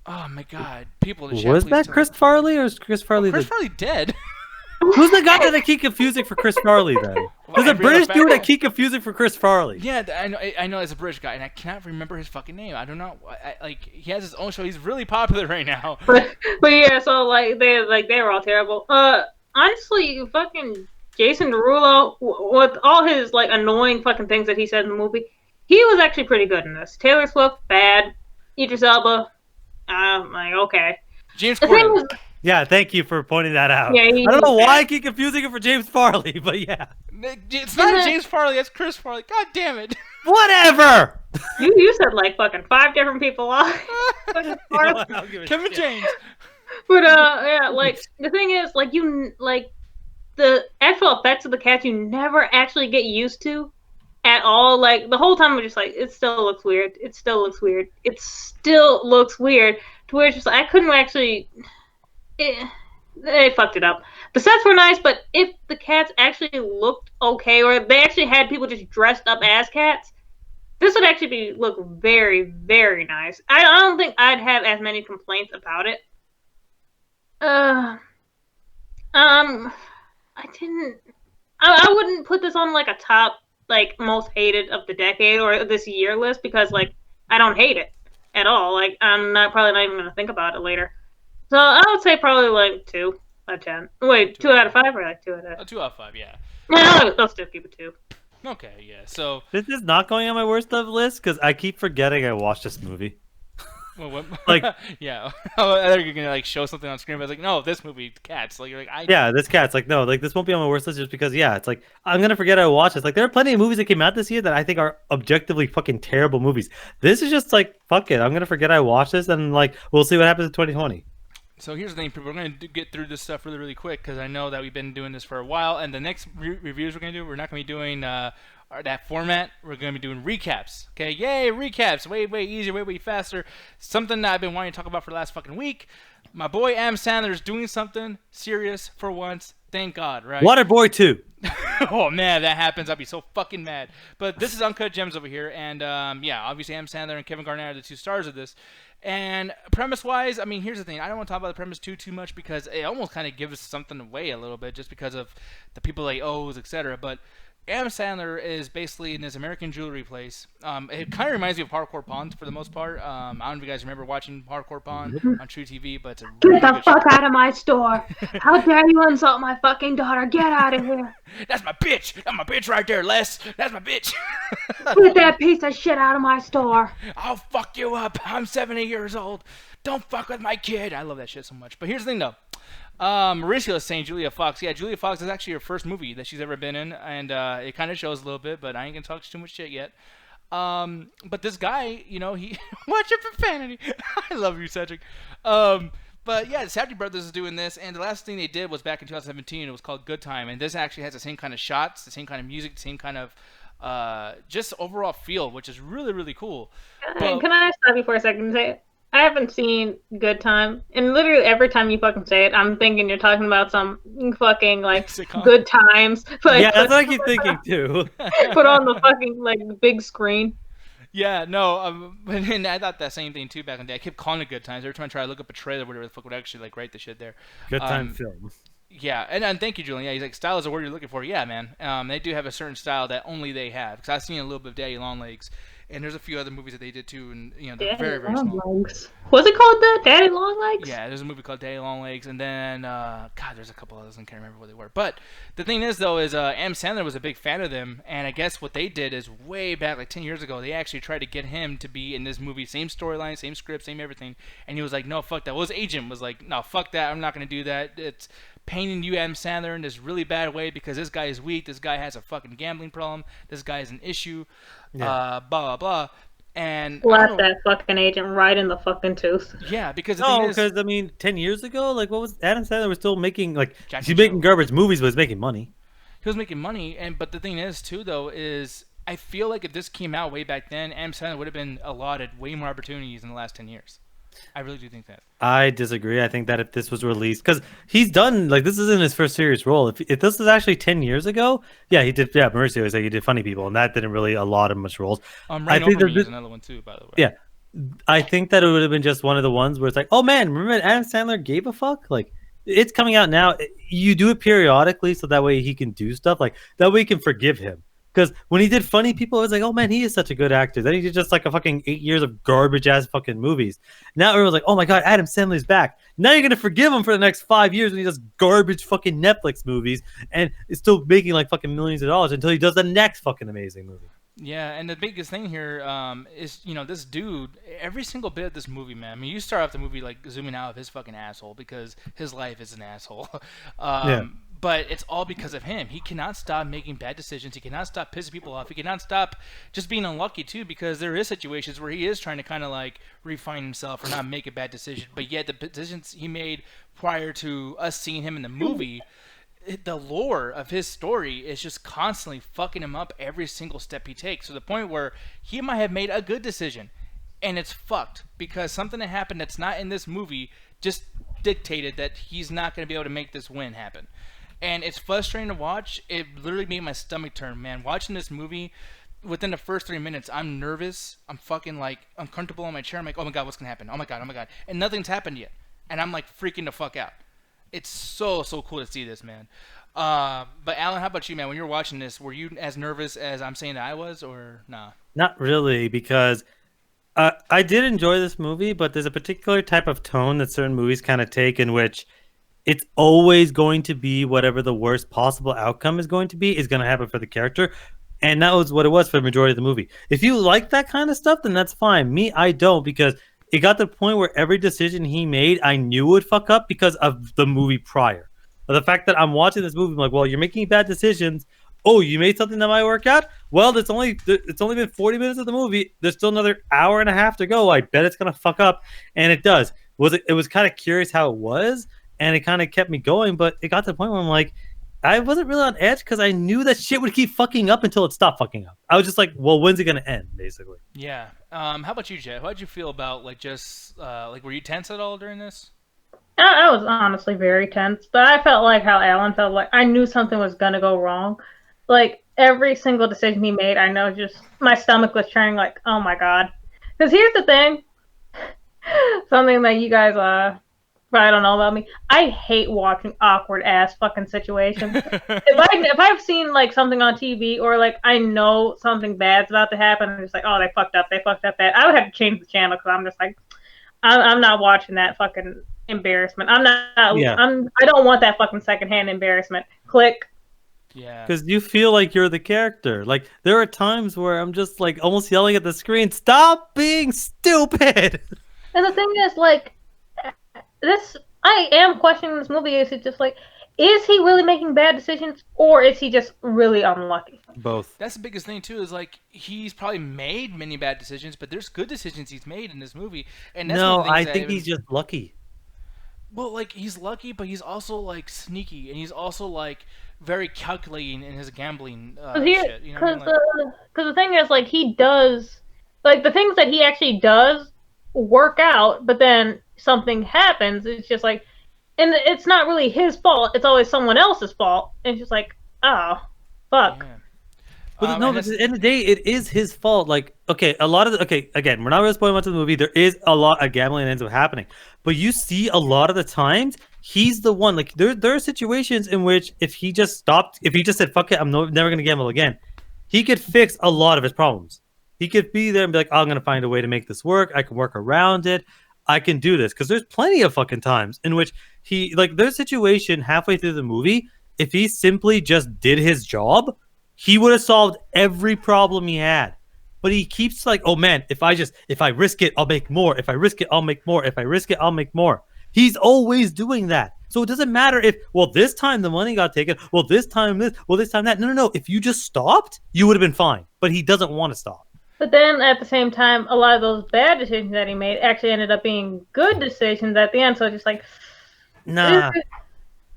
Oh my god, people. Was that Chris Farley or is Chris Farley? Chris Farley dead. Who's the guy that I keep confusing for Chris Farley then? There's a British dude I keep confusing for Chris Farley. Yeah, I know it's a British guy, and I cannot remember his fucking name. I don't know. Like, he has his own show. He's really popular right now. But yeah, so like they were all terrible. Honestly, fucking Jason Derulo, with all his like annoying fucking things that he said in the movie, he was actually pretty good in this. Taylor Swift, bad. Idris Elba, like, okay. James Corden. Yeah, thank you for pointing that out. Yeah, I don't know why I keep confusing it for James Farley, but yeah. It's not James Farley, that's Chris Farley. God damn it. Whatever! You said like fucking 5 different people. Kevin James. But yeah, like, the thing is, like, the actual effects of the cats you never actually get used to at all. Like, the whole time we're just like, it still looks weird. It still looks weird. It still looks weird. To where it's just like, I couldn't actually. They fucked it up. The sets were nice, but if the cats actually looked okay, or they actually had people just dressed up as cats, this would actually look very, very nice. I don't think I'd have as many complaints about it. I wouldn't put this on like a top, like, most hated of the decade or this year list, because like I don't hate it at all. Like, I'm probably not even gonna think about it later. So I would say probably like 2 out of 10. Wait, 2 out of 5 or like 2 out of 2 out of 5, yeah. Yeah, I'll still keep it 2. Okay, yeah. So this is not going on my worst of list because I keep forgetting I watched this movie. What? Like, yeah, I thought you're gonna like show something on screen, but I was like, no, this movie, Cats. Like, you're like, yeah, this Cats. Like, no, like this won't be on my worst list just because, yeah, it's like I'm gonna forget I watched this. Like, there are plenty of movies that came out this year that I think are objectively fucking terrible movies. This is just like, fuck it, I'm gonna forget I watched this, and like we'll see what happens in 2020. So here's the thing, people. We're going to get through this stuff really, really quick because I know that we've been doing this for a while. And the next reviews we're going to do, we're not going to be doing that format. We're going to be doing recaps. Okay, yay, recaps. Way, way easier, way, way faster. Something that I've been wanting to talk about for the last fucking week. My boy Adam Sandler is doing something serious for once. Thank God, right? Waterboy 2. Oh, man, that happens. I'd be so fucking mad. But this is Uncut Gems over here. And, yeah, obviously Adam Sandler and Kevin Garnett are the 2 stars of this. And premise-wise, I mean, here's the thing. I don't want to talk about the premise too much because it almost kind of gives something away a little bit just because of the people they owes, etc. But Adam Sandler is basically in this American jewelry place. It kind of reminds me of Hardcore Pawn for the most part. I don't know if you guys remember watching Hardcore Pawn on True TV, but it's a really Get the fuck out of my store! How dare you insult my fucking daughter? Get out of here! That's my bitch! That's my bitch right there, Les! That's my bitch! Get that piece of shit out of my store! I'll fuck you up! I'm 70 years old! Don't fuck with my kid! I love that shit so much. But here's the thing, though. Mauricio is saying Julia Fox. Yeah, Julia Fox is actually her first movie that she's ever been in, and it kind of shows a little bit, but I ain't gonna talk too much shit yet. But this guy, you know, he... Watch your profanity! I love you, Cedric. But But yeah, the Safdie brothers is doing this, and the last thing they did was back in 2017. It was called Good Time, and this actually has the same kind of shots, the same kind of music, the same kind of just overall feel, which is really really cool. But Can I stop you for a second and say I haven't seen Good Time, and literally every time you fucking say it, I'm thinking you're talking about some fucking like sitcom. Good Times, like Yeah, that's what I keep thinking too. put on the fucking like big screen. Yeah, no, and I thought that same thing too back in the day. I kept calling it Good Times. Every time I try to look up a trailer, whatever the fuck would actually like write the shit there. Good time film. Yeah, and thank you, Julian. Yeah, he's like, style is the word you're looking for. Yeah, man. They do have a certain style that only they have. Because I've seen a little bit of Daddy Longlegs, and there's a few other movies that they did too, and they're Daddy very very small. Longlegs. Was it called that? Daddy Longlegs? Yeah, there's a movie called Daddy Longlegs, and then God, there's a couple others I can't remember what they were. But the thing is, though, is Adam Sandler was a big fan of them, and I guess what they did is way back, like 10 years ago, they actually tried to get him to be in this movie, same storyline, same script, same everything, and he was like, no, fuck that. Well, his agent was like, no, fuck that. I'm not gonna do that. It's painting you, Adam Sandler, in this really bad way because this guy is weak. This guy has a fucking gambling problem. This guy is an issue. Blah blah blah. And Slap that fucking agent right in the fucking tooth. yeah, because the No, thing is, because I mean, 10 years ago, like what was Adam Sandler was still making like Jack he's and making Jill. garbage movies, but he's making money. he was making money, but the thing is too, though, is I feel like if this came out way back then, Adam Sandler would have been allotted way more opportunities in the last 10 years. I really do think that. I disagree. I think that if this was released, because he's done like this isn't his first serious role. If this was actually 10 years ago, yeah, he did. Yeah, Mauricio was like he did Funny People, and that didn't really allot him much roles. Rain I think Over Me that is another one too, by the way. Yeah, I think that it would have been just one of the ones where it's like, oh man, remember Adam Sandler gave a fuck? Like, it's coming out now. You do it periodically so that way he can do stuff. Like, that way you can forgive him. Because when he did Funny People, it was like, oh man, he is such a good actor. Then he did just like a fucking 8 years of garbage ass fucking movies. Now everyone's like, oh my god, Adam Sandler's back. Now you're going to forgive him for the next 5 years when he does garbage fucking Netflix movies and is still making like fucking millions of dollars until he does the next fucking amazing movie. Yeah, and the biggest thing here is, this dude, every single bit of this movie, man. I mean, you start off the movie, like, zooming out of his fucking asshole because his life is an asshole. Yeah. But it's all because of him. He cannot stop making bad decisions. He cannot stop pissing people off. He cannot stop just being unlucky, too, because there is situations where he is trying to kind of, like, refine himself or not make a bad decision. But yet the decisions he made prior to us seeing him in the movie, the lore of his story is just constantly fucking him up every single step he takes, to the point where he might have made a good decision and it's fucked because something that happened that's not in this movie just dictated that he's not going to be able to make this win happen. And it's frustrating to watch. It literally made my stomach turn, man. Watching this movie, within the first 3 minutes, I'm nervous. I'm fucking like uncomfortable in my chair. I'm like, oh my god, what's gonna happen? Oh my god, and nothing's happened yet, and I'm like freaking the fuck out. It's so cool to see this, man. But Alan, how about you, man? When you were watching this, were you as nervous as I'm saying that I was, or nah? Not really, because I did enjoy this movie, but there's a particular type of tone that certain movies kind of take in which it's always going to be whatever the worst possible outcome is going to happen for the character. And that was what it was for the majority of the movie. If you like that kind of stuff, then that's fine. Me, I don't, because it got to the point where every decision he made, I knew would fuck up because of the movie prior. But the fact that I'm watching this movie, I'm like, well, you're making bad decisions. Oh, you made something that might work out? Well, it's only been 40 minutes of the movie. There's still another hour and a half to go. I bet it's gonna fuck up, and it does. It was kind of curious how it was, and it kind of kept me going. But it got to the point where I'm like, I wasn't really on edge because I knew that shit would keep fucking up until it stopped fucking up. I was just like, well, when's it gonna end, basically? Yeah. How about you, Jet? How'd you feel about were you tense at all during this? I was honestly very tense, but I felt like how Alan felt. Like I knew something was gonna go wrong. Like every single decision he made, I know just my stomach was turning. Like, oh my god. Because here's the thing, something that you guys probably don't know about me. I hate watching awkward ass fucking situations. if I've seen like something on TV or like I know something bad's about to happen, I'm just like, oh, they fucked up that. I would have to change the channel because I'm just like, I'm not watching that fucking embarrassment. I'm not. Yeah. I don't want that fucking secondhand embarrassment. Click. Yeah. Because you feel like you're the character. Like, there are times where I'm just, like, almost yelling at the screen, stop being stupid! And the thing is, like, I am questioning this movie. Is it just, like, is he really making bad decisions, or is he just really unlucky? Both. That's the biggest thing, too, is, like, he's probably made many bad decisions, but there's good decisions he's made in this movie. And that's No, one of the I things think he's just lucky. Well, like he's lucky, but he's also like sneaky, and he's also like very calculating in his gambling Cause he, shit. You know what I mean? cause Like, the, cause the thing is, like, he does, like, the things that he actually does work out, but then something happens. It's just like, and it's not really his fault. It's always someone else's fault. And it's just like, oh, fuck. yeah. But no, And but at that's the end of the day, it is his fault. Like, okay, a lot of okay, again, we're not really spoiling much of the movie. There is a lot of gambling that ends up happening, but you see a lot of the times he's the one. Like, there are situations in which if he just stopped, if he just said, "Fuck it, I'm never gonna gamble again," he could fix a lot of his problems. He could be there and be like, "I'm gonna find a way to make this work. I can work around it. I can do this." Because there's plenty of fucking times in which he like there's a situation halfway through the movie. If he simply just did his job, he would have solved every problem he had. But he keeps like, oh man, if I risk it, I'll make more. If I risk it, I'll make more. If I risk it, I'll make more. He's always doing that. So it doesn't matter if, well, this time the money got taken. Well, this time this. Well, this time that. No, no, no. If you just stopped, you would have been fine. But he doesn't want to stop. But then at the same time, a lot of those bad decisions that he made actually ended up being good decisions at the end. So it's just like, Nah,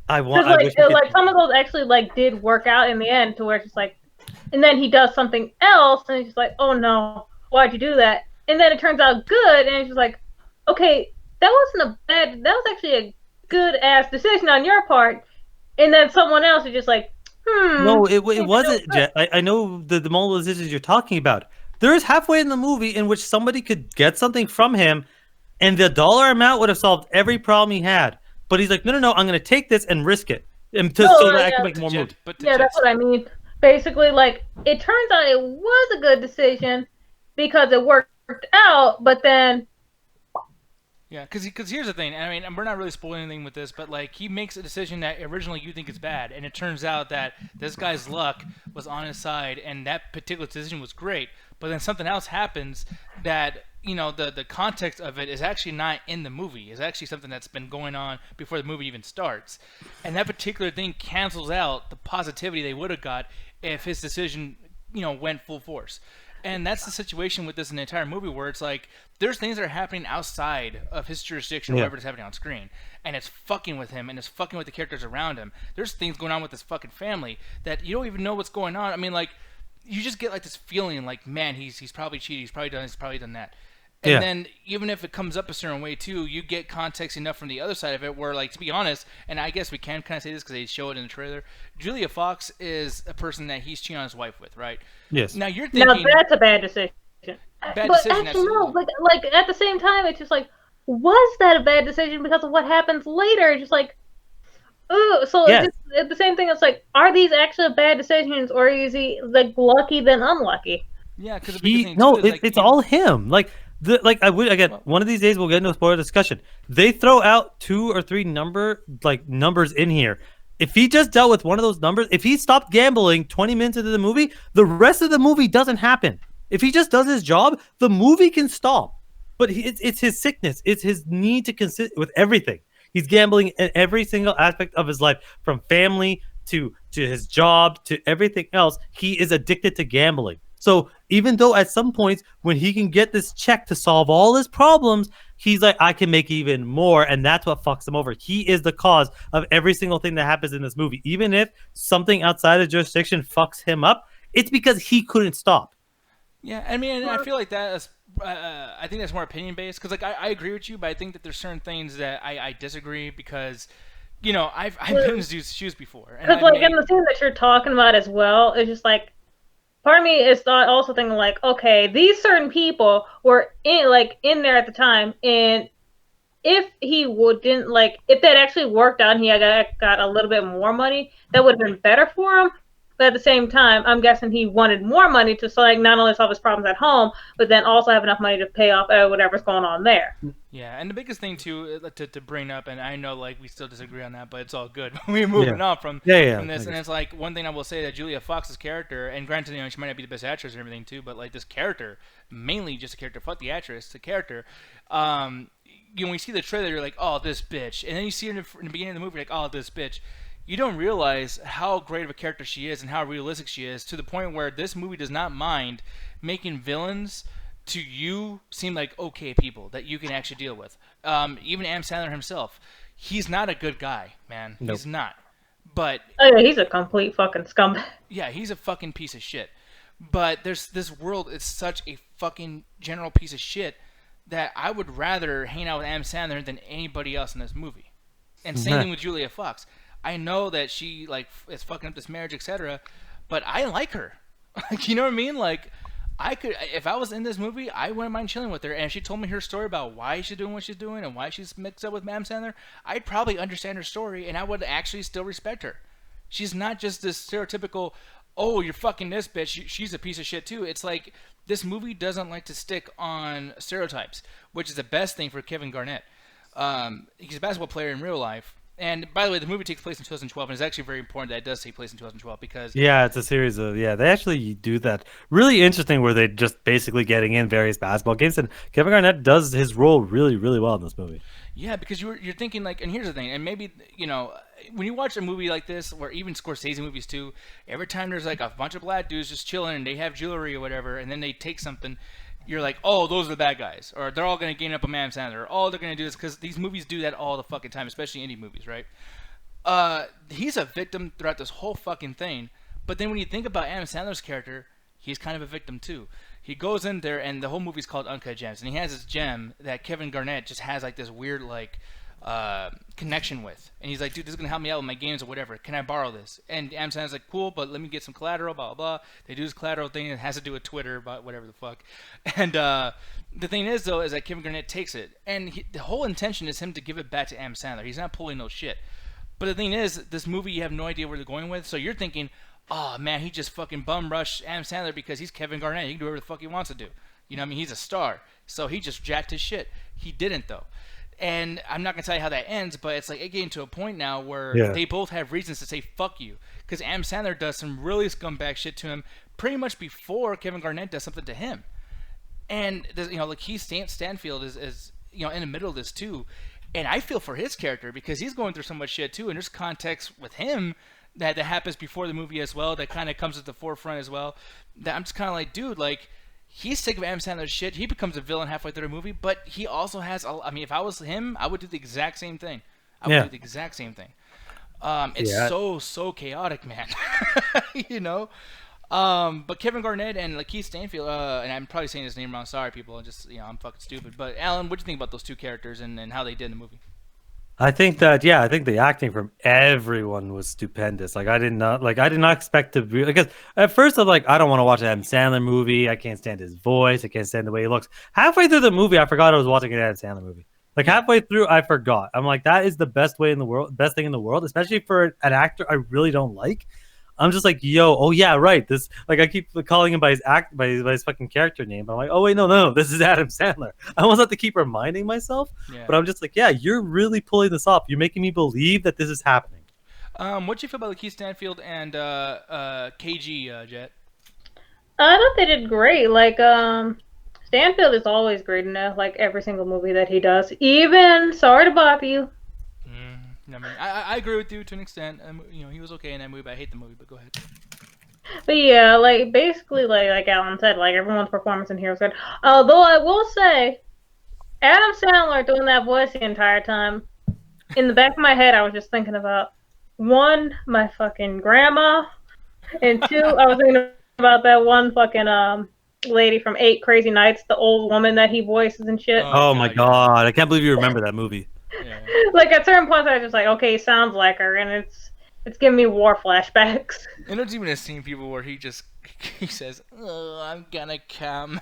I want. because I wish we could. like some of those actually like did work out in the end to where it's just like, and then he does something else, and it's just like, oh no, why'd you do that? And then it turns out good, and it's just like, okay, that wasn't a bad, that was actually a good ass decision on your part. And then someone else is just like, No, it wasn't, Jet. I know the multiple decisions you're talking about. There is halfway in the movie in which somebody could get something from him, and the dollar amount would have solved every problem he had. But he's like, no, no, no, I'm going to take this and risk it, and so that I can make more moves. Yeah, that's what I mean. Basically, like, it turns out it was a good decision because it worked out, but then yeah, because here's the thing. I mean, and we're not really spoiling anything with this, but like he makes a decision that originally you think is bad, and it turns out that this guy's luck was on his side, and that particular decision was great. But then something else happens that the context of it is actually not in the movie. It's actually something that's been going on before the movie even starts, and that particular thing cancels out the positivity they would have got if his decision went full force. And that's the situation with this entire movie, where it's like there's things that are happening outside of his jurisdiction, or whatever is happening on screen, and it's fucking with him, and it's fucking with the characters around him. There's things going on with this fucking family that you don't even know what's going on. I mean, like, you just get like this feeling, like, man, he's probably cheated, he's probably done that. And then even if it comes up a certain way too, you get context enough from the other side of it where, like, to be honest, and I guess we can kind of say this because they show it in the trailer, Julia Fox is a person that he's cheating on his wife with, right? Yes. Now you're thinking, now that's a bad decision. bad But decision, actually, no. absolutely. Like at the same time, it's just like, was that a bad decision because of what happens later? It's just like, ooh. So it's the same thing. It's like, are these actually bad decisions, or is he like lucky then unlucky? Yeah, because it's all him. Like I would again. One of these days we'll get into a spoiler discussion. They throw out 2 or 3 numbers in here. If he just dealt with one of those numbers, if he stopped gambling 20 minutes into the movie, the rest of the movie doesn't happen. If he just does his job, the movie can stop. But it's his sickness. It's his need to consist with everything. He's gambling in every single aspect of his life, from family to his job to everything else. He is addicted to gambling. So even though at some points when he can get this check to solve all his problems, he's like, I can make even more. And that's what fucks him over. He is the cause of every single thing that happens in this movie. Even if something outside of jurisdiction fucks him up, it's because he couldn't stop. Yeah, I mean, I feel like that is, I think that's more opinion based, because like I agree with you, but I think that there's certain things that I disagree, because I've been in his shoes before. Because like in the scene that you're talking about as well, it's just like, part of me is also thinking like, okay, these certain people were in there at the time, and if he wouldn't if that actually worked out and he got a little bit more money, that would have been better for him. But at the same time, I'm guessing he wanted more money to not only solve his problems at home, but then also have enough money to pay off whatever's going on there. Yeah, and the biggest thing too to bring up, and I know like we still disagree on that, but it's all good. We're moving on from this, and it's like one thing I will say that Julia Fox's character, and granted, she might not be the best actress and everything too, but like this character, mainly just a character, fuck the actress, the character. When you see the trailer, you're like, oh, this bitch, and then you see her in the beginning of the movie, you're like, oh, this bitch. You don't realize how great of a character she is and how realistic she is, to the point where this movie does not mind making villains to you seem like okay people that you can actually deal with. Even Adam Sandler himself, he's not a good guy, man. Nope. He's not. But Oh yeah, he's a complete fucking scumbag. yeah, he's a fucking piece of shit. But there's this world is such a fucking general piece of shit that I would rather hang out with Adam Sandler than anybody else in this movie. And same thing with Julia Fox. I know that she like is fucking up this marriage, etc. But I like her. Like, you know what I mean? Like, I could, if I was in this movie, I wouldn't mind chilling with her. And if she told me her story about why she's doing what she's doing and why she's mixed up with Adam Sandler, I'd probably understand her story and I would actually still respect her. She's not just this stereotypical, oh, you're fucking this bitch, she's a piece of shit too. It's like, this movie doesn't like to stick on stereotypes, which is the best thing for Kevin Garnett. He's a basketball player in real life. And by the way, the movie takes place in 2012, and it's actually very important that it does take place in 2012 because Yeah, it's a series of they actually do that really interesting where they just basically getting in various basketball games, and Kevin Garnett does his role really really well in this movie. yeah, because you're thinking like, and here's the thing, and maybe when you watch a movie like this, or even Scorsese movies too, every time there's like a bunch of black dudes just chilling and they have jewelry or whatever, and then they take something. You're like, oh, those are the bad guys, or they're all gonna gain up a Adam Sandler, or all they're gonna do is because these movies do that all the fucking time, especially indie movies, right? He's a victim throughout this whole fucking thing, but then when you think about Adam Sandler's character, he's kind of a victim too. He goes in there, and the whole movie's called Uncut Gems, and he has this gem that Kevin Garnett just has like this weird like connection with, and he's like, dude, this is gonna help me out with my games or whatever. Can I borrow this? And Adam Sandler's like, cool, but let me get some collateral, blah blah blah. They do this collateral thing. It has to do with Twitter, but whatever the fuck. And the thing is though, is that Kevin Garnett takes it, and the whole intention is him to give it back to Adam Sandler. He's not pulling no shit. But the thing is, this movie you have no idea where they're going with, so you're thinking, oh man, he just fucking bum rushed Adam Sandler because he's Kevin Garnett. He can do whatever the fuck he wants to do. You know what I mean? He's a star, so he just jacked his shit. He didn't though. And I'm not gonna tell you how that ends, but it's like it getting to a point now where they both have reasons to say fuck you, because Adam Sandler does some really scumbag shit to him pretty much before Kevin Garnett does something to him. And like Keith Stanfield is in the middle of this too, and I feel for his character because he's going through so much shit too, and there's context with him that happens before the movie as well that kind of comes at the forefront as well. That I'm just kind of like, dude, like. He's sick of Adam Sandler's shit. He becomes a villain halfway through the movie, but he also has. I mean, if I was him, I would do the exact same thing. I would do the exact same thing. It's so chaotic, man. But Kevin Garnett and Lakeith Stanfield, and I'm probably saying his name wrong. Sorry, people. I'm fucking stupid. But Alan, what do you think about those two characters and how they did in the movie? I think the acting from everyone was stupendous. Like I did not expect to be, because at first I'm like, I don't want to watch an Adam Sandler movie. I can't stand his voice. I can't stand the way he looks. Halfway through the movie, I forgot I was watching an Adam Sandler movie. Like halfway through, I forgot. I'm like, that is the best thing in the world, especially for an actor I really don't like. I'm just like, yo, oh yeah, right. This, like, I keep calling him by his fucking character name. I'm like, oh wait, no, this is Adam Sandler. I almost have to keep reminding myself, but I'm just like, yeah, you're really pulling this off. You're making me believe that this is happening. What do you feel about Lakeith Stanfield and KG, Jet? I thought they did great. Like, Stanfield is always great in like every single movie that he does. Even Sorry to Bother You. I mean, I agree with you to an extent. He was okay in that movie, but I hate the movie. But go ahead. But yeah, like basically, like Alan said, like everyone's performance in here was good. Although I will say, Adam Sandler doing that voice the entire time. In the back of my head, I was just thinking about one, my fucking grandma, and two, I was thinking about that one fucking lady from 8 Crazy Nights, the old woman that he voices and shit. Oh my god, I can't believe you remember that movie. Yeah. Like at certain points, I was just like, okay, he sounds like her, and it's giving me war flashbacks. And there's even a scene, people, where he says, "Oh, I'm gonna come."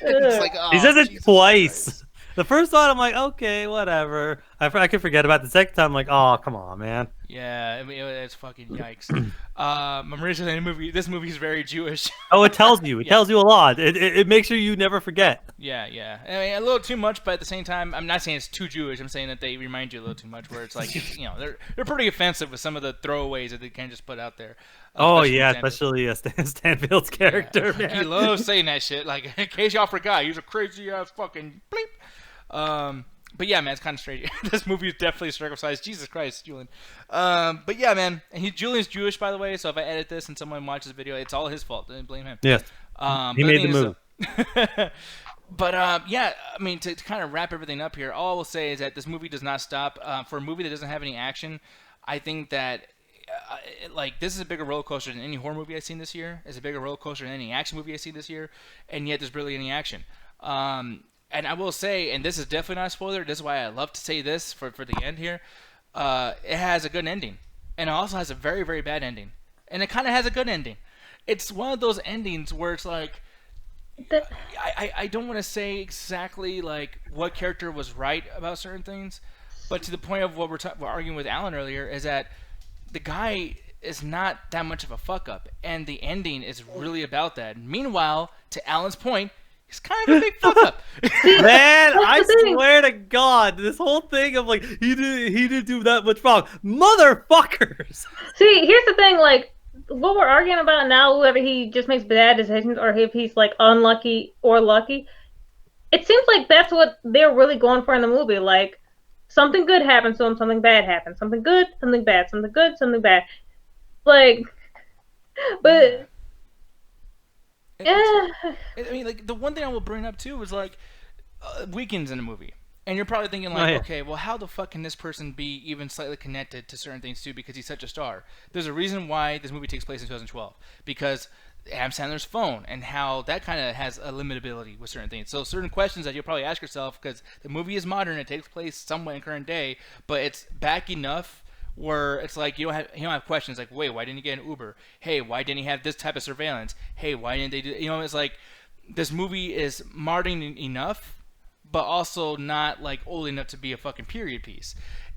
It's like, oh, he says it Jesus twice. Christ. The first thought, I'm like, okay, whatever. I could forget about it. The second time, I'm like, oh, come on, man. Yeah, I mean, it's fucking yikes. Marissa saying this movie is very Jewish. Oh, it tells you. It tells you a lot. It makes sure you never forget. Yeah. I mean, a little too much, but at the same time, I'm not saying it's too Jewish. I'm saying that they remind you a little too much, where it's like, they're pretty offensive with some of the throwaways that they can just put out there. Especially Stanfield's character, man. He loves saying that shit. Like, in case y'all forgot, he's a crazy ass fucking bleep. But yeah, man, it's kind of strange. This movie is definitely circumcised. Jesus Christ, Julian. But yeah, man, and Julian's Jewish, by the way. So if I edit this and someone watches the video, it's all his fault. Don't blame him. Yes. He made the move. But yeah, I mean, to kind of wrap everything up here, all I will say is that this movie does not stop. For a movie that doesn't have any action, I think that like this is a bigger roller coaster than any horror movie I've seen this year. It's a bigger roller coaster than any action movie I've seen this year, and yet there's barely any action. And I will say, and this is definitely not a spoiler. This is why I love to say this for the end here. It has a good ending, and it also has a very very bad ending, and it kind of has a good ending. It's one of those endings where it's like The, I don't want to say exactly like what character was right about certain things, but to the point of what we're arguing with Alan earlier is that the guy is not that much of a fuck up, and the ending is really about that. Meanwhile, to Alan's point, he's kind of a big fuck up. Man, I That's the thing. swear to God, this whole thing of like he didn't do that much wrong, motherfuckers. See, here's the thing, like, what we're arguing about now, whether he just makes bad decisions or if he's, like, unlucky or lucky, it seems like that's what they're really going for in the movie. Like, something good happens to him, something bad happens. Something good, something bad. Something good, something bad. Like, but, yeah. I mean, like the one thing I will bring up too is like weekends in a movie. And you're probably thinking like, Oh, yeah. okay, well, how the fuck can this person be even slightly connected to certain things too? Because he's such a star. There's a reason why this movie takes place in 2012 because Adam Sandler's phone and how that kind of has a limitability with certain things. So certain questions that you'll probably ask yourself because the movie is modern, it takes place somewhat in current day, but it's back enough where it's like you don't have questions like, wait, why didn't he get an Uber? Hey, why didn't he have this type of surveillance? Hey, why didn't they do? It's like this movie is modern enough but also not like old enough to be a fucking period piece.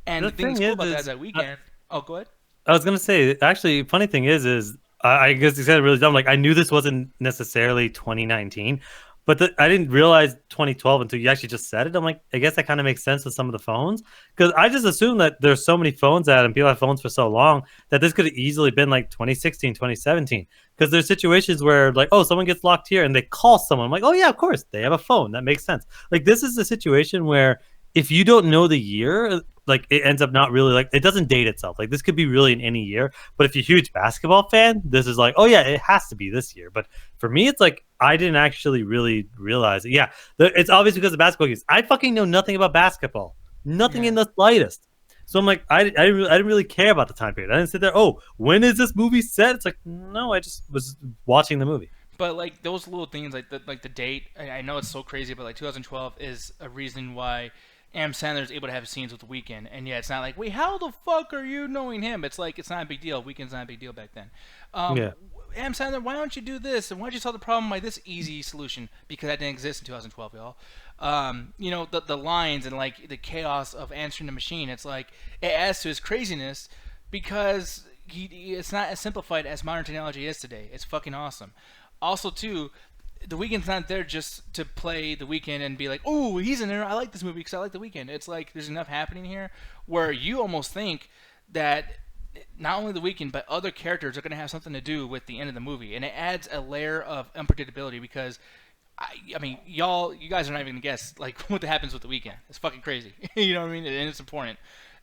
And The the thing that's thing cool is, about that is is that weekend. Oh, go ahead. I was gonna say, actually, funny thing is I guess you said it really dumb. Like I knew this wasn't necessarily 2019, but I didn't realize 2012 until you actually just said it. I'm like, I guess that kind of makes sense with some of the phones because I just assumed that there's so many phones out and people have phones for so long that this could have easily been like 2016, 2017. Because there's situations where like, oh, someone gets locked here and they call someone. I'm like, oh yeah, of course they have a phone. That makes sense. Like this is a situation where if you don't know the year, like it ends up not really like it doesn't date itself. Like this could be really in any year. But if you're a huge basketball fan, this is like, oh yeah, it has to be this year. But for me, it's like I didn't actually really realize it. Yeah, it's obvious because of basketball games. I fucking know nothing about basketball, nothing Yeah. in the slightest. So I'm like, I didn't really care about the time period. I didn't sit there. Oh, when is this movie set? It's like, no, I just was watching the movie. But like those little things, like the date. I know it's so crazy, but like 2012 is a reason why Adam Sandler is able to have scenes with the Weeknd, and yeah, it's not like, wait, how the fuck are you knowing him? It's like it's not a big deal. Weekend's not a big deal back then. Yeah. Adam Sandler, why don't you do this? And why don't you solve the problem by this easy solution? Because that didn't exist in 2012, y'all. The lines and like the chaos of answering the machine. It's like it adds to his craziness because it's not as simplified as modern technology is today. It's fucking awesome. Also, too, the Weeknd's not there just to play the Weeknd and be like, oh, he's in there. I like this movie because I like the Weeknd. It's like there's enough happening here where you almost think that not only the Weeknd but other characters are going to have something to do with the end of the movie, and it adds a layer of unpredictability because. I mean, you guys are not even gonna guess like what happens with the Weeknd. It's fucking crazy. You know what I mean? And it's important,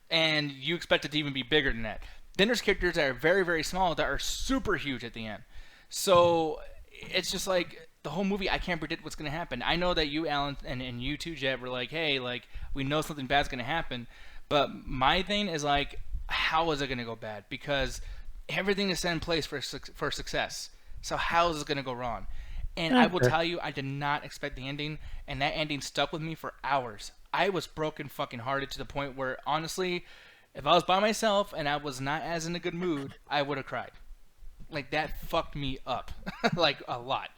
and you expect it to even be bigger than that. Then there's characters that are very, very small that are super huge at the end. So it's just like the whole movie. I can't predict what's gonna happen. I know that you, Alan, and you too, Jet, were like, hey, like we know something bad's gonna happen, but my thing is like, how is it gonna go bad? Because everything is set in place for success. So how is it gonna go wrong? And I will Okay. tell you, I did not expect the ending, and that ending stuck with me for hours. I was broken fucking hearted to the point where, honestly, if I was by myself and I was not as in a good mood, I would have cried. Like, that fucked me up. Like, a lot.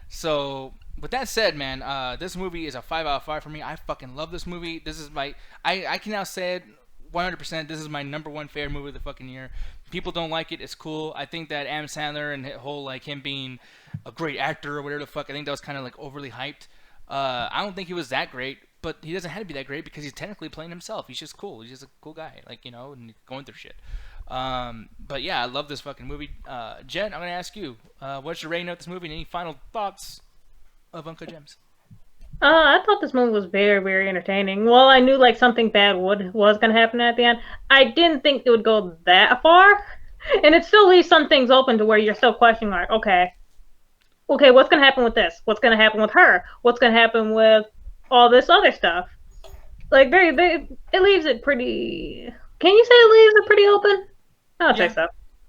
So, with that said, man, this movie is a 5 out of 5 for me. I fucking love this movie. This is my. I can now say it 100%. This is my number one favorite movie of the fucking year. People don't like it. It's cool. I think that Adam Sandler and the whole like him being a great actor or whatever the fuck. I think that was kind of like overly hyped. I don't think he was that great, but he doesn't have to be that great because he's technically playing himself. He's just cool. He's just a cool guy, like and going through shit. But yeah, I love this fucking movie. Jen, I'm gonna ask you, what's your rating of this movie? And any final thoughts of Uncut Gems? I thought this movie was very, very entertaining. Well, I knew like something bad was gonna happen at the end. I didn't think it would go that far, and it still leaves some things open to where you're still questioning, like, okay, okay, what's gonna happen with this? What's gonna happen with her? What's gonna happen with all this other stuff? Like it leaves it pretty. Can you say it leaves it pretty open? I would say Yeah, so.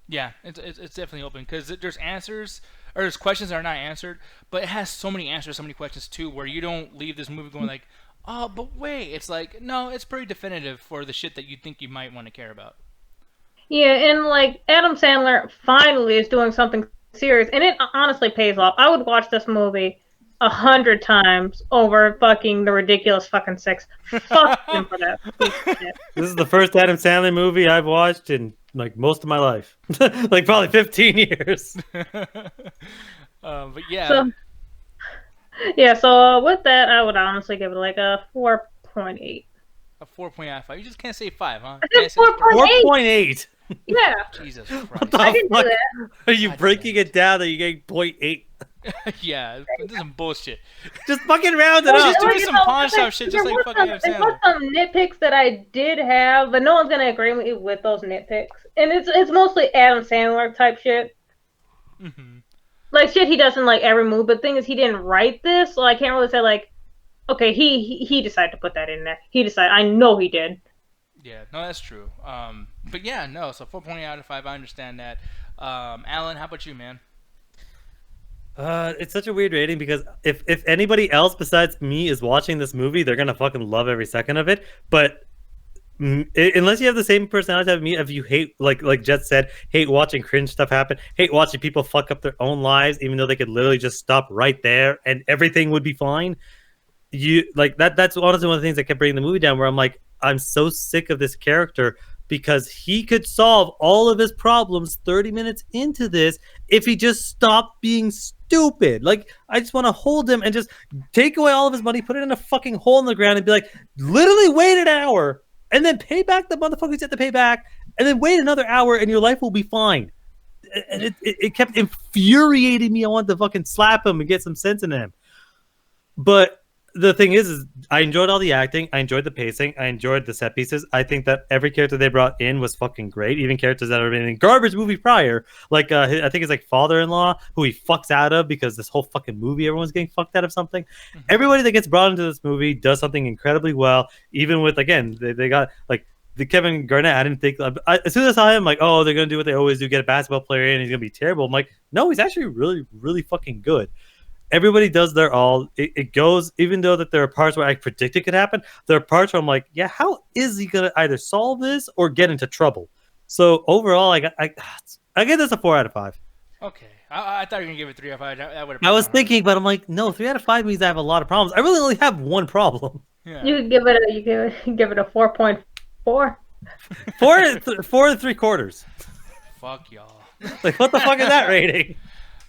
yeah, it's definitely open because there's answers or there's questions that are not answered, but it has so many answers, so many questions too, where you don't leave this movie going like, oh, but wait, it's like no, it's pretty definitive for the shit that you think you might want to care about. Yeah, and like Adam Sandler finally is doing something serious, and it honestly pays off. I would watch this movie 100 times over fucking the ridiculous fucking six. Fuck him for that piece of shit. This is the first Adam Sandler movie I've watched in like most of my life, like probably 15 years. But yeah, So yeah, so with that, I would honestly give it like a 4.8. a 4.5. You just can't say 5, huh? I You can't said say it's perfect. 4.8. 4.8. Yeah, Jesus What Christ. the I can do fuck? that. Are you God breaking damn it. it down that you get 0.8? Yeah, this is some bullshit. Just fucking round it Well, up. just doing You some know, pawn there- shop shit, just there like was fucking Adam there was Sandler. some nitpicks that I did have, but no one's gonna agree with me with those nitpicks. And it's mostly Adam Sandler type shit. Hmm. Like shit he doesn't like every move, but the thing is he didn't write this, so I can't really say like, okay, he decided to put that in there. He decided. I know he did. Yeah, no, that's true. But yeah, no. So 4.8 out of 5. I understand that. Alan, how about you, man? It's such a weird rating because if anybody else besides me is watching this movie, they're gonna fucking love every second of it. But unless you have the same personality as me, if you hate like Jet said, hate watching cringe stuff happen, hate watching people fuck up their own lives, even though they could literally just stop right there and everything would be fine. You like that's honestly one of the things that kept bringing the movie down, where I'm like, I'm so sick of this character because he could solve all of his problems 30 minutes into this if he just stopped being stupid. Like, I just want to hold him and just take away all of his money, put it in a fucking hole in the ground, and be like, literally wait an hour and then pay back the motherfuckers you have to pay back, and then wait another hour and your life will be fine. And it kept infuriating me. I wanted to fucking slap him and get some sense in him. But the thing is I enjoyed all the acting. I enjoyed the pacing. I enjoyed the set pieces. I think that every character they brought in was fucking great. Even characters that have been in garbage movie prior, like I think it's like father-in-law who he fucks out of because this whole fucking movie everyone's getting fucked out of something. Mm-hmm. Everybody that gets brought into this movie does something incredibly well. Even with again, they got like the Kevin Garnett. I didn't think as soon as I saw him, like, oh, they're gonna do what they always do, get a basketball player in, and he's gonna be terrible. I'm like, no, he's actually really, really fucking good. Everybody does their all. It goes, even though that there are parts where I predicted could happen, there are parts where I'm like, yeah, how is he gonna either solve this or get into trouble? So overall, I give this a 4 out of 5. Okay, I thought you were gonna give it 3 out of 5. That would have. I was thinking, but I'm like, no, 3 out of 5 means I have a lot of problems. I really only have one problem. Yeah. You could give it a 4.4. 4 and 3/4. Fuck y'all. Like, what the fuck is that rating?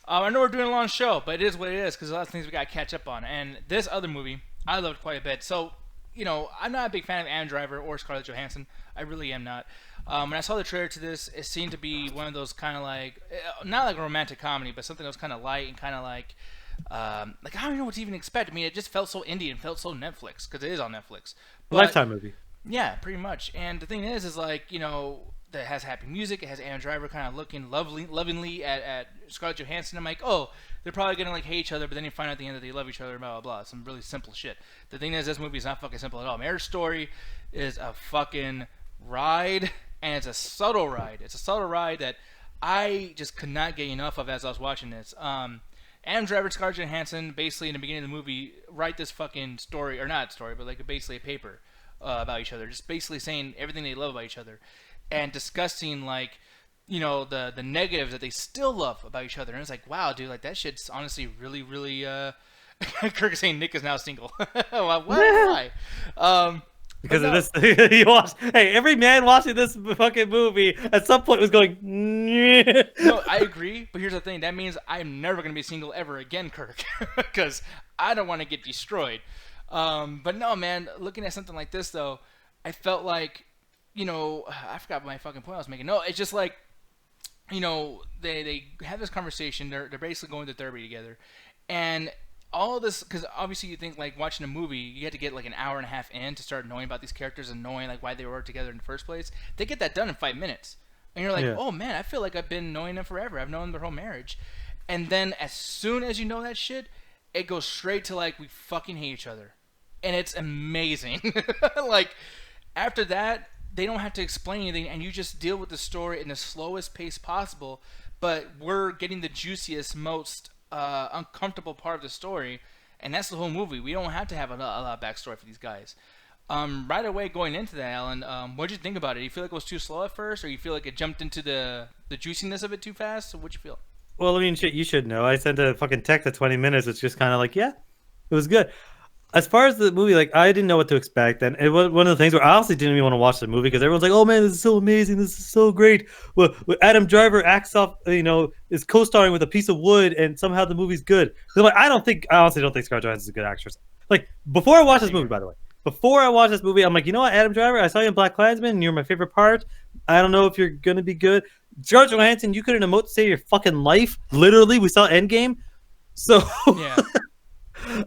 I know we're doing a long show, but it is what it is because a lot of things we got to catch up on. And this other movie, I loved quite a bit. So, you know, I'm not a big fan of Adam Driver or Scarlett Johansson. I really am not. When I saw the trailer to this, it seemed to be one of those kind of like, not like a romantic comedy, but something that was kind of light and kind of like I don't even know what to even expect. I mean, it just felt so indie and felt so Netflix because it is on Netflix. But, Lifetime movie. yeah, pretty much. And the thing is like, you know, that has happy music. It has Adam Driver kind of looking lovingly at Scarlett Johansson. I'm like, oh, they're probably gonna like hate each other, but then you find out at the end that they love each other. Blah blah blah. Some really simple shit. The thing is, this movie is not fucking simple at all. Marriage Story is a fucking ride, and it's a subtle ride. It's a subtle ride that I just could not get enough of as I was watching this. Adam Driver and Scarlett Johansson basically in the beginning of the movie write this fucking story, or not story, but like basically a paper about each other, just basically saying everything they love about each other. And discussing like, you know, the negatives that they still love about each other, and it's like, wow, dude, like that shit's honestly really, really. Kirk is saying Nick is now single. What? Why? Because of this, you watch. Hey, every man watching this fucking movie at some point was going. No, I agree, but here's the thing. That means I'm never gonna be single ever again, Kirk, because I don't want to get destroyed. But no, man. Looking at something like this, though, I felt like. You know, I forgot my fucking point I was making. No, it's just like, you know, they have this conversation. They're basically going to therapy together, and all of this because obviously you think like watching a movie, you have to get like an hour and a half in to start knowing about these characters and knowing like why they were together in the first place. They get that done in 5 minutes, and you're like, Yeah. oh man, I feel like I've been knowing them forever. I've known their whole marriage, And then as soon as you know that shit, it goes straight to like we fucking hate each other, and it's amazing. Like after that, they don't have to explain anything, and you just deal with the story in the slowest pace possible. But we're getting the juiciest, most uncomfortable part of the story, and that's the whole movie. We don't have to have a lot of backstory for these guys. Right away going into that, Alan, what did you think about it? You feel like it was too slow at first, or you feel like it jumped into the juiciness of it too fast? What'd you feel? Well, I mean, shit, you should know. I sent a fucking text at 20 minutes. It's just kind of like, yeah, it was good. As far as the movie, like, I didn't know what to expect, and it was one of the things where I honestly didn't even want to watch the movie because everyone's like, "Oh man, this is so amazing! This is so great!" Well, Adam Driver acts off, is co-starring with a piece of wood, and somehow the movie's good. So, like, I honestly don't think Scarlett Johansson is a good actress. Like, before I watched this movie, by the way, before I watched this movie, I'm like, you know what, Adam Driver, I saw you in Black Klansman, and you're my favorite part. I don't know if you're gonna be good. Scarlett Johansson, you couldn't emote to save your fucking life. Literally, we saw Endgame. So Yeah.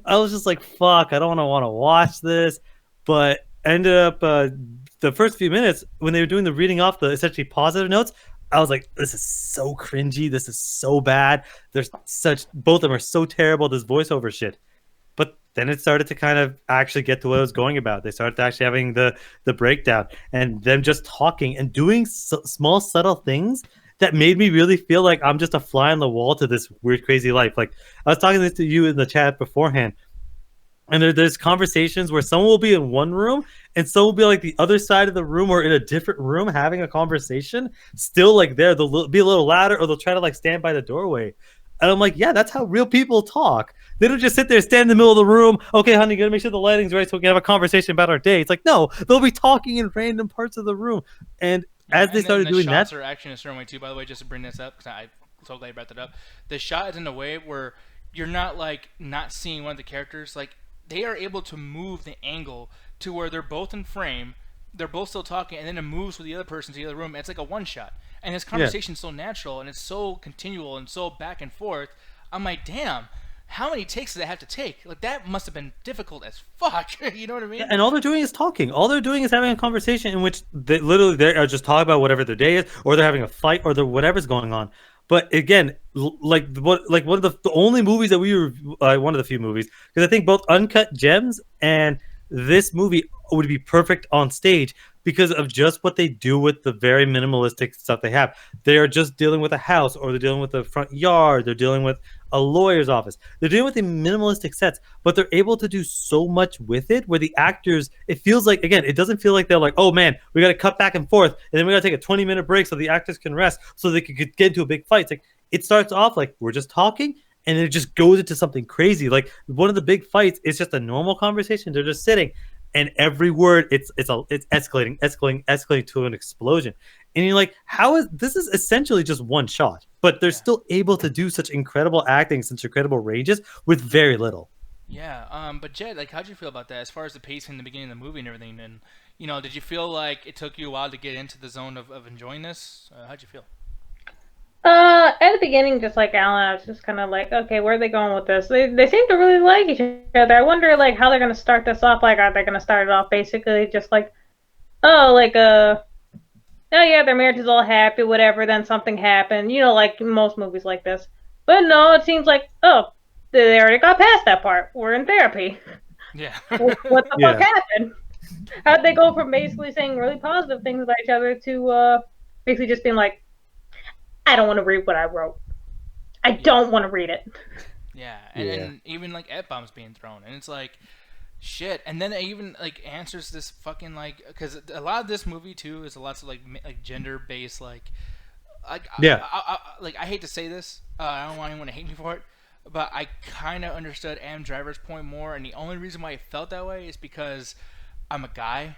I was just like, fuck, I don't want to watch this. But ended up the first few minutes when they were doing the reading off the essentially positive notes, I was like, this is so cringy. This is so bad. There's both of them are so terrible, this voiceover shit. But then it started to kind of actually get to what I was going about. They started actually having the breakdown and them just talking and doing small, subtle things that made me really feel like I'm just a fly on the wall to this weird, crazy life. Like I was talking to you in the chat beforehand, and there's conversations where someone will be in one room and someone will be like the other side of the room or in a different room having a conversation. Still like there, they'll be a little louder or they'll try to like stand by the doorway. And I'm like, yeah, that's how real people talk. They don't just sit there, stand in the middle of the room. Okay, honey, gotta make sure the lighting's right so we can have a conversation about our day. It's like, no, they'll be talking in random parts of the room. And Yeah, as they started the doing shots that, are actually in a certain way too. By the way, just to bring this up because I'm so glad you brought that up. The shot is in a way where you're not like not seeing one of the characters. Like they are able to move the angle to where they're both in frame, they're both still talking, and then it moves with the other person to the other room. And it's like a one shot, and this conversation's so natural and it's so continual and so back and forth. I'm like, damn. How many takes did I have to take? Like that must have been difficult as fuck. You know what I mean? and all they're doing is talking. All they're doing is having a conversation in which they are just talking about whatever their day is, or they're having a fight, or they're whatever's going on. But again, like one of the only movies that we were one of the few movies, because I think both Uncut Gems and this movie would be perfect on stage because of just what they do with the very minimalistic stuff they have. They are just dealing with a house, or they're dealing with the front yard, they're dealing with a lawyer's office. They're dealing with the minimalistic sets, but they're able to do so much with it where the actors, it feels like, again, it doesn't feel like they're like, oh man, we got to cut back and forth, and then we got to take a 20-minute break so the actors can rest so they could get into a big fight. It's like, it starts off like we're just talking, and it just goes into something crazy. Like one of the big fights is just a normal conversation. They're just sitting, and every word it's escalating to an explosion. And you're like, how is this is essentially just one shot, but they're still able to do such incredible acting, such incredible ranges with very little. Yeah. But Jed, like, how'd you feel about that? As far as the pacing in the beginning of the movie and everything, and did you feel like it took you a while to get into the zone of enjoying this? How'd you feel? At the beginning, just like Alan, I was just kind of like, okay, where are they going with this? They seem to really like each other. I wonder, like, how they're gonna start this off. Like, are they gonna start it off basically just like, oh, like, oh yeah, their marriage is all happy, whatever. Then something happened, like most movies like this. But no, it seems like, oh, they already got past that part. We're in therapy. Yeah. What the fuck happened? How'd they go from basically saying really positive things about each other to basically just being like, I don't want to read what I wrote. I don't want to read it. Yeah, and even like F bombs being thrown, and it's like, shit. And then it even like answers this fucking like, because a lot of this movie too is a lot of like gender based like I hate to say this, I don't want anyone to hate me for it, but I kind of understood Adam Driver's point more, and the only reason why I felt that way is because I'm a guy.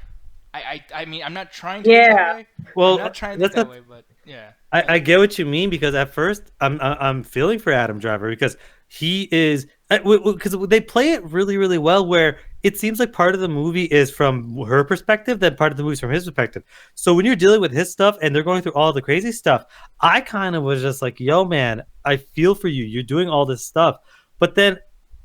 I mean, I'm not trying to think that way. Well, I'm not trying to think that way, but yeah. I get what you mean, because at first I'm feeling for Adam Driver because he is, because they play it really, really well where it seems like part of the movie is from her perspective, then part of the movie is from his perspective. So when you're dealing with his stuff and they're going through all the crazy stuff, I kind of was just like, yo, man, I feel for you. You're doing all this stuff. But then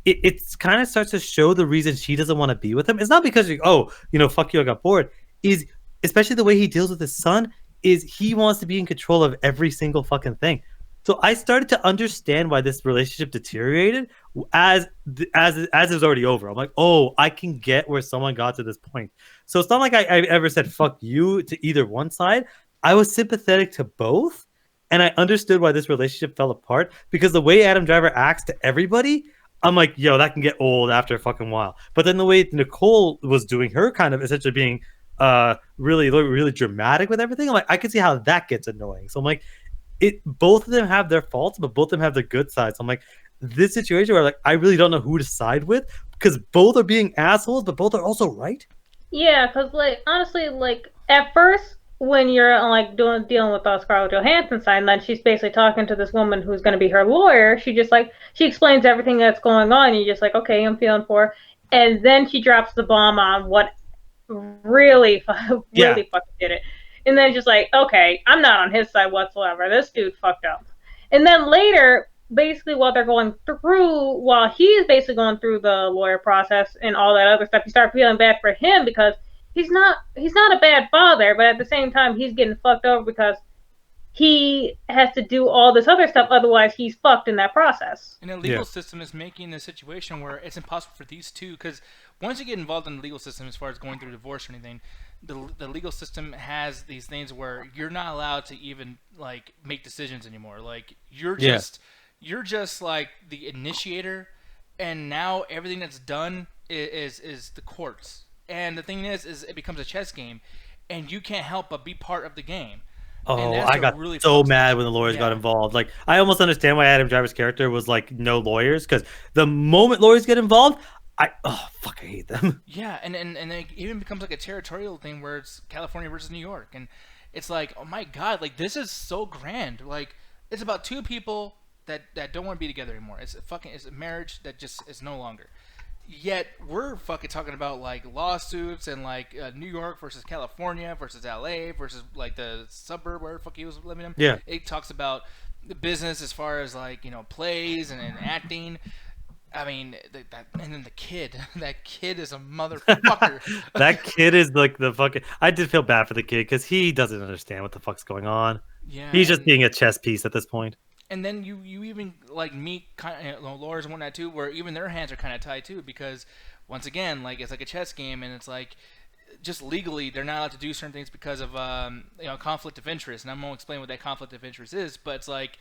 it kind of starts to show the reason she doesn't want to be with him. It's not because, fuck you, I got bored. Is especially the way he deals with his son is he wants to be in control of every single fucking thing. So I started to understand why this relationship deteriorated as it was already over. I'm like, oh, I can get where someone got to this point. So it's not like I ever said fuck you to either one side. I was sympathetic to both, and I understood why this relationship fell apart because the way Adam Driver acts to everybody, I'm like, yo, that can get old after a fucking while. But then the way Nicole was doing her kind of essentially being really dramatic with everything, I'm like, I can see how that gets annoying. So I'm like, it both of them have their faults, but both of them have their good sides. So I'm like, this situation where like I really don't know who to side with because both are being assholes, but both are also right. Yeah, because like honestly, like at first when you're like dealing with Scarlett Johansson side, and then she's basically talking to this woman who's going to be her lawyer. She explains everything that's going on. And you're just like, okay, I'm feeling for her. And then she drops the bomb on what really, Yeah. really fucking did it. And then just like, okay, I'm not on his side whatsoever. This dude fucked up. And then later, basically, while he's basically going through the lawyer process and all that other stuff, you start feeling bad for him because he's not a bad father, but at the same time, he's getting fucked over because he has to do all this other stuff. Otherwise, he's fucked in that process. And the legal system is making the situation where it's impossible for these two, because once you get involved in the legal system, as far as going through divorce or anything, the legal system has these things where you're not allowed to even like make decisions anymore. Like you're just like the initiator, and now everything that's done is the courts. And the thing is it becomes a chess game, and you can't help but be part of the game. Oh, I got really so mad when the lawyers got involved. Like, I almost understand why Adam Driver's character was like no lawyers, because the moment lawyers get involved, I hate them. Yeah, and it even becomes like a territorial thing where it's California versus New York, and it's like, oh my god, like this is so grand. Like it's about two people that don't want to be together anymore. It's a marriage that just is no longer. Yet we're fucking talking about like lawsuits and like New York versus California versus LA versus like the suburb where the fuck he was living in. Yeah. It talks about the business as far as like, you know, plays and acting. I mean, and then the kid. That kid is a motherfucker. That kid is like the fucking. I did feel bad for the kid because he doesn't understand what the fuck's going on. Yeah, he's just being a chess piece at this point. And then you even like meet kind of lawyers and whatnot too, where even their hands are kind of tied too, because once again, like it's like a chess game, and it's like just legally they're not allowed to do certain things because of conflict of interest. And I'm gonna explain what that conflict of interest is, but it's like,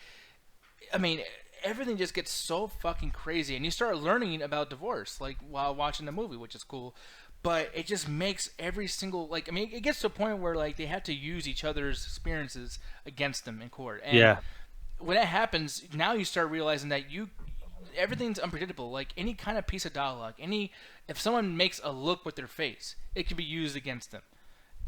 I mean, everything just gets so fucking crazy, and you start learning about divorce like while watching the movie, which is cool. But it just makes every single it gets to a point where like they have to use each other's experiences against them in court. And yeah. When that happens, now you start realizing that everything's unpredictable. Like any kind of piece of dialogue, if someone makes a look with their face, it can be used against them.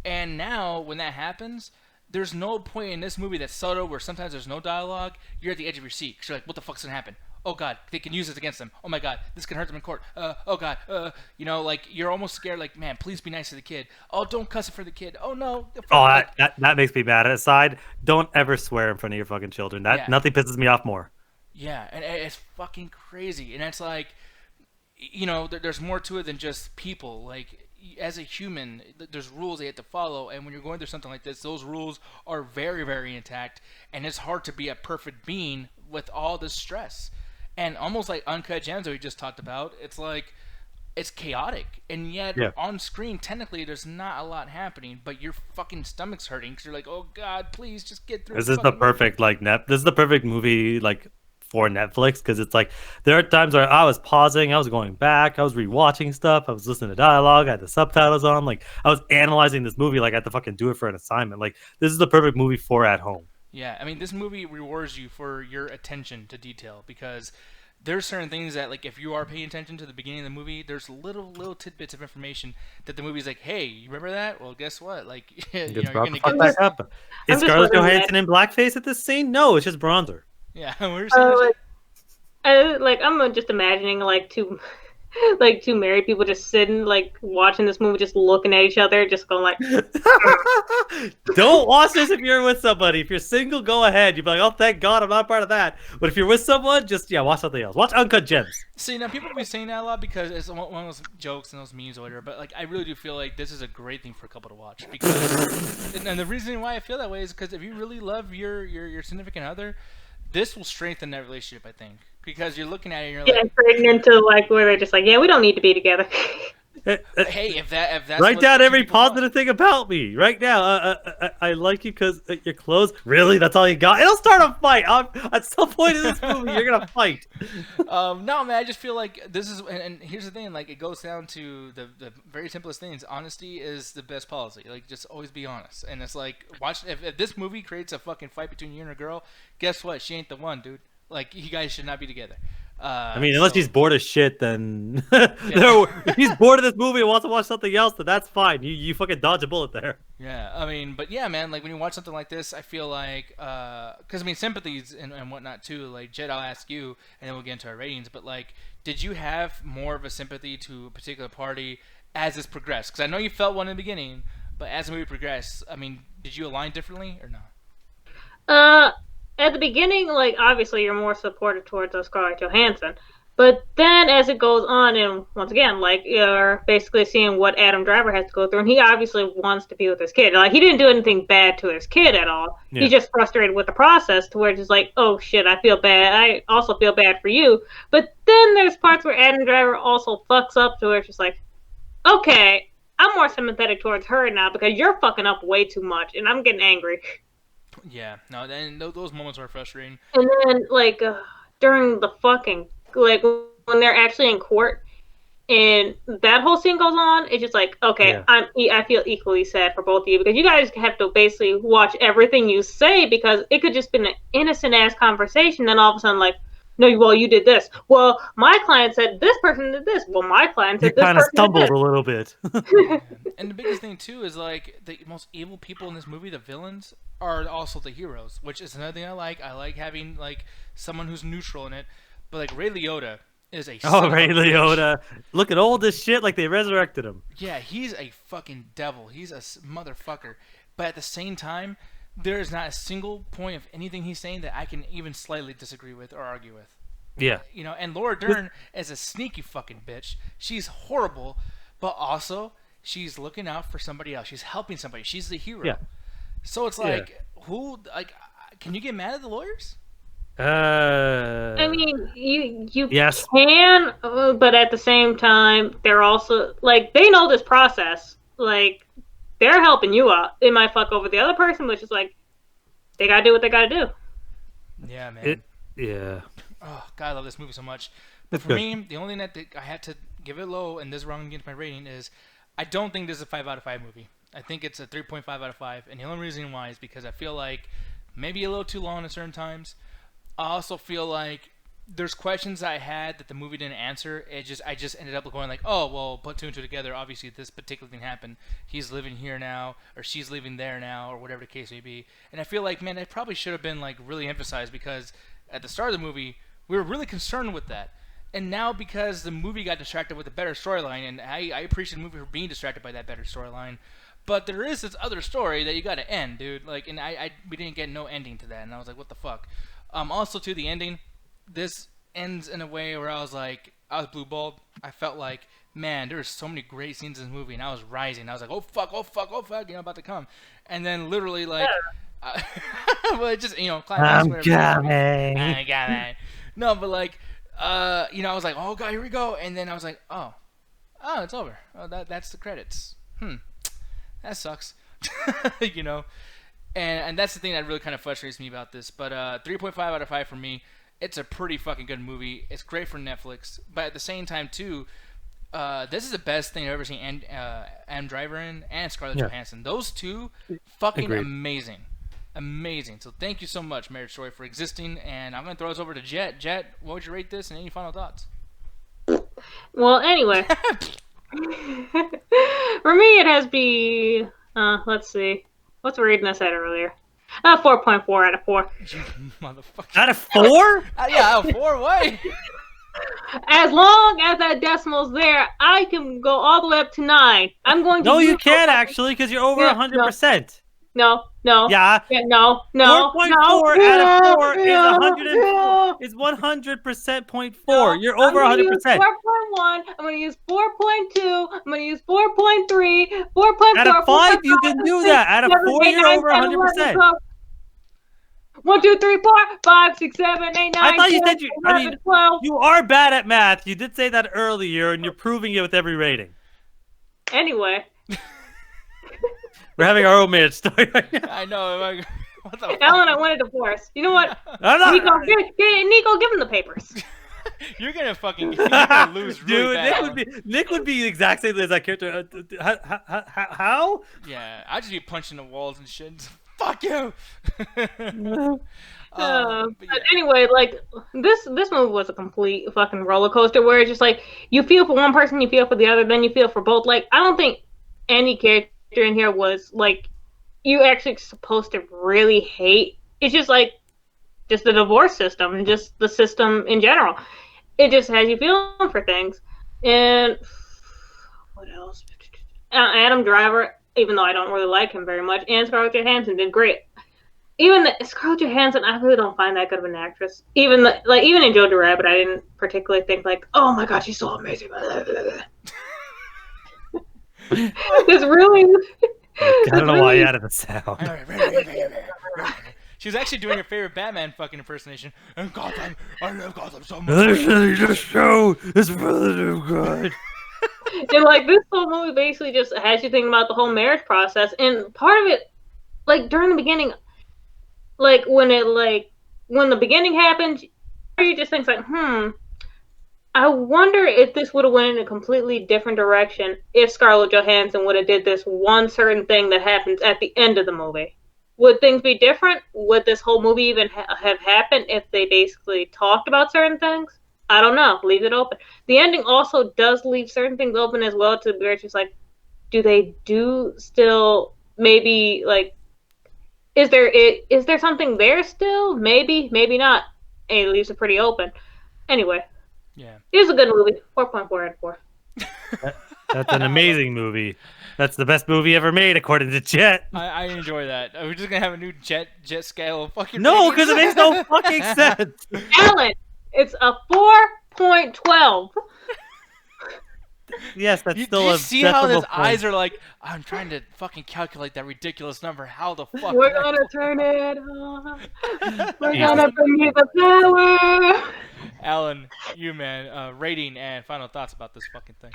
And now when that happens, there's no point in this movie that's subtle where sometimes there's no dialogue. You're at the edge of your seat because you're like, what the fuck's gonna happen? Oh god, they can use this against them. Oh my god, this can hurt them in court. Oh god, like you're almost scared. Like, man, please be nice to the kid. Oh, don't cuss it for the kid. Oh no. Oh, that makes me mad. Aside, don't ever swear in front of your fucking children. Nothing pisses me off more. Yeah, and it's fucking crazy. And it's like, there's more to it than just people. Like, as a human, there's rules they have to follow, and when you're going through something like this, those rules are very, very intact, and it's hard to be a perfect being with all this stress. And almost like Uncut Gems that we just talked about, it's like it's chaotic, and yet on screen technically there's not a lot happening, but your fucking stomach's hurting because you're like, oh god, please just get through. This is the perfect this is the perfect movie like for Netflix, because it's like there are times where I was pausing, I was going back, I was rewatching stuff, I was listening to dialogue, I had the subtitles on, like I was analyzing this movie like I had to fucking do it for an assignment. Like this is the perfect movie for at home. Yeah, I mean, this movie rewards you for your attention to detail, because there's certain things that, like, if you are paying attention to the beginning of the movie, there's little tidbits of information that the movie's like, hey, you remember that? Well, guess what? Like, you're gonna get back up. Is Scarlett Johansson in blackface at this scene? No, it's just bronzer. Yeah, we're saying I'm just imagining like two married people just sitting, like watching this movie, just looking at each other, just going like, don't watch this if you're with somebody. If you're single, go ahead. You'd be like, oh, thank God I'm not part of that. But if you're with someone, just watch something else. Watch Uncut Gems. See, now people be saying that a lot because it's one of those jokes and those memes or whatever, but like I really do feel like this is a great thing for a couple to watch, because and the reason why I feel that way is because if you really love your significant other, this will strengthen that relationship, I think, because you're looking at it and you're Yeah, like, turning into like where they're just like, yeah, we don't need to be together. hey, if that's Write what down two every people want. positive thing about me right now. I like you because you're clothes. Really, that's all you got? It'll start a fight. At some point in this movie, you're gonna fight. No, man, I just feel like this is, and here's the thing, like it goes down to the very simplest things. Honesty is the best policy. Like just always be honest. And it's like watch if this movie creates a fucking fight between you and a girl, guess what? She ain't the one, dude. Like you guys should not be together. I mean, unless he's bored as shit, then if he's bored of this movie and wants to watch something else, then that's fine. You fucking dodge a bullet there. Yeah, I mean, but yeah, man, like when you watch something like this, I feel like, because I mean, sympathies and whatnot too. Like Jed, I'll ask you, and then we'll get into our ratings. But like, did you have more of a sympathy to a particular party as this progressed? Because I know you felt one in the beginning, but as the movie progressed, I mean, did you align differently or not? At the beginning, like obviously you're more supportive towards Scarlett Johansson, but then as it goes on, and once again, like you're basically seeing what Adam Driver has to go through, and he obviously wants to be with his kid. Like he didn't do anything bad to his kid at all. Yeah. He's just frustrated with the process, to where it's just like, oh shit, I feel bad. I also feel bad for you. But then there's parts where Adam Driver also fucks up, to where it's just like, okay, I'm more sympathetic towards her now because you're fucking up way too much, and I'm getting angry. Yeah, no, then those moments are frustrating. And then, like, during the fucking, like, when they're actually in court and that whole scene goes on, it's just like, okay, Yeah. I feel equally sad for both of you because you guys have to basically watch everything you say because it could just be an innocent-ass conversation, then all of a sudden, like, no, well, you did this. Well, my client said this person did this. Well, my client said this person did this. You kind of stumbled a little bit. And the biggest thing too is like the most evil people in this movie, the villains, are also the heroes, which is another thing I like. I like having like someone who's neutral in it. But like Ray Liotta is a Ray Liotta, looking old as shit, like they resurrected him. Yeah, he's a fucking devil. He's a motherfucker. But at the same time, there is not a single point of anything he's saying that I can even slightly disagree with or argue with. Yeah. You know, and Laura Dern is a sneaky fucking bitch. She's horrible, but also she's looking out for somebody else. She's helping somebody. She's the hero. Yeah. So it's like, who, like, can you get mad at the lawyers? I mean, you yes. can, but at the same time, they're also, like, they know this process. Like, they're helping you out. They might fuck over the other person, which is like, they gotta do what they gotta do. Yeah, man. Yeah. Oh, God, I love this movie so much. But for me, the only thing that I had to give it low, and this is wrong against my rating, is I don't think this is a 5 out of 5 movie. I think it's a 3.5 out of 5. And the only reason why is because I feel like maybe a little too long at certain times. I also feel like there's questions I had that the movie didn't answer. I just ended up going like, oh, well, put two and two together. Obviously, this particular thing happened. He's living here now, or she's living there now, or whatever the case may be. And I feel like, man, it probably should have been like really emphasized because at the start of the movie, we were really concerned with that. And now because the movie got distracted with a better storyline, and I appreciate the movie for being distracted by that better storyline, but there is this other story that you got to end, dude. Like, and we didn't get no ending to that, and I was like, what the fuck. Also, to the ending, this ends in a way where I was blue balled. I felt like, man, there's so many great scenes in this movie, and I was rising. I was like, oh fuck, oh fuck, oh fuck, you know, about to come. And then literally, like, well, it just, you know, climax, I'm coming. No, but like, you know, I was like, oh god, here we go. And then I was like, oh, it's over. Oh, that's the credits. That sucks. You know. And that's the thing that really kind of frustrates me about this. But 3.5 out of 5 for me. It's a pretty fucking good movie. It's great for Netflix. But at the same time, too, this is the best thing I've ever seen Adam Driver in and Scarlett Johansson. Those two, fucking amazing. Amazing. So thank you so much, Marriage Story, for existing. And I'm going to throw this over to Jet. Jet, what would you rate this and any final thoughts? Well, anyway. For me, it has to be, let's see. What's the rating I said earlier? 4.4 out of 4. You motherfucker. Out of 4? Yeah, out of 4. Why? As long as that decimal's there, I can go all the way up to 9. I'm going to. No, you can't actually, because you're over 100%. No. Yeah. No. 4.4 out of 4 is 100% 0.4. You're over 100%. 4.1. I'm going to use 4.2. I'm going to use 4.3. 4.4. Out of 5, you can do that. Out of 4, you're over 100%. 1, 2, 3, 4, 5, 6, 7, 8, 9, I thought you 10, said 11, 12. you are bad at math. You did say that earlier, and you're proving it with every rating. Anyway. We're having our own marriage story right now. I know. What the fuck? Alan, I want a divorce. You know what? I'm not. Nico, Nico, give him the papers. You're gonna lose really Dude, bad. Nick would be the exact same as that character. How? Yeah, I'd just be punching the walls and shit. Fuck you. But anyway, like this movie was a complete fucking roller coaster where it's just like you feel for one person, you feel for the other, then you feel for both. Like I don't think any character in here was like you actually supposed to really hate. It's just like just the divorce system and just the system in general. It just has you feeling for things. And what else? Adam Driver, even though I don't really like him very much, and Scarlett Johansson did great. Even Scarlett Johansson, I really don't find that good of an actress. Even even in Jojo Rabbit, I didn't particularly think like, oh my god, she's so amazing. This really. I don't know why you added the sound. She was actually doing her favorite Batman fucking impersonation. And Gotham, I love Gotham so much. This show is really too good. And like this whole movie basically just has you thinking about the whole marriage process, and part of it, like during the beginning, like when the beginning happens, you just think like, I wonder if this would have went in a completely different direction if Scarlett Johansson would have did this one certain thing that happens at the end of the movie. Would things be different? Would this whole movie even have happened if they basically talked about certain things? I don't know. Leave it open. The ending also does leave certain things open as well to where it's just like, do they still maybe like, is there something there still? Maybe, maybe not. And it leaves it pretty open. Anyway. Yeah. It was a good movie. 4.4 out of 4. That's an amazing movie. That's the best movie ever made, according to Jet. I enjoy that. Are we just gonna have a new jet scale of fucking? No, because it makes no fucking sense. Alan, it's a 4.12. Yes, that's You still a see how his point. eyes are like, I'm trying to fucking calculate that ridiculous number. How the fuck? We're gonna turn it on. We're gonna bring you the power. Alan, you man, rating and final thoughts about this fucking thing.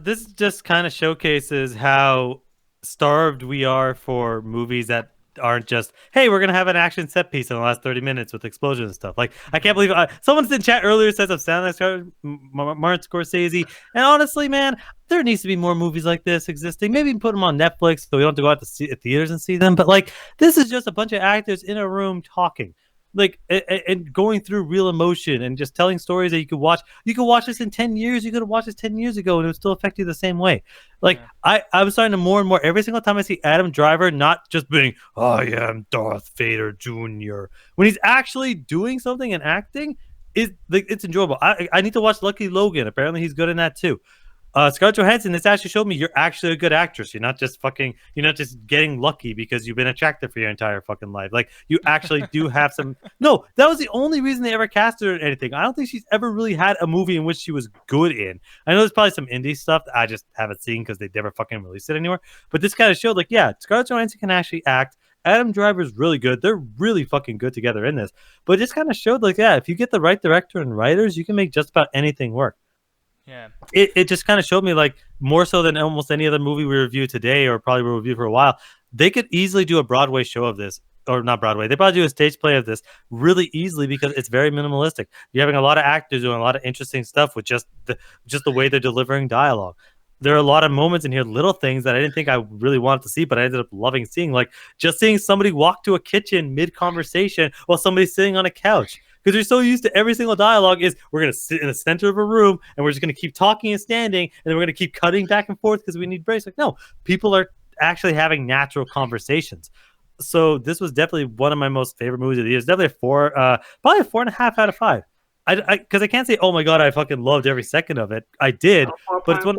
This just kind of showcases how starved we are for movies that aren't just, hey, we're gonna have an action set piece in the last 30 minutes with explosions and stuff. Like, I can't believe someone in chat earlier says I'm sounding like Martin Scorsese, and honestly, man, there needs to be more movies like this existing. Maybe put them on Netflix so we don't have to go out to theaters and see them. But like, this is just a bunch of actors in a room talking. Like, and going through real emotion and just telling stories that you could watch. You could watch this in 10 years. You could have watched this 10 years ago and it would still affect you the same way. Like, yeah. I'm starting to more and more, every single time I see Adam Driver, not just being, I am Darth Vader Jr. When he's actually doing something and acting, it's enjoyable. I need to watch Lucky Logan. Apparently he's good in that too. Scarlett Johansson, this actually showed me you're actually a good actress. You're not just getting lucky because you've been attractive for your entire fucking life. Like, you actually do have some. No, that was the only reason they ever cast her in anything. I don't think she's ever really had a movie in which she was good in. I know there's probably some indie stuff that I just haven't seen because they never fucking released it anywhere. But this kind of showed, like, yeah, Scarlett Johansson can actually act. Adam Driver's really good. They're really fucking good together in this. But it just kind of showed, like, yeah, if you get the right director and writers, you can make just about anything work. Yeah, it just kind of showed me, like, more so than almost any other movie we review today or probably will review for a while, they could easily do a Broadway show of this, or not Broadway, they probably do a stage play of this really easily because it's very minimalistic. You're having a lot of actors doing a lot of interesting stuff with just the way they're delivering dialogue. There are a lot of moments in here, little things that I didn't think I really wanted to see, but I ended up loving seeing, like just seeing somebody walk to a kitchen mid-conversation while somebody's sitting on a couch. Because you're so used to every single dialogue is we're going to sit in the center of a room and we're just going to keep talking and standing and then we're going to keep cutting back and forth because we need breaks. Like, no, people are actually having natural conversations. So this was definitely one of my most favorite movies of the year. It's definitely probably a 4.5 out of 5. Because I can't say, oh my God, I fucking loved every second of it. I did. But it's one.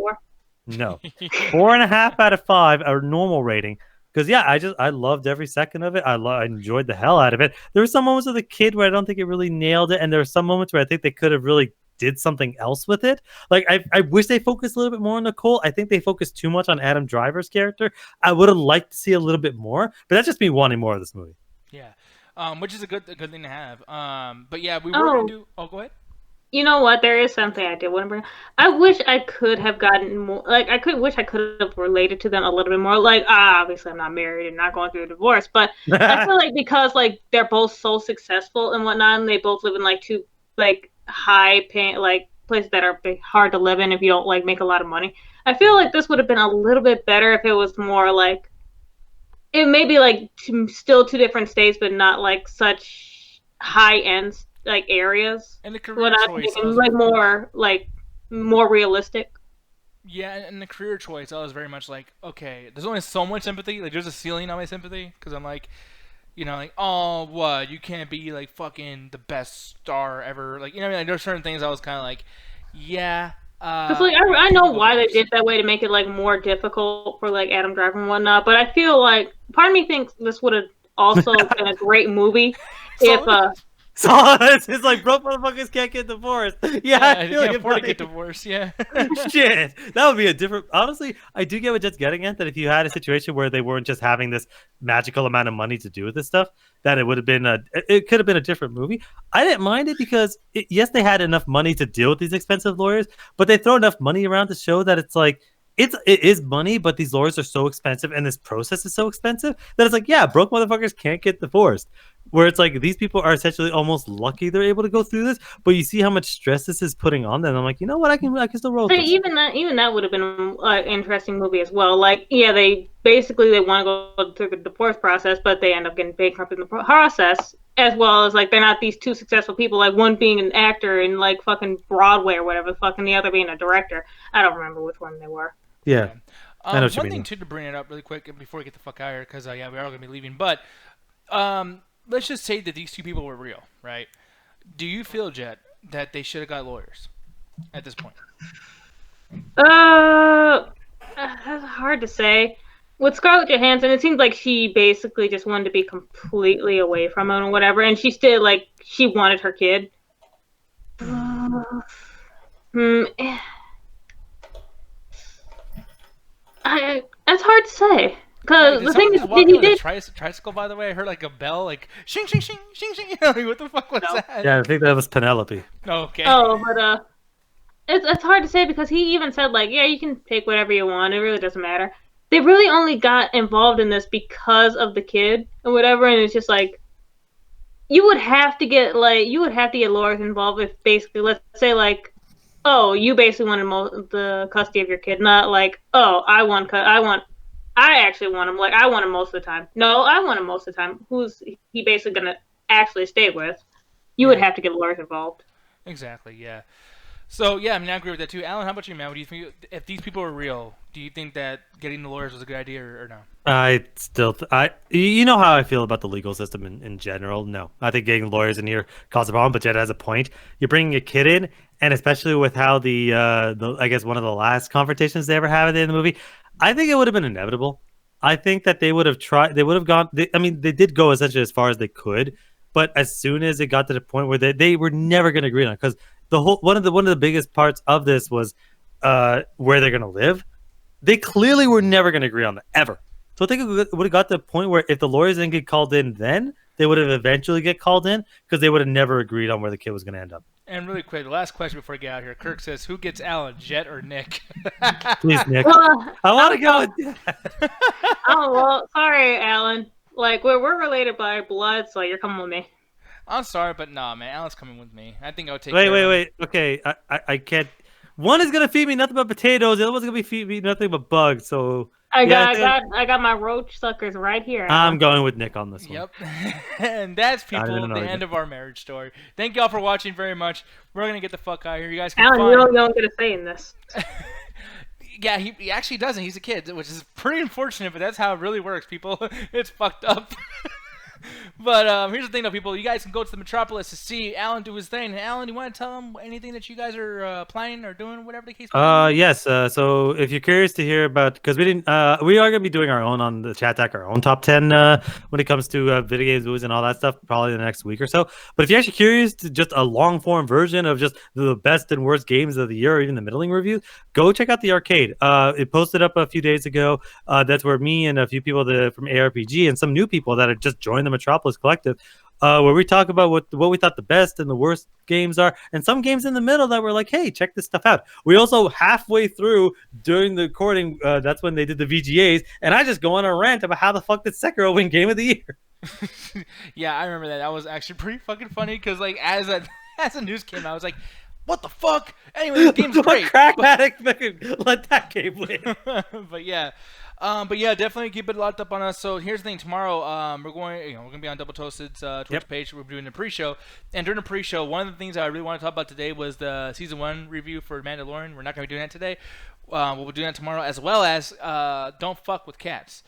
No. 4.5 out of 5, a normal rating. Because, yeah, I loved every second of it. I enjoyed the hell out of it. There were some moments with the kid where I don't think it really nailed it. And there were some moments where I think they could have really did something else with it. Like, I wish they focused a little bit more on Nicole. I think they focused too much on Adam Driver's character. I would have liked to see a little bit more. But that's just me wanting more of this movie. Yeah. which is a good thing to have. But yeah, we were gonna Oh, do. Oh, go ahead. you know what? There is something I did want to bring. I wish I could have gotten more. Like, wish I could have related to them a little bit more. Like, obviously, I'm not married and not going through a divorce, but I feel like because like they're both so successful and whatnot, and they both live in like two like high paying like places that are hard to live in if you don't like make a lot of money. I feel like this would have been a little bit better if it was more like it may be like still two different states, but not like such high end like areas. And the What career I'm choice, I thinking, was like more realistic. yeah, and the career choice, I was very much like, okay, there's only so much sympathy. Like, there's a ceiling on my sympathy because I'm like, like, oh, what? You can't be like fucking the best star ever. Like, what I mean? Like, there's certain things I was kind of like, yeah. Because like I You know can go why they divorce. did that way to make it like more difficult for like Adam Driver and whatnot, but I feel like part of me thinks this would have also been a great movie if So So it's like broke motherfuckers can't get divorced. Yeah, yeah, I you feel can't you, afford to buddy. get divorced. Yeah. Shit, that would be a different. Honestly, I do get what Jet's getting at. That if you had a situation where they weren't just having this magical amount of money to do this stuff, that it would have been it could have been a different movie. I didn't mind it because yes, they had enough money to deal with these expensive lawyers, but they throw enough money around to show that it's like it is money, but these lawyers are so expensive and this process is so expensive that it's like, yeah, broke motherfuckers can't get divorced. Where it's like these people are essentially almost lucky they're able to go through this, but you see how much stress this is putting on them. I'm like, you know what, I can still roll with But this. even that would have been an interesting movie as well. Like, yeah, they basically they want to go through the divorce process, but they end up getting bankrupt in the process, as well as like they're not these two successful people. Like one being an actor in like fucking Broadway or whatever the fuck, and the other being a director. I don't remember which one they were. Yeah, Yeah. I know what you One mean. thing too to bring it up really quick before we get the fuck out of here, because yeah, we are gonna be leaving. But let's just say that these two people were real, right? Do you feel, Jet, that they should have got lawyers at this point? That's hard to say. With Scarlett Johansson, it seems like she basically just wanted to be completely away from him or whatever, and she still like she wanted her kid. Hmm, it's hard to say Hey, because did the thing someone is, just walk in he with a did. tricycle? By the way, I heard like a bell, like shing shing shing shing shing. Like, what the fuck was No. that? Yeah, I think that was Penelope. Okay. Oh, but it's hard to say because he even said like, yeah, you can take whatever you want. It really doesn't matter. They really only got involved in this because of the kid and whatever, and it's just like you would have to get lawyers involved if basically let's say like, oh, you basically wanted the custody of your kid, not like, oh, I actually want him. Like I want him most of the time. No, I want him most of the time. Who's he basically gonna actually stay with? You would Yeah. have to get lawyers involved. Exactly. Yeah. So yeah, I mean, I agree with that too. Alan, how about you, man? What do you think? If these people were real, do you think that getting the lawyers was a good idea or no? I still, you know how I feel about the legal system in general. No, I think getting lawyers in here causes a problem. But Jed has a point. You're bringing a kid in, and especially with how the I guess one of the last confrontations they ever had at the end of the movie, I think it would have been inevitable. I think that they would have tried. They would have gone. I mean, they did go essentially as far as they could, but as soon as it got to the point where they were never going to agree on it, because the whole one of the biggest parts of this was where they're going to live. They clearly were never going to agree on that ever. So I think it would have got to the point where if the lawyers didn't get called in, then they would have eventually get called in because they would have never agreed on where the kid was going to end up. And really quick, the last question before we get out here. Kirk says, "Who gets Alan, Jet or Nick?" Please, Nick. Well, I want to go. With... oh well, sorry, Alan. Like we're related by blood, so you're coming with me. I'm sorry, but nah, man. Alan's coming with me. I think I'll take. Wait, care wait, of him. wait. Okay, I can't. One is gonna feed me nothing but potatoes. The other one's gonna be feed me nothing but bugs. So yeah, I got my roach suckers right here. I'm Alan. going with Nick on this one. Yep. And that's I people. didn't The know end that. of our marriage story. Thank y'all for watching very much. We're gonna get the fuck out of here. You guys can Alan, find. you don't get a say in this. Yeah, he actually doesn't. He's a kid, which is pretty unfortunate, but that's how it really works, people. It's fucked up. But here's the thing, though, people. You guys can go to the Metropolis to see Alan do his thing. Alan, you want to tell him anything that you guys are planning or doing, whatever the case may be? Yes. So if you're curious to hear about, because we didn't, we are gonna be doing our own on the chat deck, our own top 10 when it comes to video games, movies, and all that stuff, probably in the next week or so. But if you're actually curious to just a long form version of just the best and worst games of the year, or even the middling review, go check out the arcade. It posted up a few days ago. That's where me and a few people from ARPG and some new people that have just joined the Metropolis Collective, where we talk about what we thought the best and the worst games are, and some games in the middle that were like, hey, check this stuff out. We also halfway through during the recording, that's when they did the VGAs, and I just go on a rant about how the fuck did Sekiro win Game of the Year. Yeah, I remember that. That was actually pretty fucking funny because like as the news came out, I was like, what the fuck? Anyway, this game's great. Crack addict let that game win. But yeah, definitely keep it locked up on us. So here's the thing: tomorrow, we're gonna be on Double Toasted's Twitch page. We're doing the pre-show, and during the pre-show, one of the things I really want to talk about today was the season 1 review for Mandalorian. We're not gonna be doing that today. We'll be doing that tomorrow, as well as Don't Fuck with Cats.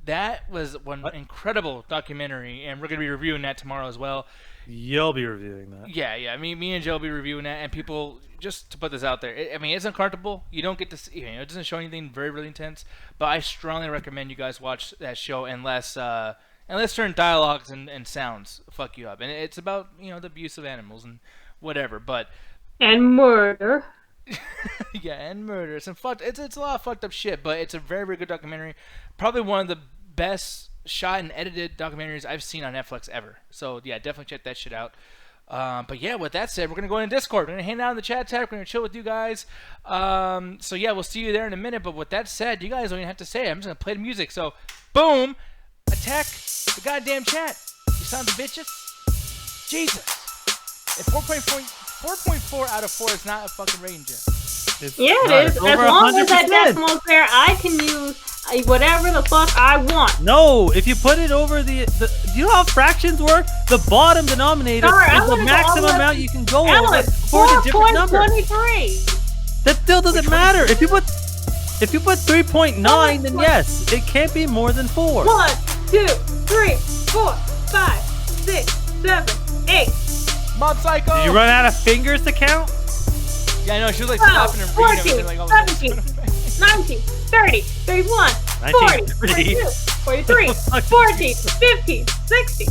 That was one incredible documentary, and we're gonna be reviewing that tomorrow as well. You'll be reviewing that. Yeah. Me and Joe will be reviewing that, and people, just to put this out there, it's uncomfortable. You don't get to see, it doesn't show anything very, really intense, but I strongly recommend you guys watch that show unless certain dialogues and sounds fuck you up. And it's about, the abuse of animals and whatever, and murder. Yeah, and murder. It's a lot of fucked up shit, but it's a very, very good documentary. Probably one of the best shot and edited documentaries I've seen on Netflix ever. So yeah, definitely check that shit out. But yeah, with that said, we're gonna go into Discord. We're gonna hang out in the chat tab. We're gonna chill with you guys. So yeah, we'll see you there in a minute. But with that said, you guys don't even have to say it. I'm just gonna play the music. So boom, attack the goddamn chat. You sons of bitches. Jesus. If 4.4 out of 4 is not a fucking rating, Jeff. It is. As long as that decimal's there, I can use whatever the fuck I want. No, if you put it over the do you know how fractions work? The bottom denominator is the maximum amount you can go over for the different number. 4.23. That still doesn't matter. If you put 3.9, then yes, it can't be more than 4. 1, 2, 3, 4, 5, 6, 7, 8. Mob Psycho. Did you run out of fingers to count? Yeah, I know. She was like 12, slapping her 14, like, 17, 19, 30, 31, 40, 42, 43, 14, 15, 16,